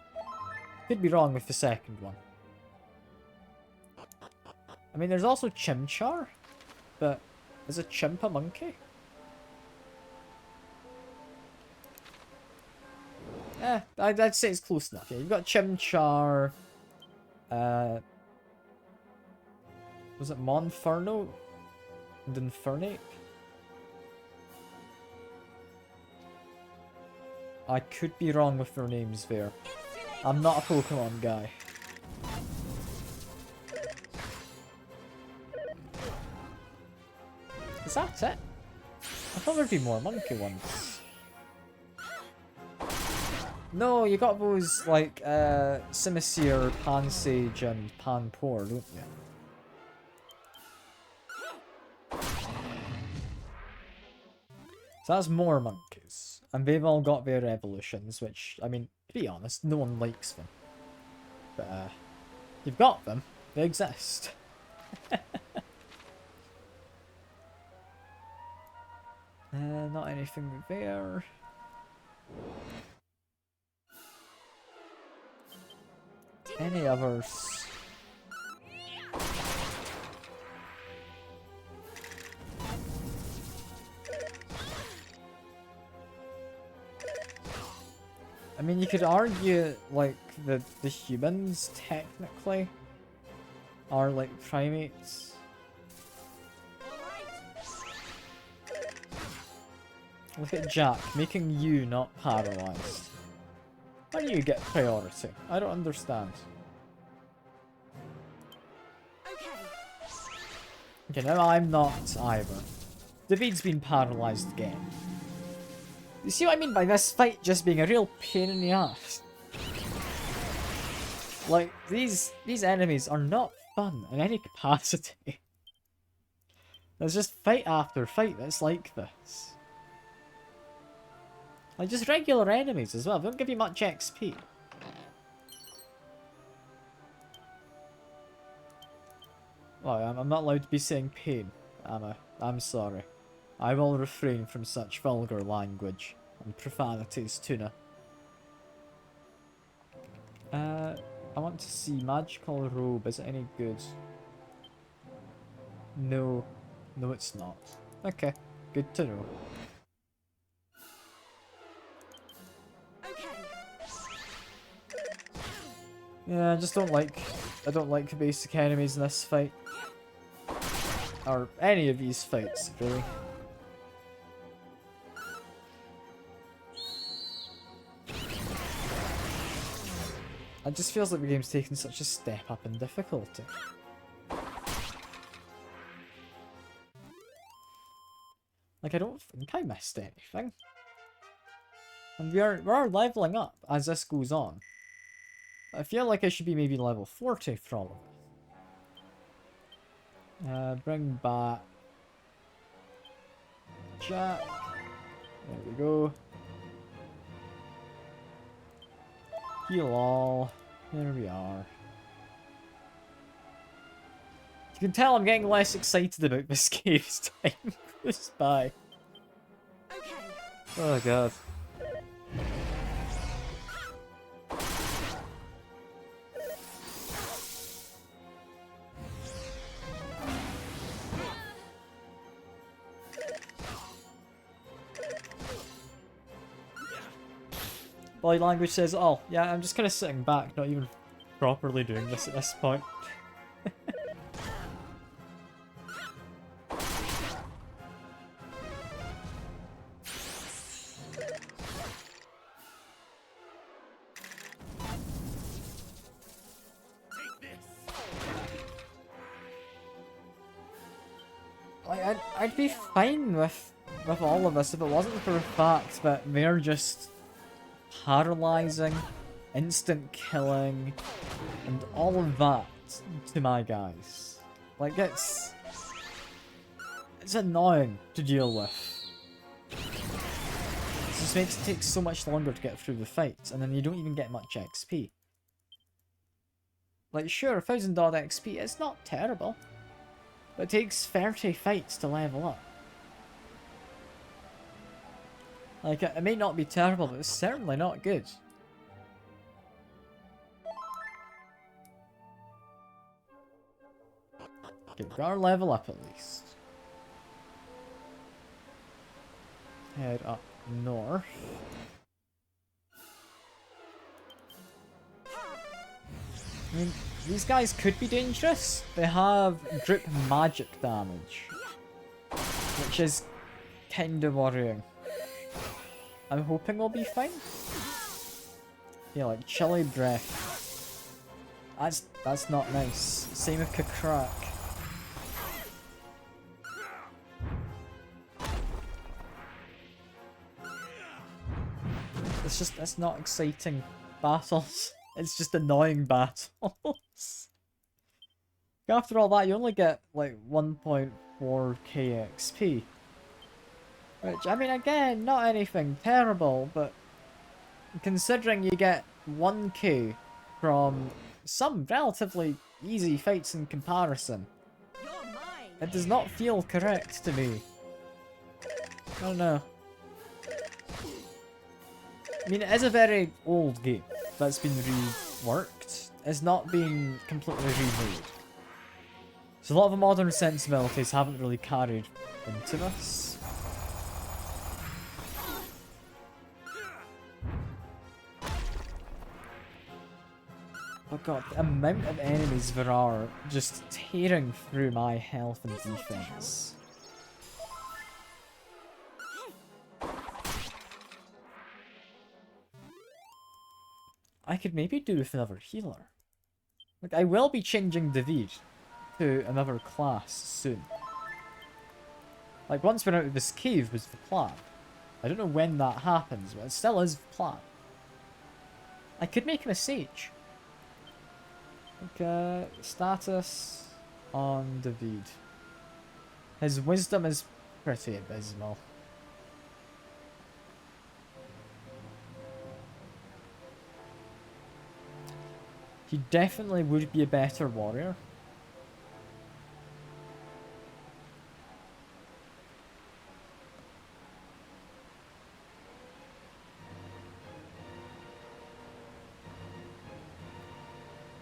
Could be wrong with the second one. I mean, there's also Chimchar, but is a chimp a monkey? I'd say it's close enough. Yeah, you've got Chimchar. Was it Monferno and Infernape? I could be wrong with their names there. I'm not a Pokemon guy. Is that it? I thought there'd be more monkey ones. No, you got those, like, Simisear, Pansage, and Panpour, don't you? So that's more monkeys. And they've all got their evolutions, which, I mean, to be honest, no one likes them. But, you've got them. They exist. Not anything there. Any others? I mean, you could argue, like, the humans, technically, are, like, primates. Look at Jack, making you not paralysed. Why do you get priority? I don't understand. Okay, now I'm not either. David's been paralysed again. You see what I mean by this fight just being a real pain in the ass? Like, these enemies are not fun in any capacity. There's just fight after fight that's like this. Like, just regular enemies as well. They don't give you much XP. Oh, I'm not allowed to be saying pain, am I? I'm sorry. I will refrain from such vulgar language and profanities, Tuna. I want to see magical robe. Is it any good? No. No, it's not. Okay. Good to know. Yeah, I just don't like... I don't like the basic enemies in this fight. Or any of these fights, really. It just feels like the game's taking such a step up in difficulty. Like, I don't think I missed anything. And we are leveling up as this goes on. I feel like I should be maybe level 40 for all of it. Bring back Jack. There we go. Heal all. There we are. You can tell I'm getting less excited about this game as time goes by. Oh god. Body language says, oh, yeah, I'm just kind of sitting back, not even properly doing this at this point. Like, I'd be fine with all of this if it wasn't for the fact that they're just paralyzing, instant killing, and all of that to my guys. Like, it's annoying to deal with. It just makes it take so much longer to get through the fights, and then you don't even get much XP. Like, sure, 1000 odd XP, it's not terrible, but it takes 30 fights to level up. Like, it may not be terrible, but it's certainly not good. Okay, we got our level up at least. Head up north. I mean, these guys could be dangerous. They have drip magic damage, which is kinda worrying. I'm hoping we'll be fine. Yeah, like chilly breath. That's not nice. Same with Kakrak. It's not exciting battles. It's just annoying battles. After all that, you only get like 1.4k XP. Which, I mean, again, not anything terrible, but considering you get 1k from some relatively easy fights in comparison, it does not feel correct to me. I don't know. I mean, it is a very old game that's been reworked. It's not been completely remade. So a lot of the modern sensibilities haven't really carried into this. Oh god, the amount of enemies there are just tearing through my health and defense. I could maybe do with another healer. Like, I will be changing David to another class soon. Like, once we're out of this cave was the plan. I don't know when that happens, but it still is the plan. I could make him a sage. Okay, status on David. His wisdom is pretty abysmal. He definitely would be a better warrior.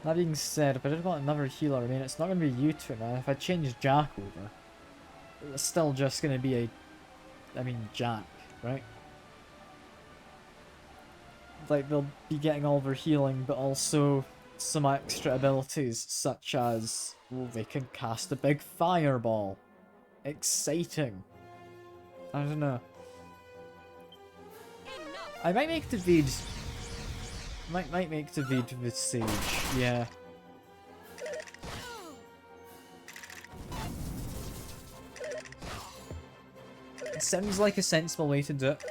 That being said, if I did want another healer, I mean, it's not going to be you two now. If I change Jack over, it's still just going to be Jack, right? Like, they'll be getting all their healing, but also some extra abilities, such as, oh, they can cast a big fireball. Exciting. I don't know. I might make David... Might make David the sage, yeah. It sounds like a sensible way to do it.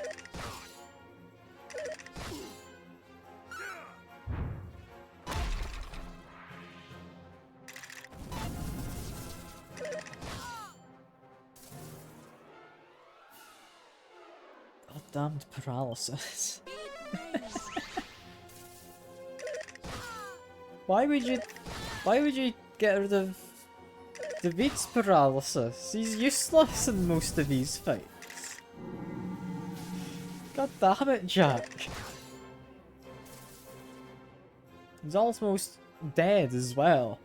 Goddamned paralysis. Why would you get rid of David's paralysis? He's useless in most of these fights. God damn it, Jack. He's almost dead as well.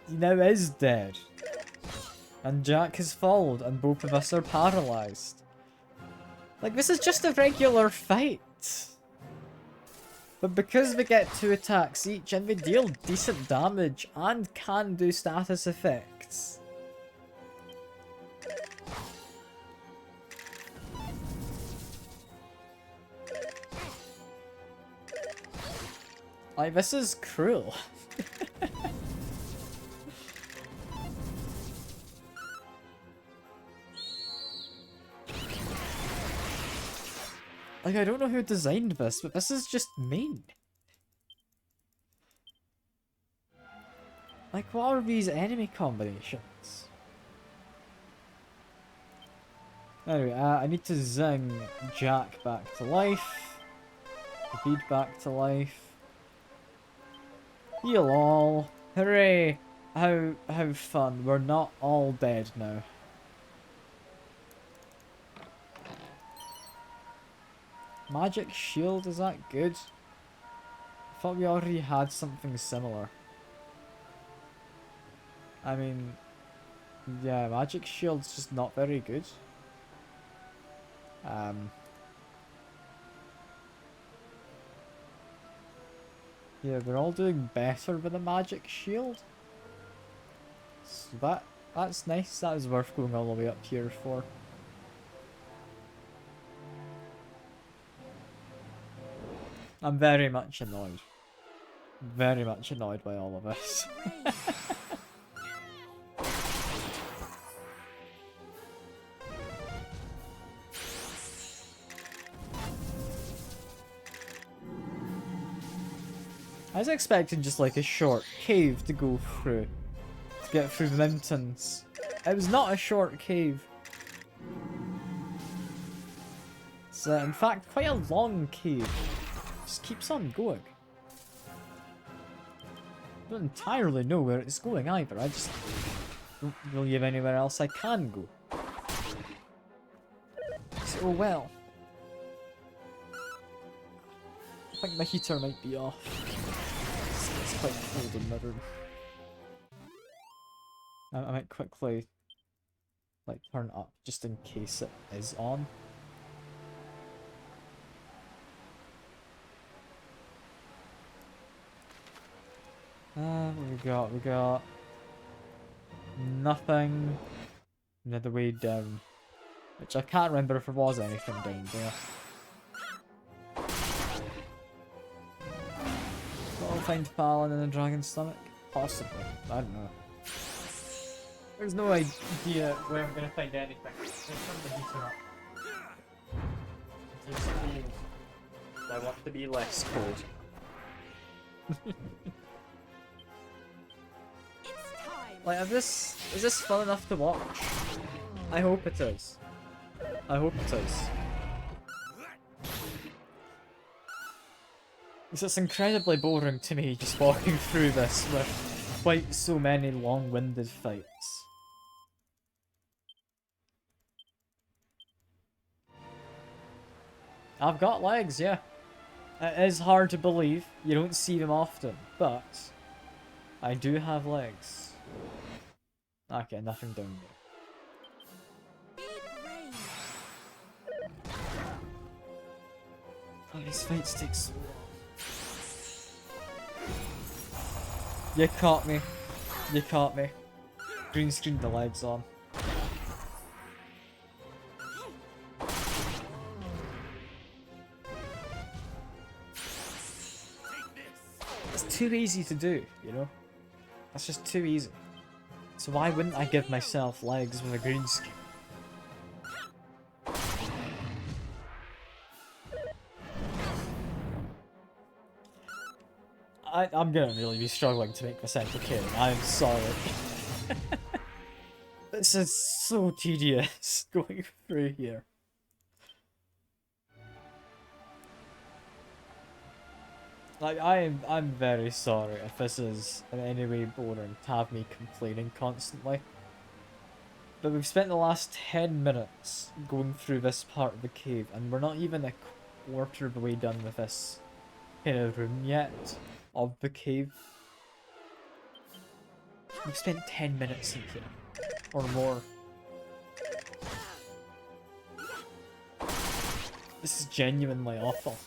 He now is dead. And Jack has fallen and both of us are paralysed. Like, this is just a regular fight. But because we get 2 attacks each and we deal decent damage and can do status effects. Like, this is cruel. Like, I don't know who designed this, but this is just mean. Like, what are these enemy combinations? Anyway, I need to zing Jack back to life. David back to life. Heal all. Hooray! How fun. We're not all dead now. Magic shield, is that good? I thought we already had something similar. I mean, yeah, magic shield's just not very good. Yeah, they're all doing better with a magic shield. So that's nice. That is worth going all the way up here for. I'm very much annoyed. Very much annoyed by all of this. I was expecting just like a short cave to go through. To get through the mountains. It was not a short cave. It's in fact quite a long cave. Just keeps on going. I don't entirely know where it's going either. I just don't really have anywhere else I can go. So, oh well. I think my heater might be off. It's quite cold in my room. I might quickly like turn it up just in case it is on. What we got? We got nothing. Another way down, which I can't remember if there was anything down there. find Fallon in a dragon's stomach? Possibly. I don't know. There's no idea where I'm gonna find anything. Let's turn the heater up. It's cold. I want to be less cold. Like, is this fun enough to watch? I hope it is. I hope it is. Because it's incredibly boring to me just walking through this with quite so many long-winded fights. I've got legs, yeah. It is hard to believe, you don't see them often, but I do have legs. Okay, nothing down there. Oh, these fights take so long. You caught me. You caught me. Green screen the legs on. It's too easy to do, you know? That's just too easy. So why wouldn't I give myself legs with a green screen? I'm gonna really be struggling to make this entertaining, I'm sorry. This is so tedious going through here. Like, I'm very sorry if this is in any way boring to have me complaining constantly. But we've spent the last 10 minutes going through this part of the cave, and we're not even a quarter of the way done with this kind of room yet of the cave. We've spent 10 minutes in here, or more. This is genuinely awful.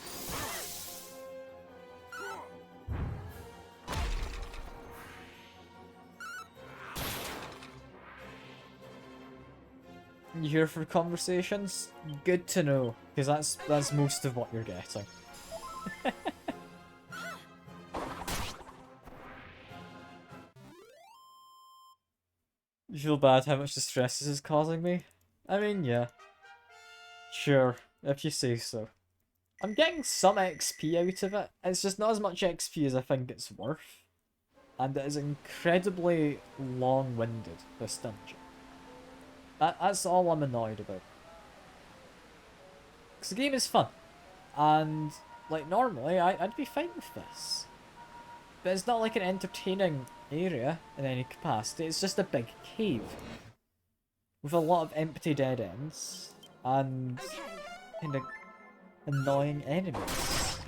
You here for conversations? Good to know, because that's most of what you're getting. You feel bad how much distress this is causing me? I mean, yeah. Sure, if you say so. I'm getting some XP out of it. It's just not as much XP as I think it's worth. And it is incredibly long-winded, this dungeon. That's all I'm annoyed about. Because the game is fun. And, like, normally, I'd be fine with this. But it's not like an entertaining area in any capacity. It's just a big cave. With a lot of empty dead ends. And kind of annoying enemies.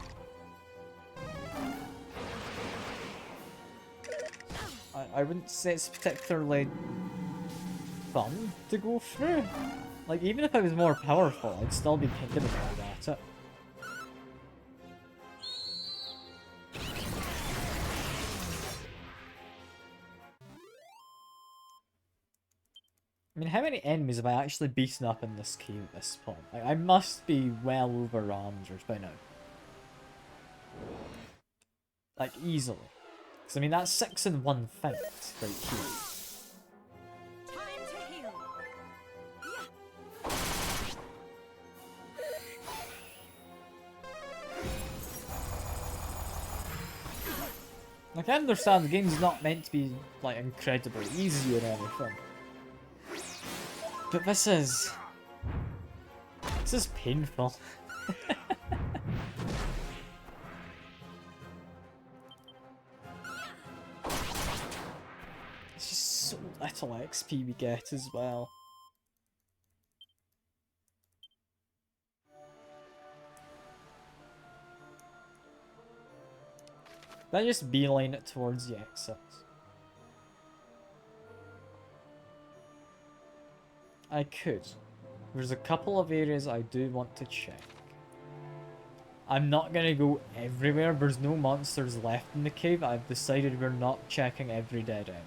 I wouldn't say it's particularly fun to go through. Like, even if I was more powerful, I'd still be kind of annoyed at it. I mean, how many enemies have I actually beaten up in this cave at this point? Like, I must be well over 100 by now. Like, easily. Because, I mean, that's 6 in one fight right here. Like, I understand the game's not meant to be, like, incredibly easy or anything. But this is painful. It's just so little XP we get as well. Then just beeline it towards the exit. I could. There's a couple of areas I do want to check. I'm not gonna go everywhere. There's no monsters left in the cave. I've decided we're not checking every dead end.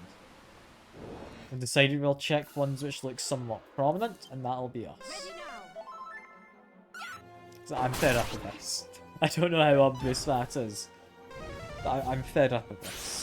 I've decided we'll check ones which look somewhat prominent, and that'll be us. So I'm fed up with this. I don't know how obvious that is. I'm fed up with this.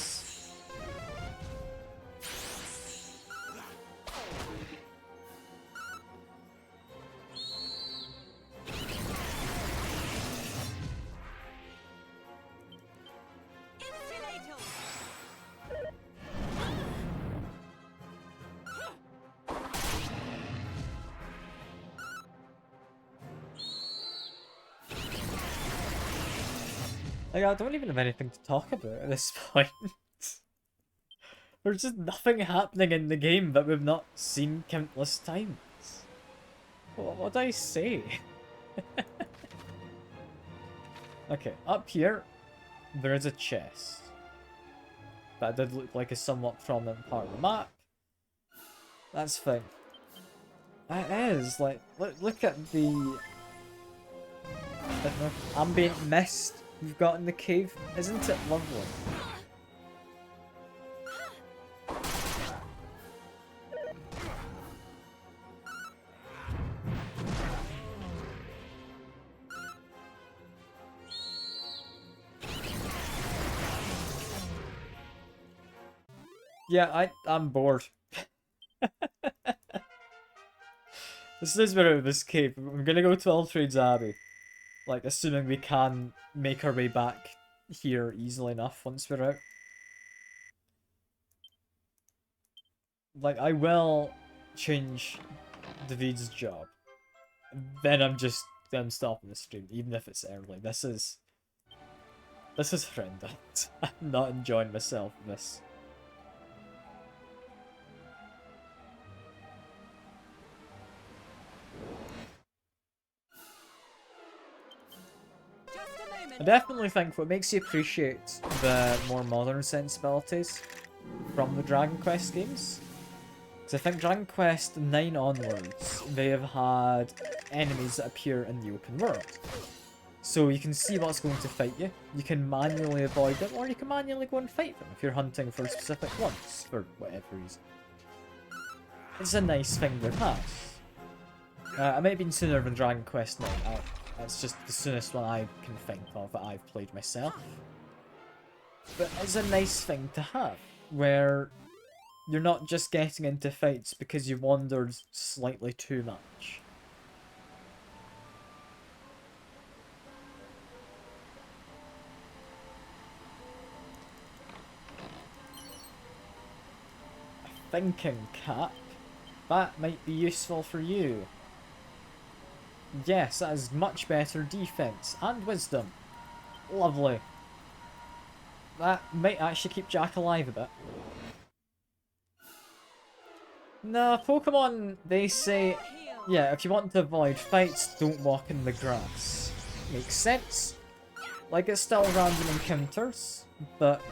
Like, I don't even have anything to talk about at this point. There's just nothing happening in the game that we've not seen countless times. What do I say? Okay, up here, there is a chest. That did look like a somewhat prominent part of the map. That's fine. It is, like, look at the I don't know, ambient mist we've got in the cave. Isn't it lovely? Yeah, I'm bored. This is where out of this cave. I'm gonna go to Alfred's Abbey. Like, assuming we can make our way back here easily enough once we're out. Like, I will change David's job. Then I'm stopping the stream, even if it's early. This is horrendous. I'm not enjoying myself in this. I definitely think what makes you appreciate the more modern sensibilities from the Dragon Quest games, because I think Dragon Quest 9 onwards, they have had enemies that appear in the open world. So you can see what's going to fight you, you can manually avoid them, or you can manually go and fight them if you're hunting for specific ones, for whatever reason. It's a nice thing to have. It might have been sooner than Dragon Quest 9. That's just the soonest one I can think of that I've played myself. But it's a nice thing to have, where you're not just getting into fights because you wandered slightly too much. A thinking cap. That might be useful for you. Yes, that is much better defense and wisdom. Lovely. That might actually keep Jack alive a bit. Nah, Pokemon, they say, yeah, if you want to avoid fights, don't walk in the grass. Makes sense. Like, it's still random encounters, but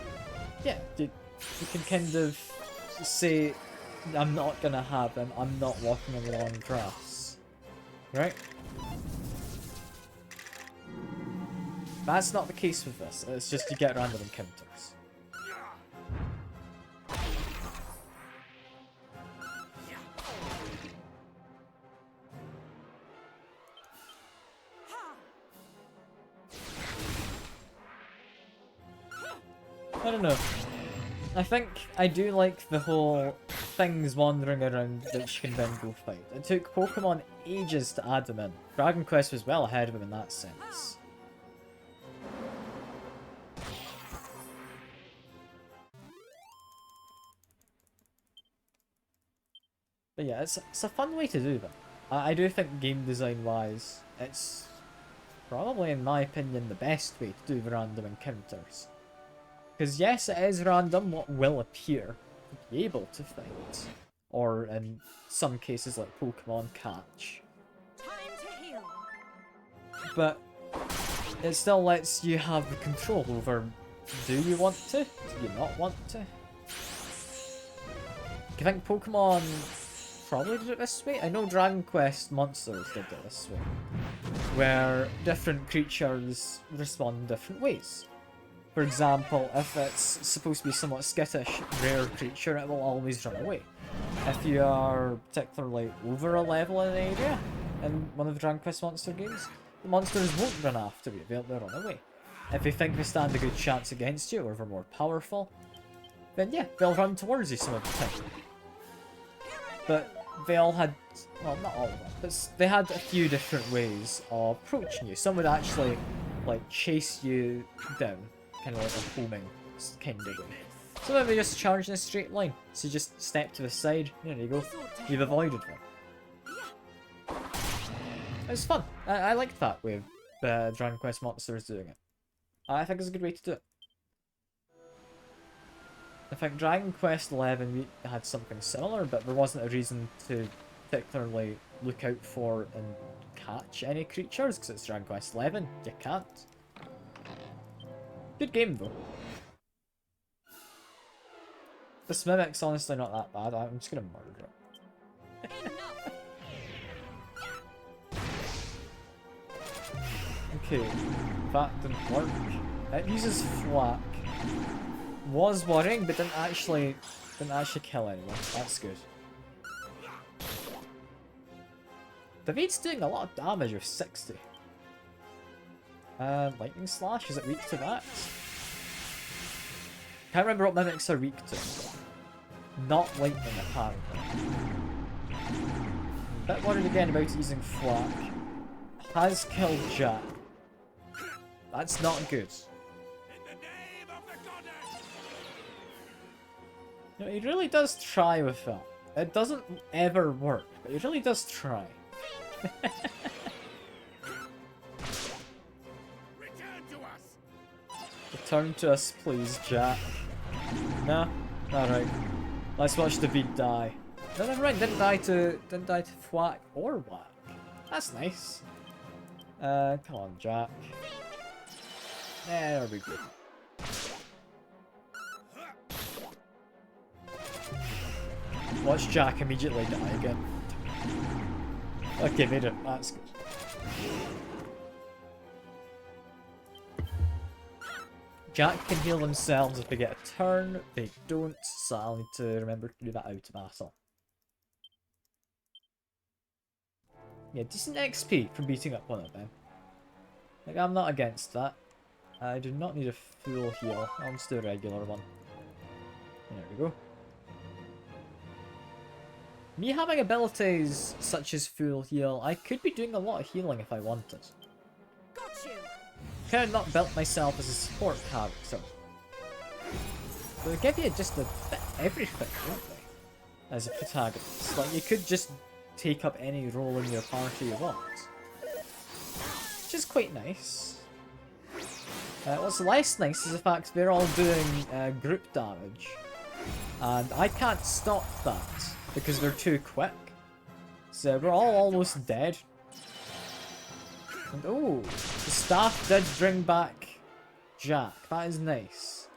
yeah, you can kind of say, I'm not gonna have them, I'm not walking along grass. Right? That's not the case with this, it's just you get random encounters. I don't know. I think I do like the whole things wandering around that you can then go fight. It took Pokemon ages to add them in. Dragon Quest was well ahead of them in that sense. But yeah, it's a fun way to do them. I do think game design wise, it's probably in my opinion the best way to do the random encounters. Because yes, it is random what will appear to be able to fight. Or in some cases like Pokemon Catch. But it still lets you have the control over, do you want to? Do you not want to? I think Pokemon probably did it this way. I know Dragon Quest Monsters did it this way. Where different creatures respond in different ways. For example, if it's supposed to be somewhat skittish, rare creature, it will always run away. If you are particularly over a level in an area, in one of the Dragon Quest Monster games, the monsters won't run after you, they'll run away. If they think they stand a good chance against you, or they're more powerful, then yeah, they'll run towards you some of the time. But they all had, well, not all of them, but they had a few different ways of approaching you. Some would actually, like, chase you down, kind of like a homing kind of game. Some of them just charge in a straight line, so you just step to the side, there you go, you've avoided them. It was fun. I liked that way of Dragon Quest Monsters doing it. I think it's a good way to do it. I think Dragon Quest XI we had something similar, but there wasn't a reason to particularly look out for and catch any creatures, because it's Dragon Quest XI, you can't. Good game though. This mimic's honestly not that bad, I'm just gonna murder it. Okay, that didn't work. It uses flak. Was worrying, but didn't actually kill anyone. That's good. David's doing a lot of damage with 60. Lightning Slash, is it weak to that? Can't remember what mimics are weak to. Not lightning, apparently. A bit worried again about using flak. Has killed Jack. That's not good. No, he really does try with that. It doesn't ever work, but he really does try. Return to us, please, Jack. No? Alright. Let's watch David die. No, never mind, didn't die to Thwack or Whack. That's nice. Come on, Jack. There we go. Watch Jack immediately die again. Okay, made it. That's good. Jack can heal themselves if they get a turn. They don't, so I'll need to remember to do that out of battle. Yeah, decent XP from beating up one of them. Like, I'm not against that. I do not need a full heal. I'll just do a regular one. There we go. Me having abilities such as full heal, I could be doing a lot of healing if I wanted. Got you. Kind of not built myself as a support character. They give you just a bit everything, don't they? As a protagonist. Like, you could just take up any role in your party you want. Which is quite nice. What's less nice is the fact they're all doing group damage. And I can't stop that because they're too quick. So we're all almost dead. And oh, the staff did bring back Jack. That is nice.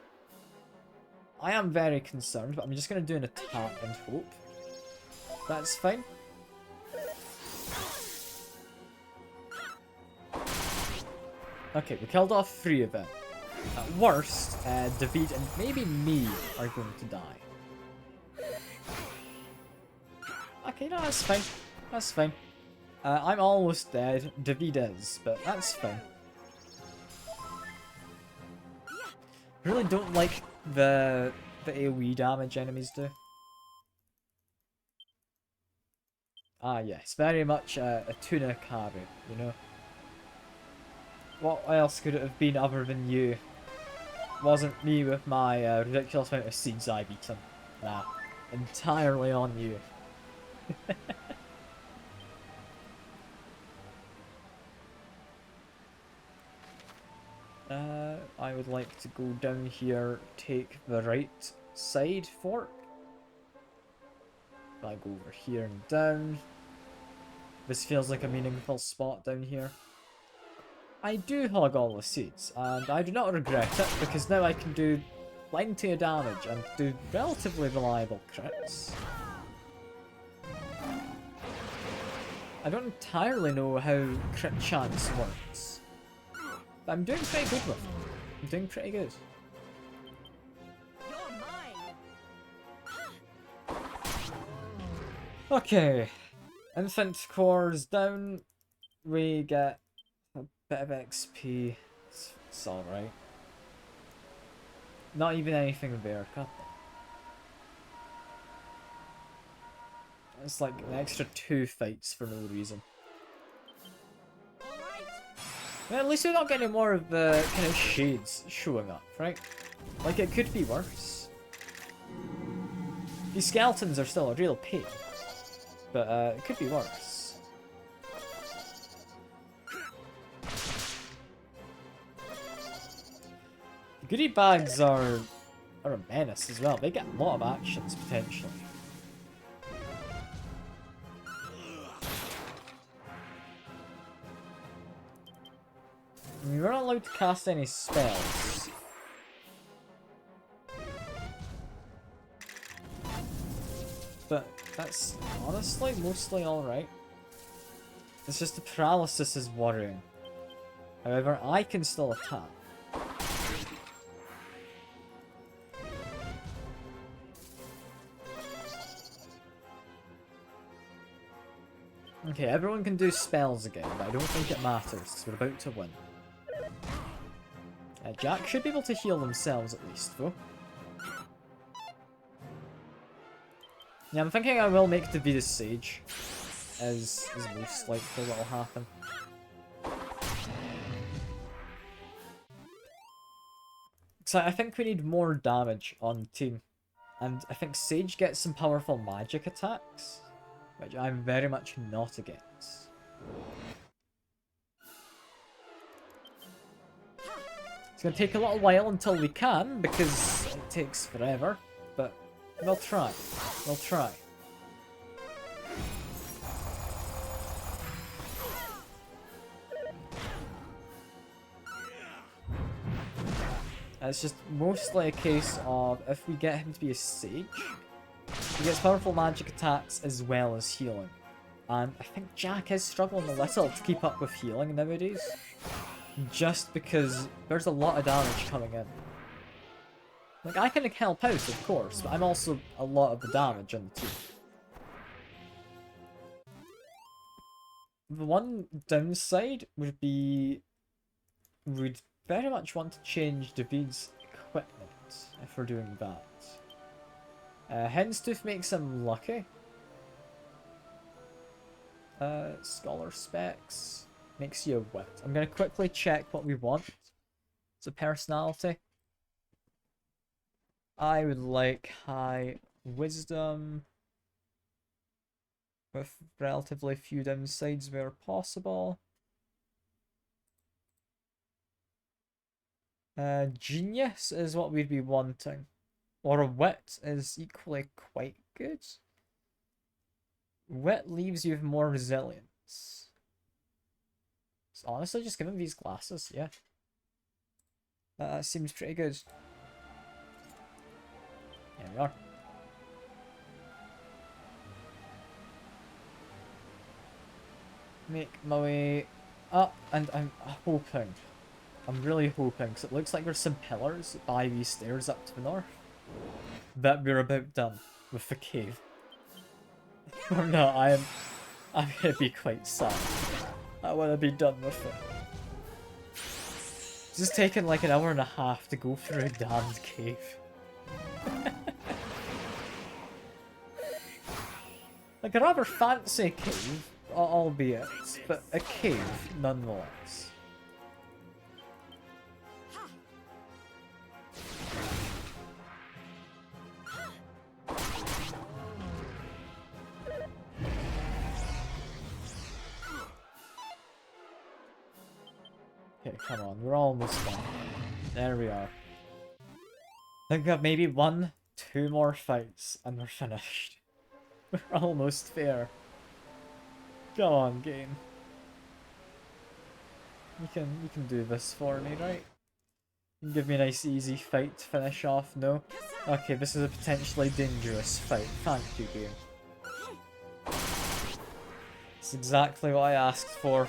I am very concerned, but I'm just going to do an attack and hope. That's fine. Okay, we killed off 3 of them. At worst, David and maybe me are going to die. Okay, no, that's fine. That's fine. I'm almost dead. David is, but that's fine. Really don't like the AoE damage enemies do. Ah yes, very much a tuna carry, you know. What else could it have been other than you? Wasn't me with my ridiculous amount of seeds I've eaten. Nah, entirely on you. I would like to go down here, take the right side fork. I go over here and down. This feels like a meaningful spot down here. I do hog all the seeds, and I do not regret it, because now I can do plenty of damage and do relatively reliable crits. I don't entirely know how crit chance works, but I'm doing pretty good with it. I'm doing pretty good. You're mine. Okay, infant cores down, we get a bit of XP. It's alright. Not even anything there, cut them. It's like an extra 2 fights for no reason. Well, at least we're not getting more of the kind of shades showing up, right? Like, it could be worse. These skeletons are still a real pain, but it could be worse. Goodie bags are a menace as well. They get a lot of actions potentially. We're not allowed to cast any spells. But that's honestly mostly alright. It's just the paralysis is worrying. However, I can still attack. Okay, everyone can do spells again, but I don't think it matters because we're about to win. Jack should be able to heal themselves at least, though. Yeah, I'm thinking I will make Davida's Sage, is most likely what will happen. So I think we need more damage on the team, and I think Sage gets some powerful magic attacks, which I'm very much not against. It's going to take a little while until we can, because it takes forever, but we'll try. We'll try. It's just mostly a case of if we get him to be a sage, he gets powerful magic attacks as well as healing. And I think Jack is struggling a little to keep up with healing nowadays. Just because there's a lot of damage coming in. Like, I can help out, of course, but I'm also a lot of the damage on the team. The one downside would be we'd very much want to change David's equipment if we're doing that. Henstooth makes him lucky. Scholar specs makes you a wit. I'm going to quickly check what we want. It's a personality. I would like high wisdom with relatively few downsides where possible. Genius is what we'd be wanting. Or a wit is equally quite good. Wit leaves you with more resilience. So honestly, just give him these glasses, yeah. That seems pretty good. There we are. Make my way up, and I'm hoping, I'm really hoping, because it looks like there's some pillars by these stairs up to the north, that we're about done with the cave. Or no, I'm gonna be quite sad. I want to be done with it. It's just taken like an hour and a half to go through a damned cave. Like a rather fancy cave, albeit, but a cave nonetheless. Okay, come on, we're almost done. There we are. I think we have maybe 1, 2 more fights and we're finished. We're almost there. Come on, game. You can do this for me, right? You can give me a nice easy fight to finish off, no? Okay, this is a potentially dangerous fight. Thank you, game. It's exactly what I asked for.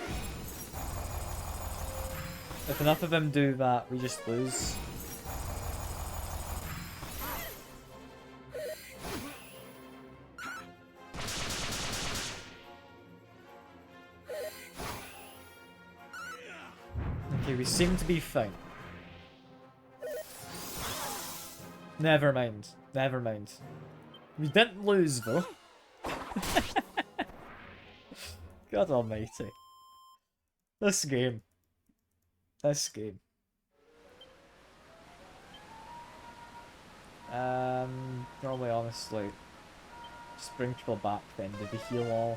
If enough of them do that, we just lose. Okay, we seem to be fine. Never mind. Never mind. We didn't lose, though. God almighty. This game. This game. Probably honestly, just bring people back then. Did they heal all?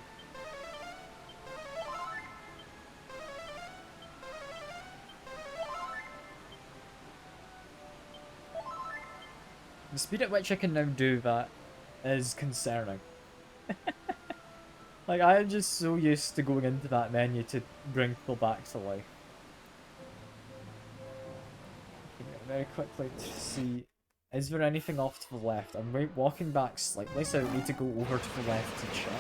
The speed at which I can now do that is concerning. Like, I am just so used to going into that menu to bring people back to life. Very quickly to see, is there anything off to the left? I'm walking back slightly, so I need to go over to the left to check.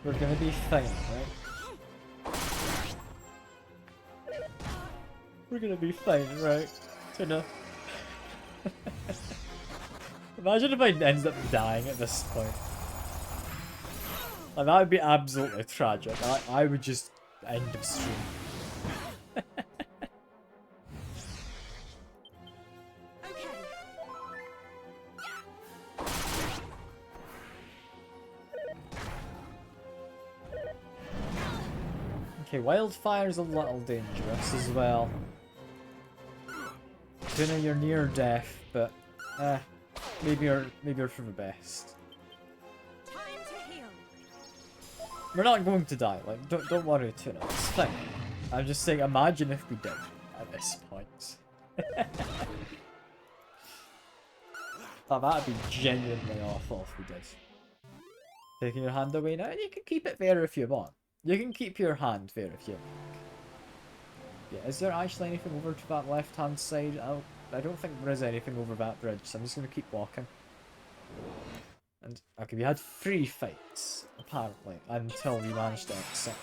We're gonna be fine, right? We're gonna be fine, right? Tuna. Imagine if I ended up dying at this point. Like, that would be absolutely tragic. I would just end the stream. Okay, wildfire's a little dangerous as well. Tuna, you're near death, but maybe you're for the best. We're not going to die. Like, don't worry, Tuna. It's fine. I'm just saying, imagine if we did at this point. Oh, that'd be genuinely awful if we did. Taking your hand away now, you can keep it there if you want. You can keep your hand there if you like. Yeah, is there actually anything over to that left-hand side? I don't think there is anything over that bridge, so I'm just going to keep walking. And, okay, we had 3 fights, apparently, until we managed to exit.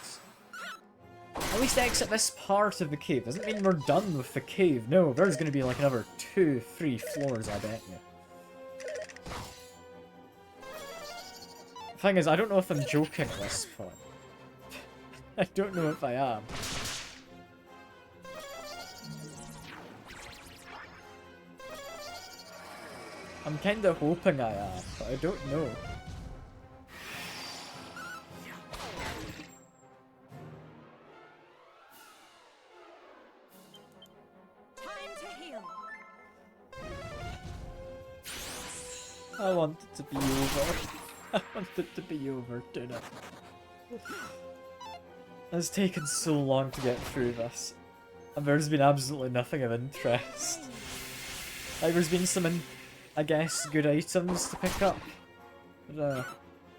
At least exit this part of the cave. Doesn't mean we're done with the cave. No, there's going to be like another 2-3 floors, I bet you. The thing is, I don't know if I'm joking at this point. I don't know if I am. I'm kinda hoping I am, but I don't know. Time to heal. I want it to be over. I want it to be over, Tuna. It's taken so long to get through this. And there's been absolutely nothing of interest. Like, there's been some, I guess, good items to pick up. But,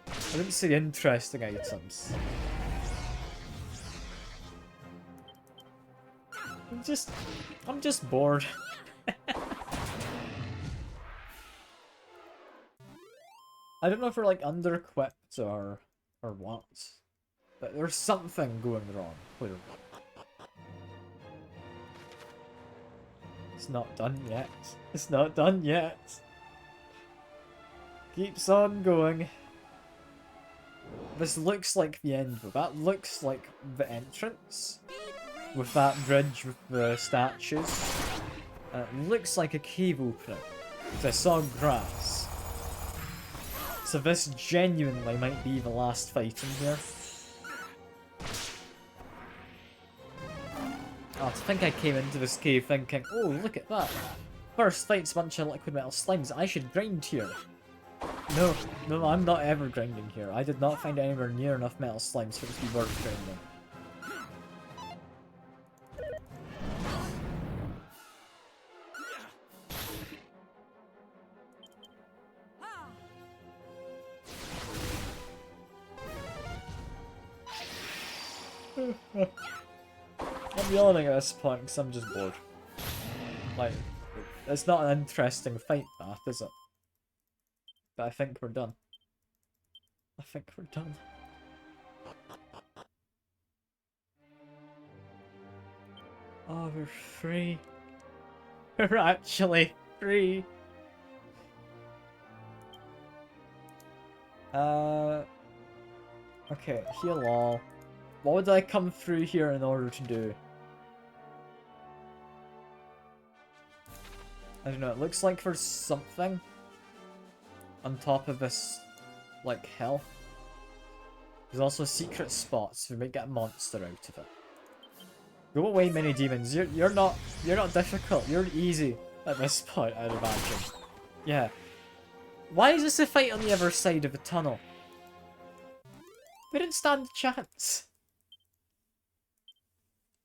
I didn't see interesting items. I'm just bored. I don't know if we're like under-equipped or what. But there's something going wrong, clearly. It's not done yet. It's not done yet. Keeps on going. This looks like the end, but that looks like the entrance. With that bridge with the statues. And it looks like a cave opening. Because I saw grass. So this genuinely might be the last fight in here. Oh, to think I came into this cave thinking, oh, look at that. First fight's a bunch of liquid metal slimes. I should grind here. No, I'm not ever grinding here. I did not find anywhere near enough metal slimes for it to be worth grinding. I'm yawning at this point because I'm just bored. Like, it's not an interesting fight, that, is it? But I think we're done. I think we're done. Oh, we're free. We're actually free. Okay, heal all. What would I come through here in order to do? I don't know, it looks like there's something on top of this, like, hill. There's also secret spots, we might get a monster out of it. Go away, mini demons. You're not difficult. You're easy at this point, I'd imagine. Yeah. Why is this a fight on the other side of the tunnel? We didn't stand a chance.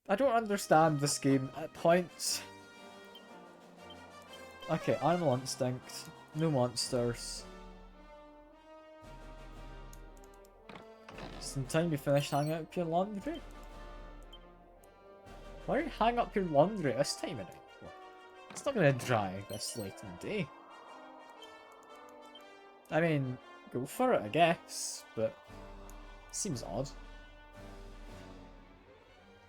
I don't understand this game at points. Okay, Animal Instinct. No monsters. Just in time you finish hanging up your laundry. Why don't you hang up your laundry this time of night? It's not gonna dry this late in the day. I mean, go for it, I guess, but seems odd.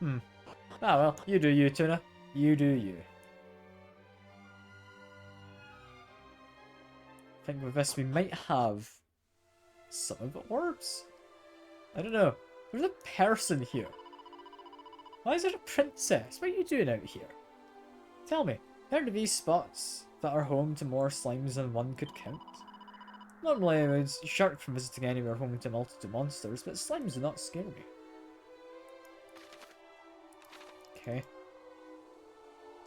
Ah well, you do you, Tuna. You do you. I think with this we might have some of the orbs. I don't know. There's a person here. Why is there a princess? What are you doing out here? Tell me, are there these spots that are home to more slimes than one could count? Normally I would shirk from visiting anywhere home to multiple monsters, but slimes do not scare me. Okay.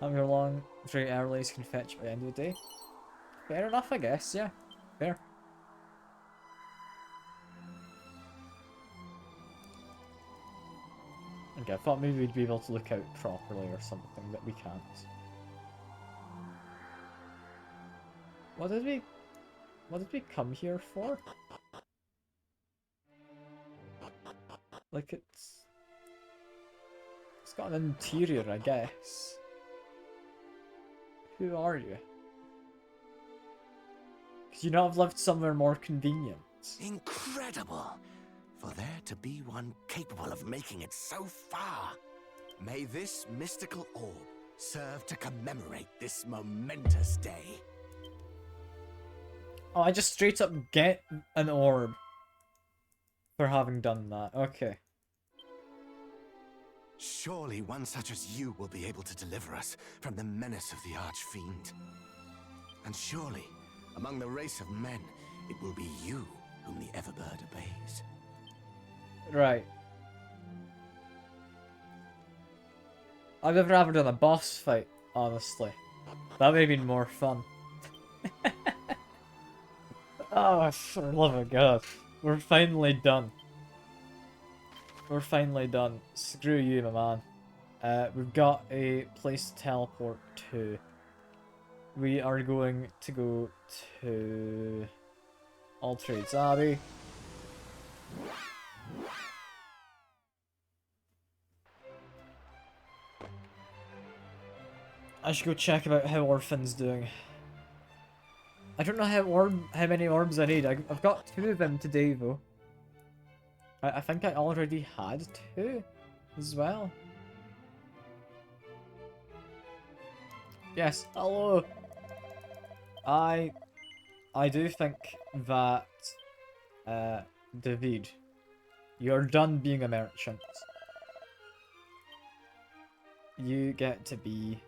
Having your long, very early can fetch by the end of the day. Fair enough, I guess, yeah. Fair. Okay, I thought maybe we'd be able to look out properly or something, but we can't. What did we come here for? Like it's got an interior, I guess. Who are you? Could you not have lived somewhere more convenient? Incredible! For there to be one capable of making it so far. May this mystical orb serve to commemorate this momentous day. Oh, I just straight up get an orb for having done that. Okay. Surely one such as you will be able to deliver us from the menace of the Archfiend. And surely, among the race of men, it will be you whom the Everbird obeys. Right. I've never ever done a boss fight, honestly. That would have been more fun. Oh, for the love of God. We're finally done. We're finally done. Screw you, my man. We've got a place to teleport to. We are going to go to All Trades Abbey. I should go check about how Orphan's doing. I don't know how many orbs I need. I've got 2 of them today though. I think I already had 2 as well. Yes, hello. I do think that David, you're done being a merchant. You get to be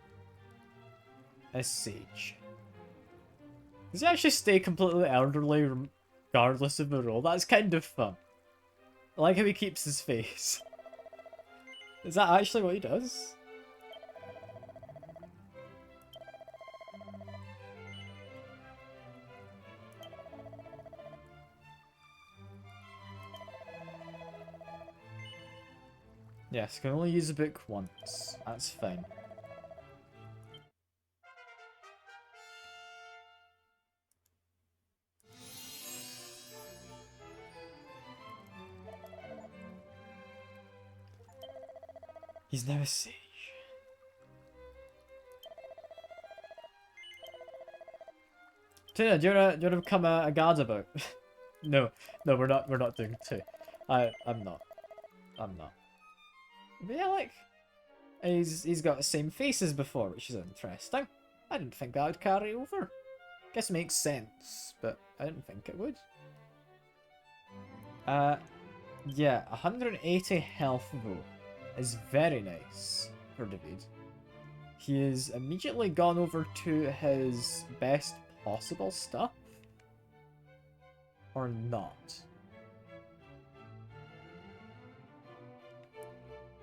a sage. Does he actually stay completely elderly regardless of the role? That's kind of fun. I like how he keeps his face. Is that actually what he does? Yes, can only use a book once. That's fine. He's now a sage. Tina, do you wanna become a gadabout? No, we're not doing 2. I'm not. But yeah, like, he's got the same face as before, which is interesting. I didn't think that would carry over. Guess it makes sense, but I didn't think it would. Yeah, 180 health though is very nice for David. He has immediately gone over to his best possible stuff. Or not.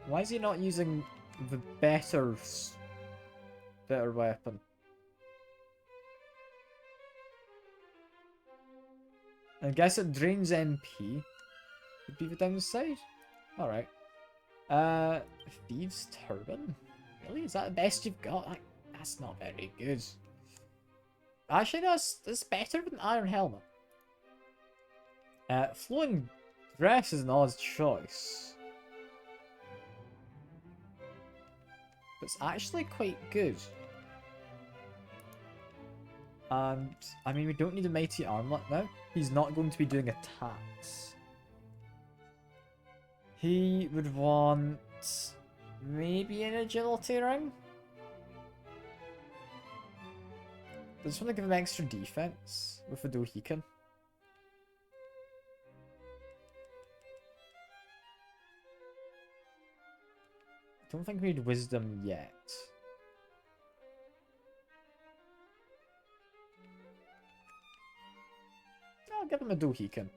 Why is he not using the better weapon? I guess it drains MP. Would be the downside? Alright. Thieves Turban? Really? Is that the best you've got? That's not very good. Actually, no, it's better than Iron Helmet. Flowing Dress is an odd choice. But it's actually quite good. And, I mean, we don't need a Mighty Armlet now. He's not going to be doing attacks. He would want maybe an Agility ring? I just want to give him extra defense with a Dohican. I don't think we need Wisdom yet. I'll give him a Dohican.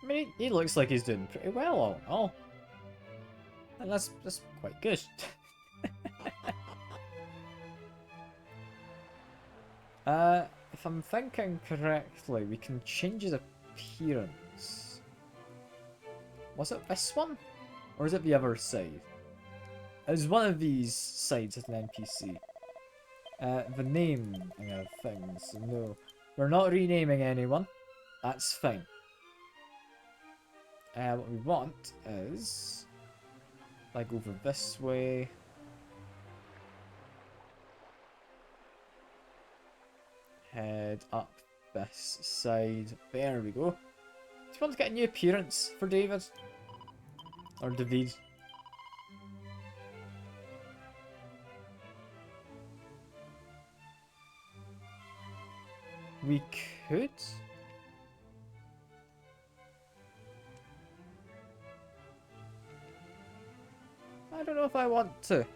I mean, he looks like he's doing pretty well all in all. And that's quite good. If I'm thinking correctly, we can change his appearance. Was it this one? Or is it the other side? It was one of these sides of an NPC. The name of things. No. We're not renaming anyone. That's fine. What we want is... like over this way. Head up this side. There we go. Do you want to get a new appearance for David? Or David? We could. I don't know if I want to.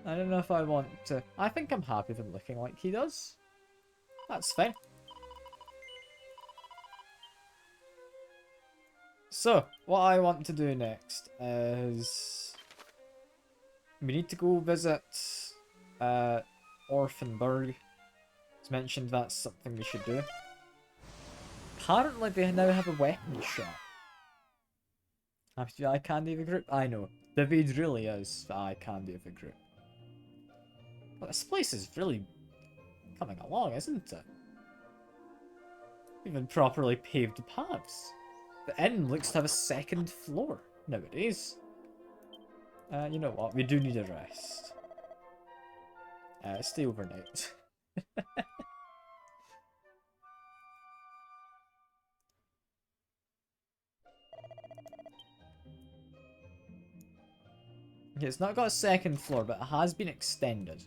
I don't know if I want to. I think I'm happy with him looking like he does. That's fine. So, what I want to do next is... we need to go visit Orphanburg. It's mentioned that's something we should do. Apparently they now have a weapon shop. Happy to be eye candy of a group? I know. David really is the eye candy of a group. But this place is really coming along, isn't it? Even properly paved paths. The inn looks to have a second floor nowadays. You know what? We do need a rest. Stay overnight. Okay, it's not got a second floor, but it has been extended.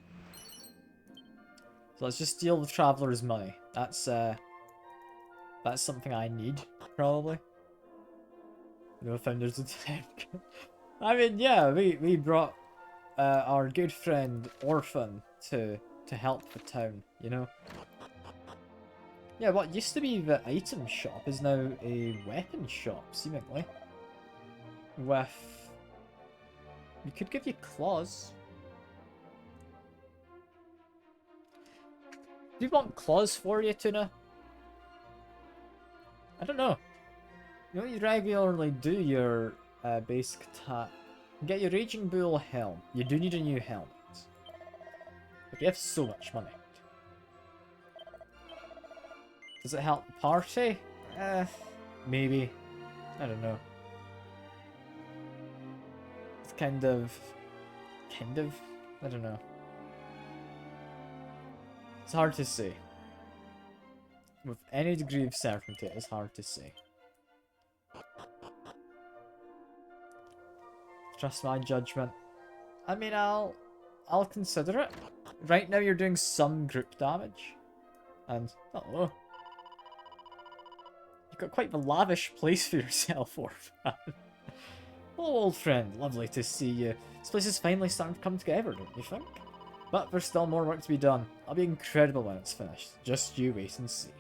So let's just steal the traveler's money. That's something I need, probably. No founders of tech. I mean, yeah, we brought our good friend Orphan to help the town, you know. Yeah, what used to be the item shop is now a weapon shop, seemingly. With... we could give you claws. Do you want claws for you, Tuna? I don't know. You know, you regularly do your basic attack. Get your Raging Bull helm. You do need a new helmet. But you have so much money. Does it help the party? Maybe. I don't know. It's kind of... I don't know. It's hard to say. With any degree of certainty, it's hard to say. Trust my judgment. I mean, I'll consider it. Right now you're doing some group damage. And, oh, you've got quite the lavish place for yourself, Orphan. Hello, old friend. Lovely to see you. This place is finally starting to come together, don't you think? But there's still more work to be done. I'll be incredible when it's finished. Just you wait and see.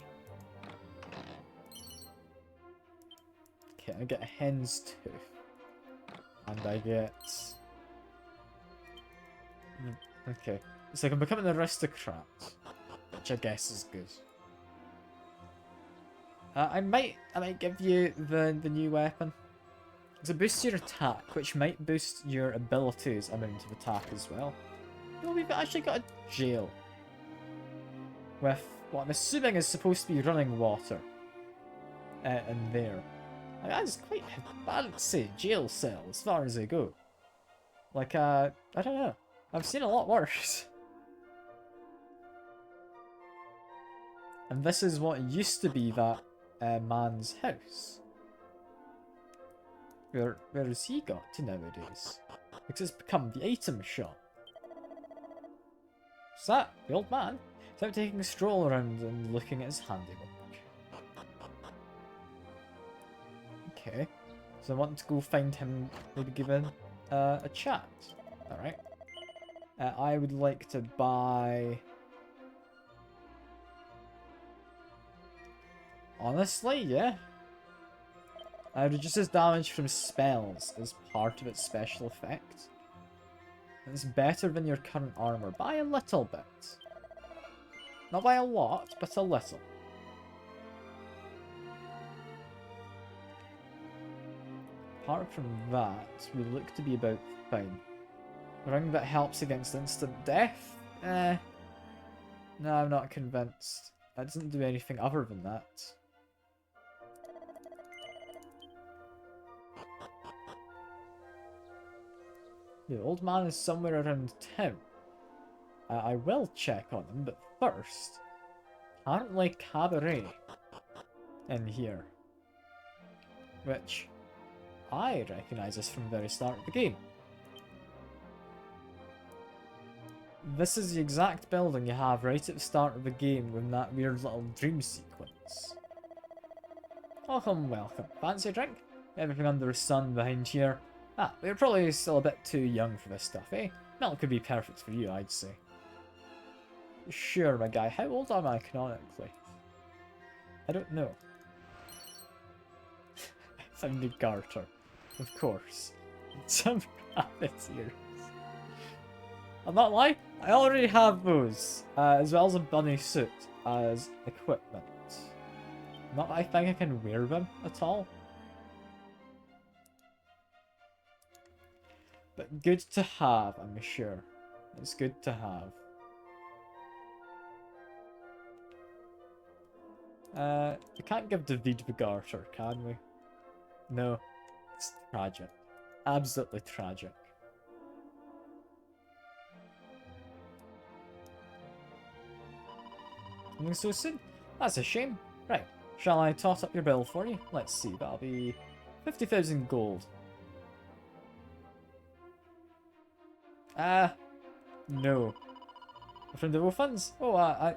Okay, I get a hen's tooth. And I get... Okay. So I can become an aristocrat. Which I guess is good. I might give you the new weapon. It's a boost your attack, which might boost your abilities amount of attack as well. No, we've actually got a jail. With what I'm assuming is supposed to be running water. In there. Like, that's quite a fancy jail cell as far as they go. Like, I don't know. I've seen a lot worse. And this is what used to be that man's house. Where has he got to nowadays? Because it's become the item shop. What's that? The old man? He's out taking a stroll around and looking at his handiwork. Okay. So I want to go find him, maybe give him a chat. Alright. I would like to buy... Honestly, yeah. Reduces damage from spells as part of its special effect. It's better than your current armor by a little bit. Not by a lot, but a little. Apart from that, we look to be about fine. A ring that helps against instant death? No, I'm not convinced. That doesn't do anything other than that. The old man is somewhere around town. I will check on him, but first, apparently Cabaret in here. Which I recognise this from the very start of the game. This is the exact building you have right at the start of the game with that weird little dream sequence. Welcome, welcome. Fancy a drink? Everything under the sun behind here. Ah, but you're probably still a bit too young for this stuff, eh? Milk could be perfect for you, I'd say. Sure, my guy. How old am I canonically? I don't know. Found a garter. Of course. Some rabbit ears. I'm not lying, I already have those, as well as a bunny suit as equipment. Not that I think I can wear them at all. But good to have, I'm sure. It's good to have. We can't give David the garter, can we? No. It's tragic. Absolutely tragic. Coming so soon? That's a shame. Right, shall I toss up your bill for you? Let's see, that'll be 50,000 gold. No. From the funds? Oh,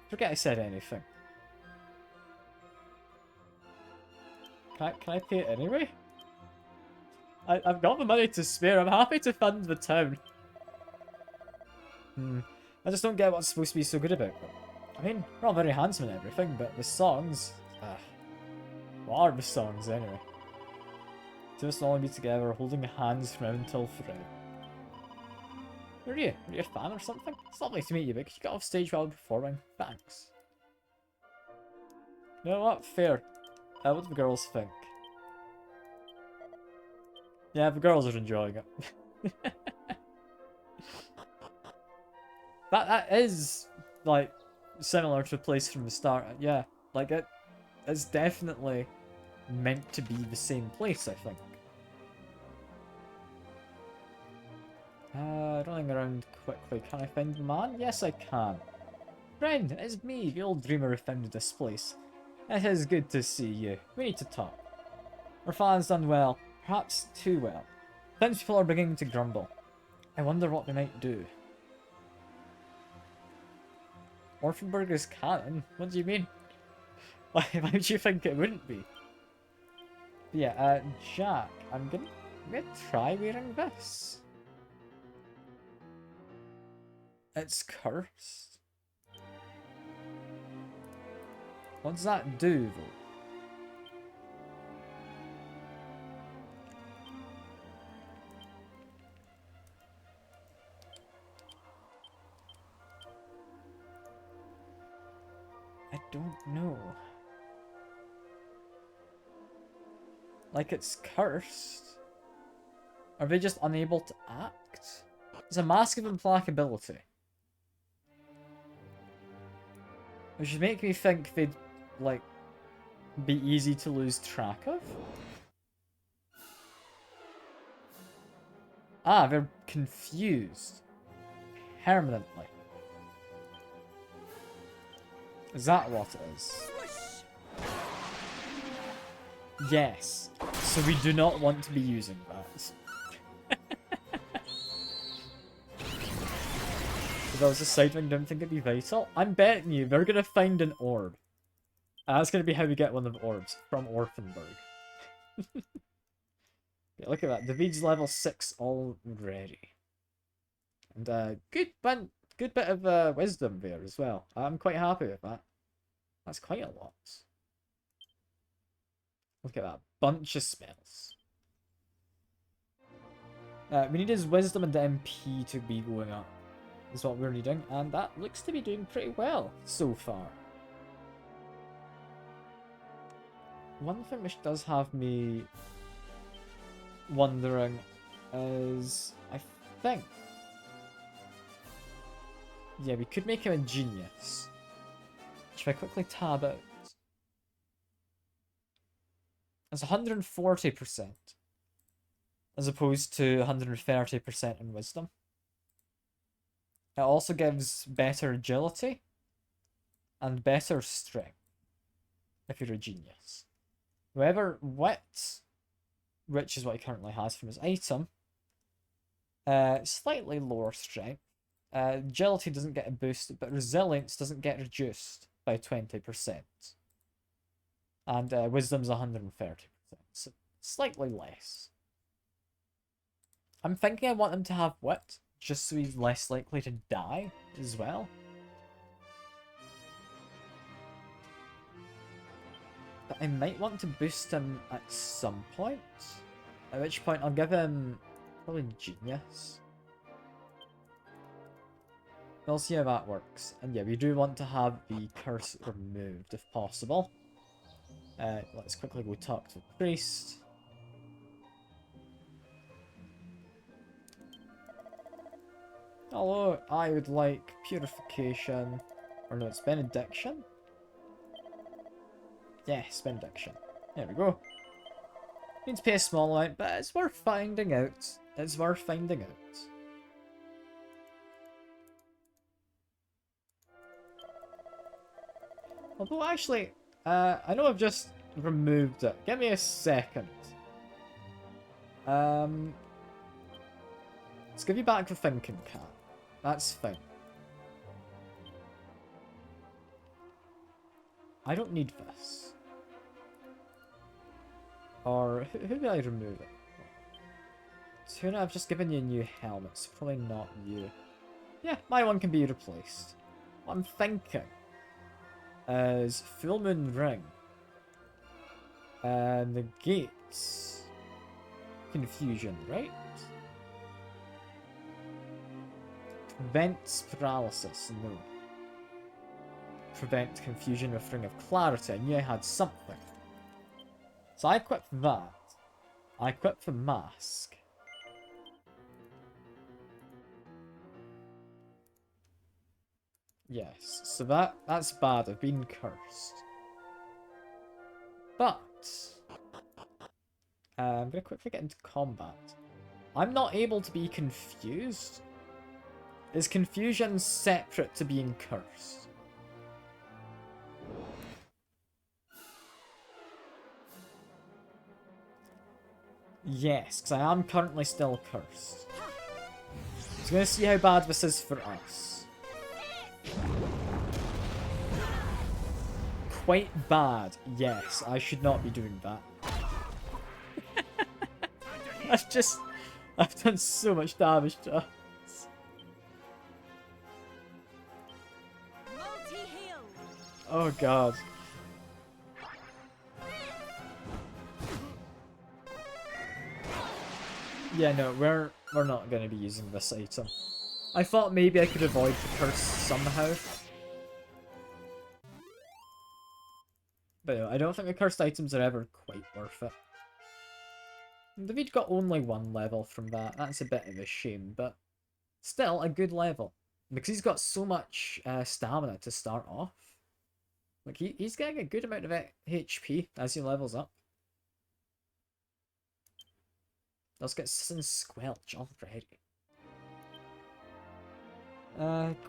forget I said anything. Can I pay it anyway? I've got the money to spare. I'm happy to fund the town. I just don't get what's supposed to be so good about them. I mean, they're all very handsome and everything, but the songs... what are the songs, anyway? Two of us will only be together, holding hands from now until forever. Who are you? Are you a fan or something? It's lovely to meet you, but could you get off stage while performing? Thanks. You know what? Fair. What do the girls think? Yeah, the girls are enjoying it. That is, like, similar to a place from the start. Yeah, like, it's definitely meant to be the same place, I think. Running around quickly. Can I find the man? Yes, I can. Friend, it's me, the old dreamer who founded this place. It is good to see you. We need to talk. Our fan's done well. Perhaps too well. Townspeople are beginning to grumble. I wonder what they might do. Orphanburg is canon? What do you mean? Why would you think it wouldn't be? But yeah, Jack, I'm gonna try wearing this. It's cursed. What does that do, though? I don't know. Like, it's cursed. Are they just unable to act? It's a mask of implacability. Which would make me think they'd, like, be easy to lose track of. Ah, they're confused. Permanently. Is that what it is? Yes. So we do not want to be using that. If I was a sidewing, don't think it'd be vital. I'm betting you they're gonna find an orb. That's gonna be how we get one of the orbs from Orphanburg. Yeah, look at that. David's level 6 already. And good bit of wisdom there as well. I'm quite happy with that. That's quite a lot. Look at that. Bunch of spells. We need his wisdom and MP to be going up. Is what we're needing. And that looks to be doing pretty well so far. One thing which does have me wondering is, I think, yeah, we could make him a genius. Should I quickly tab out? It's 140%, as opposed to 130% in wisdom. It also gives better agility and better strength if you're a genius. However, wit, which is what he currently has from his item, slightly lower strength. Agility doesn't get a boost, but resilience doesn't get reduced by 20%. And wisdom's 130%, so slightly less. I'm thinking I want him to have wit, just so he's less likely to die as well. But I might want to boost him at some point, at which point I'll give him probably genius. We'll see how that works. And yeah, we do want to have the curse removed if possible. Let's quickly go talk to the priest. Hello, I would like purification. Or no, it's benediction? Yes, benediction. There we go. Need to pay a small amount, but it's worth finding out. It's worth finding out. Although, actually, I know I've just removed it. Give me a second. Let's give you back the thinking cap. That's fine. I don't need this. Or, who did I remove it? Tuna, I've just given you a new helmet, so probably not you. Yeah, my one can be replaced. What I'm thinking is Full Moon Ring negates confusion, right? Prevents paralysis, no. Prevent confusion with Ring of Clarity. I knew I had something. So I equip that. I equip the mask. Yes, so that's bad. I've been cursed. But I'm gonna quickly get into combat. I'm not able to be confused. Is confusion separate to being cursed? Yes, because I am currently still cursed. So I'm going to see how bad this is for us. Quite bad. Yes, I should not be doing that. I've done so much damage to us. Oh god. Yeah, no, we're not gonna be using this item. I thought maybe I could avoid the curse somehow. But no, I don't think the cursed items are ever quite worth it. David got only 1 level from that. That's a bit of a shame, but still a good level. Because he's got so much stamina to start off. Like, he's getting a good amount of HP as he levels up. Let's get some Squelch already.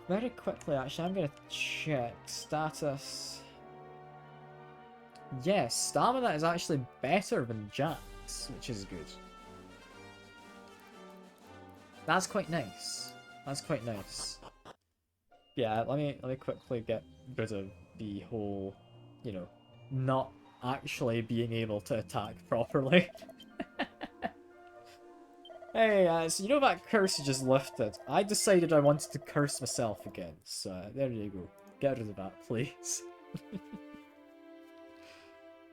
Very quickly, actually, I'm going to check status. Yes, stamina is actually better than Jack's, which is good. That's quite nice. That's quite nice. Yeah, let me quickly get rid of the whole, you know, not actually being able to attack properly. Hey, so you know that curse you just lifted? I decided I wanted to curse myself again, so there you go. Get rid of that, please.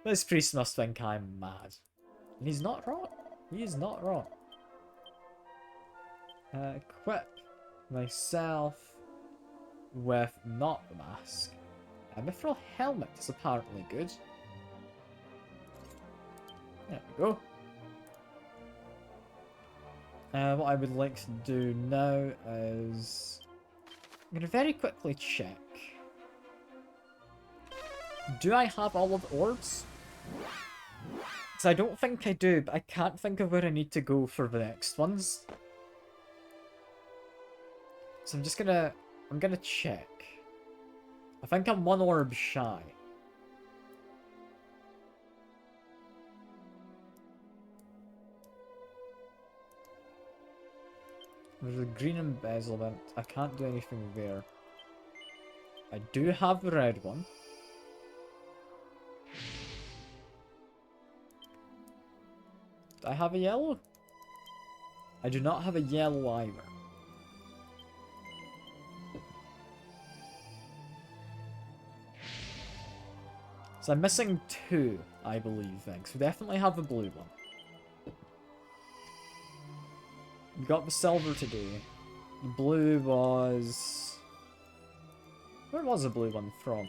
This priest must think I'm mad. And he's not wrong. He is not wrong. Equip myself with not the mask. A mithril helmet is apparently good. There we go. What I would like to do now is... I'm going to very quickly check. Do I have all of the orbs? Because I don't think I do, but I can't think of where I need to go for the next ones. So I'm gonna check. I think I'm 1 orb shy. There's a green embezzlement. I can't do anything there. I do have the red one. Do I have a yellow? I do not have a yellow either. So I'm missing 2, I believe, then. So we definitely have the blue one. We got the silver today. The blue was... Where was the blue one from?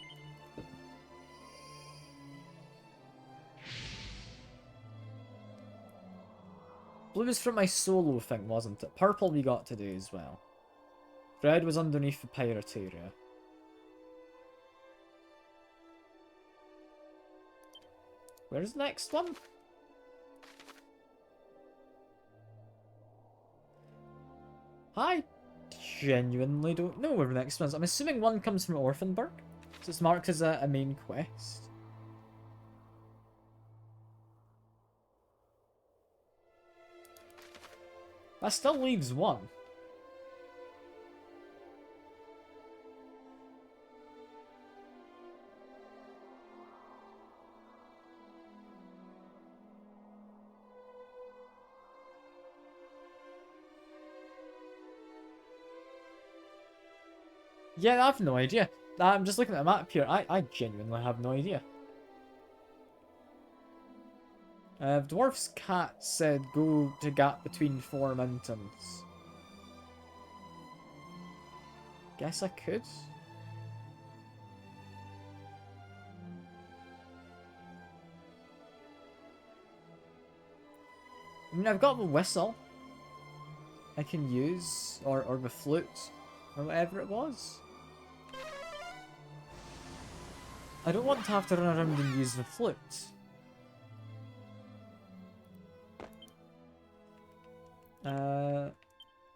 Blue was from my solo thing, wasn't it? Purple we got today as well. Red was underneath the pirate area. Where's the next one? I genuinely don't know where the next one is. I'm assuming one comes from Orphanburg. So it's marked as a main quest. That still leaves 1. Yeah, I have no idea. I'm just looking at the map here. I genuinely have no idea. Dwarf's cat said go to gap between 4 mountains. Guess I could. I mean, I've got the whistle I can use, or the flute, or whatever it was. I don't want to have to run around and use the flute.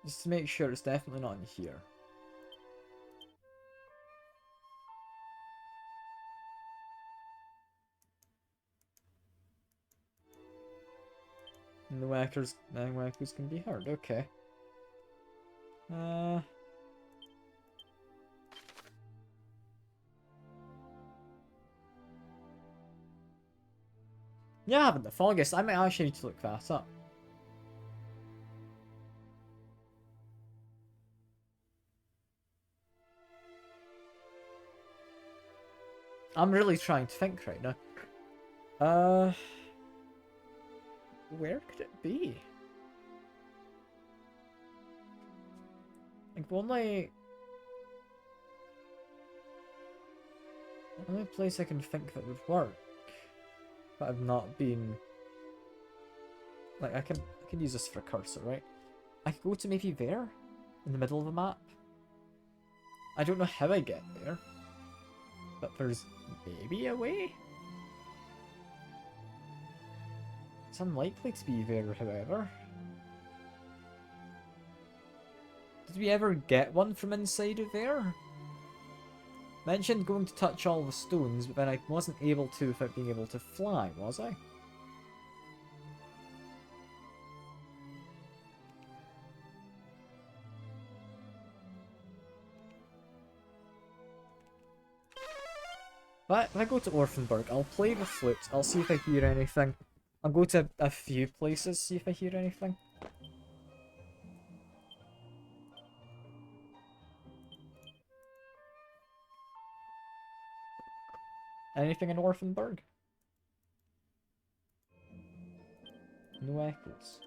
Just to make sure it's definitely not in here. And the echoes can be heard. Okay. Yeah, I haven't the foggiest. I might actually need to look that up. I'm really trying to think right now. Where could it be? Like, the only place I can think that would work, but I've not been... Like, I can use this for a cursor, right? I could go to maybe there, in the middle of the map. I don't know how I get there, but there's maybe a way? It's unlikely to be there, however. Did we ever get one from inside of there? Mentioned going to touch all the stones, but then I wasn't able to without being able to fly, was I? But if I go to Orphanburg, I'll play the flute, I'll see if I hear anything. I'll go to a few places, see if I hear anything. Anything in Orphanburg? No echoes.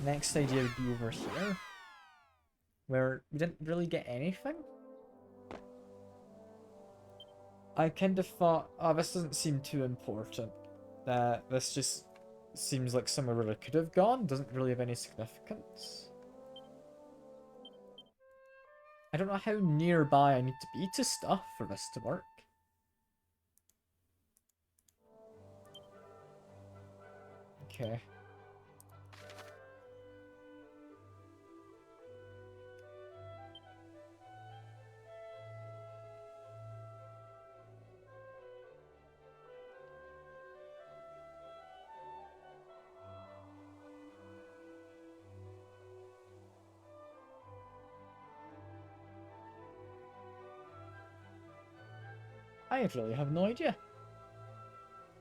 Next idea would be over here, where we didn't really get anything. I kind of thought, oh, this doesn't seem too important. This just seems like somewhere where I could have gone, doesn't really have any significance. I don't know how nearby I need to be to stuff for this to work. Okay. I really have no idea.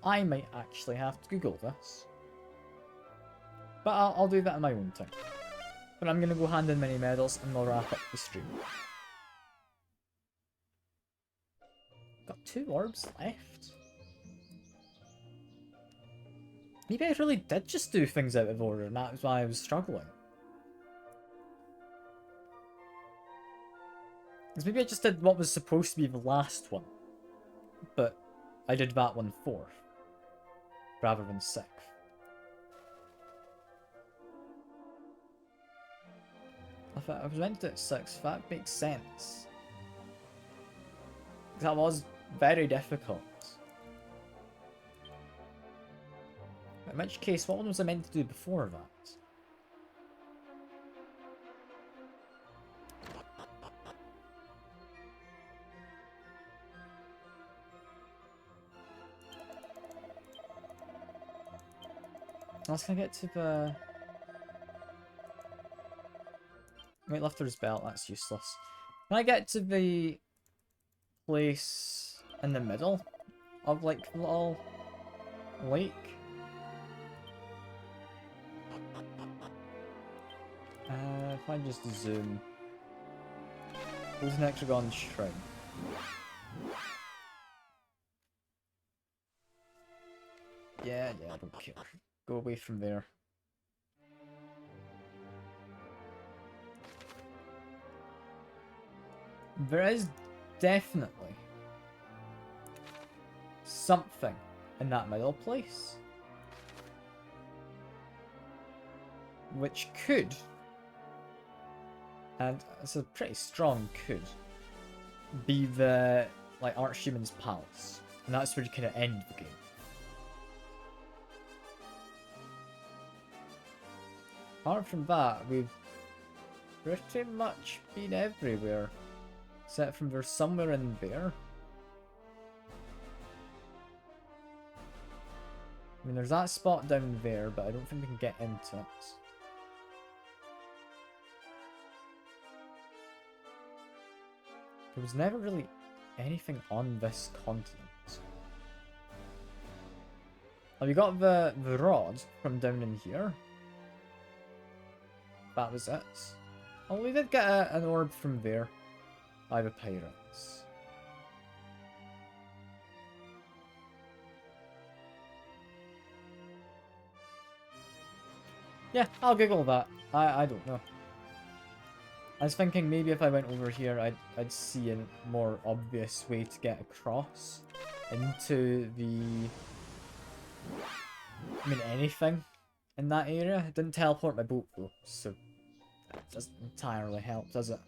I might actually have to Google this. But I'll do that in my own time. But I'm gonna go hand in many medals and we'll wrap up the stream. Got 2 orbs left. Maybe I really did just do things out of order and that was why I was struggling. Because maybe I just did what was supposed to be the last one. But I did that one 4th. Rather than 6th. If I was meant to do it 6th, that makes sense. That was very difficult. In which case, what one was I meant to do before that? Let's get to the... Weightlifter's belt, that's useless. Can I get to the place in the middle of like the little lake? If I just zoom. There's an Ectragon shrine. Yeah, I don't care. Go away from there. There is definitely something in that middle place which could, and it's a pretty strong could, be the like Archdemon's Palace, and that's where you kind of end the game. Apart from that, we've pretty much been everywhere. Except from there's somewhere in there mean, there's that spot down there, but I don't think we can get into it. There was never really anything on this continent. Oh, we got the rod from down in here. That was it. Oh, we did get an orb from there by the pirates. Yeah, I'll Google that. I don't know. I was thinking maybe if I went over here, I'd see a more obvious way to get across into the... I mean, anything in that area. It didn't teleport my boat though, so that doesn't entirely help, does it?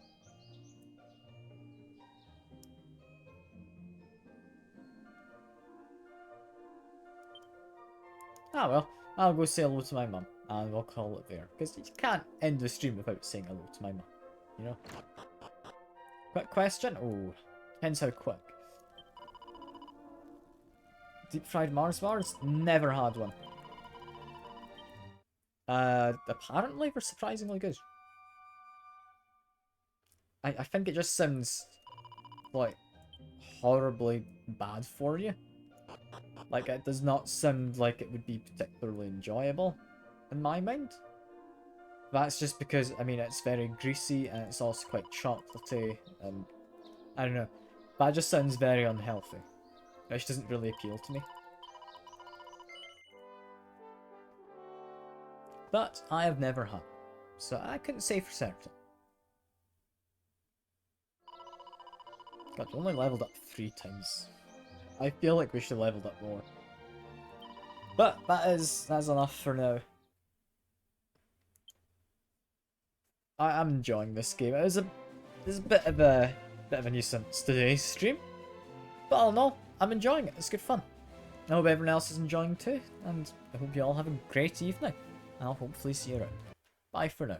Ah well, I'll go say hello to my mum, and we'll call it there. Because you can't end the stream without saying hello to my mum, you know? Quick question? Oh, depends how quick. Deep fried Mars bars? Never had one. Apparently they're surprisingly good. I think it just sounds like horribly bad for you. Like, it does not sound like it would be particularly enjoyable in my mind. That's just because, I mean, it's very greasy and it's also quite chocolatey and I don't know. That just sounds very unhealthy, which doesn't really appeal to me. But I have never had, so I couldn't say for certain. God, we only leveled up 3 times. I feel like we should have leveled up more. But that's enough for now. I'm enjoying this game. It was a bit of a nuisance today's stream, but all in all, I'm enjoying it. It's good fun. I hope everyone else is enjoying too, and I hope you all have a great evening. I'll hopefully see you around. Bye for now.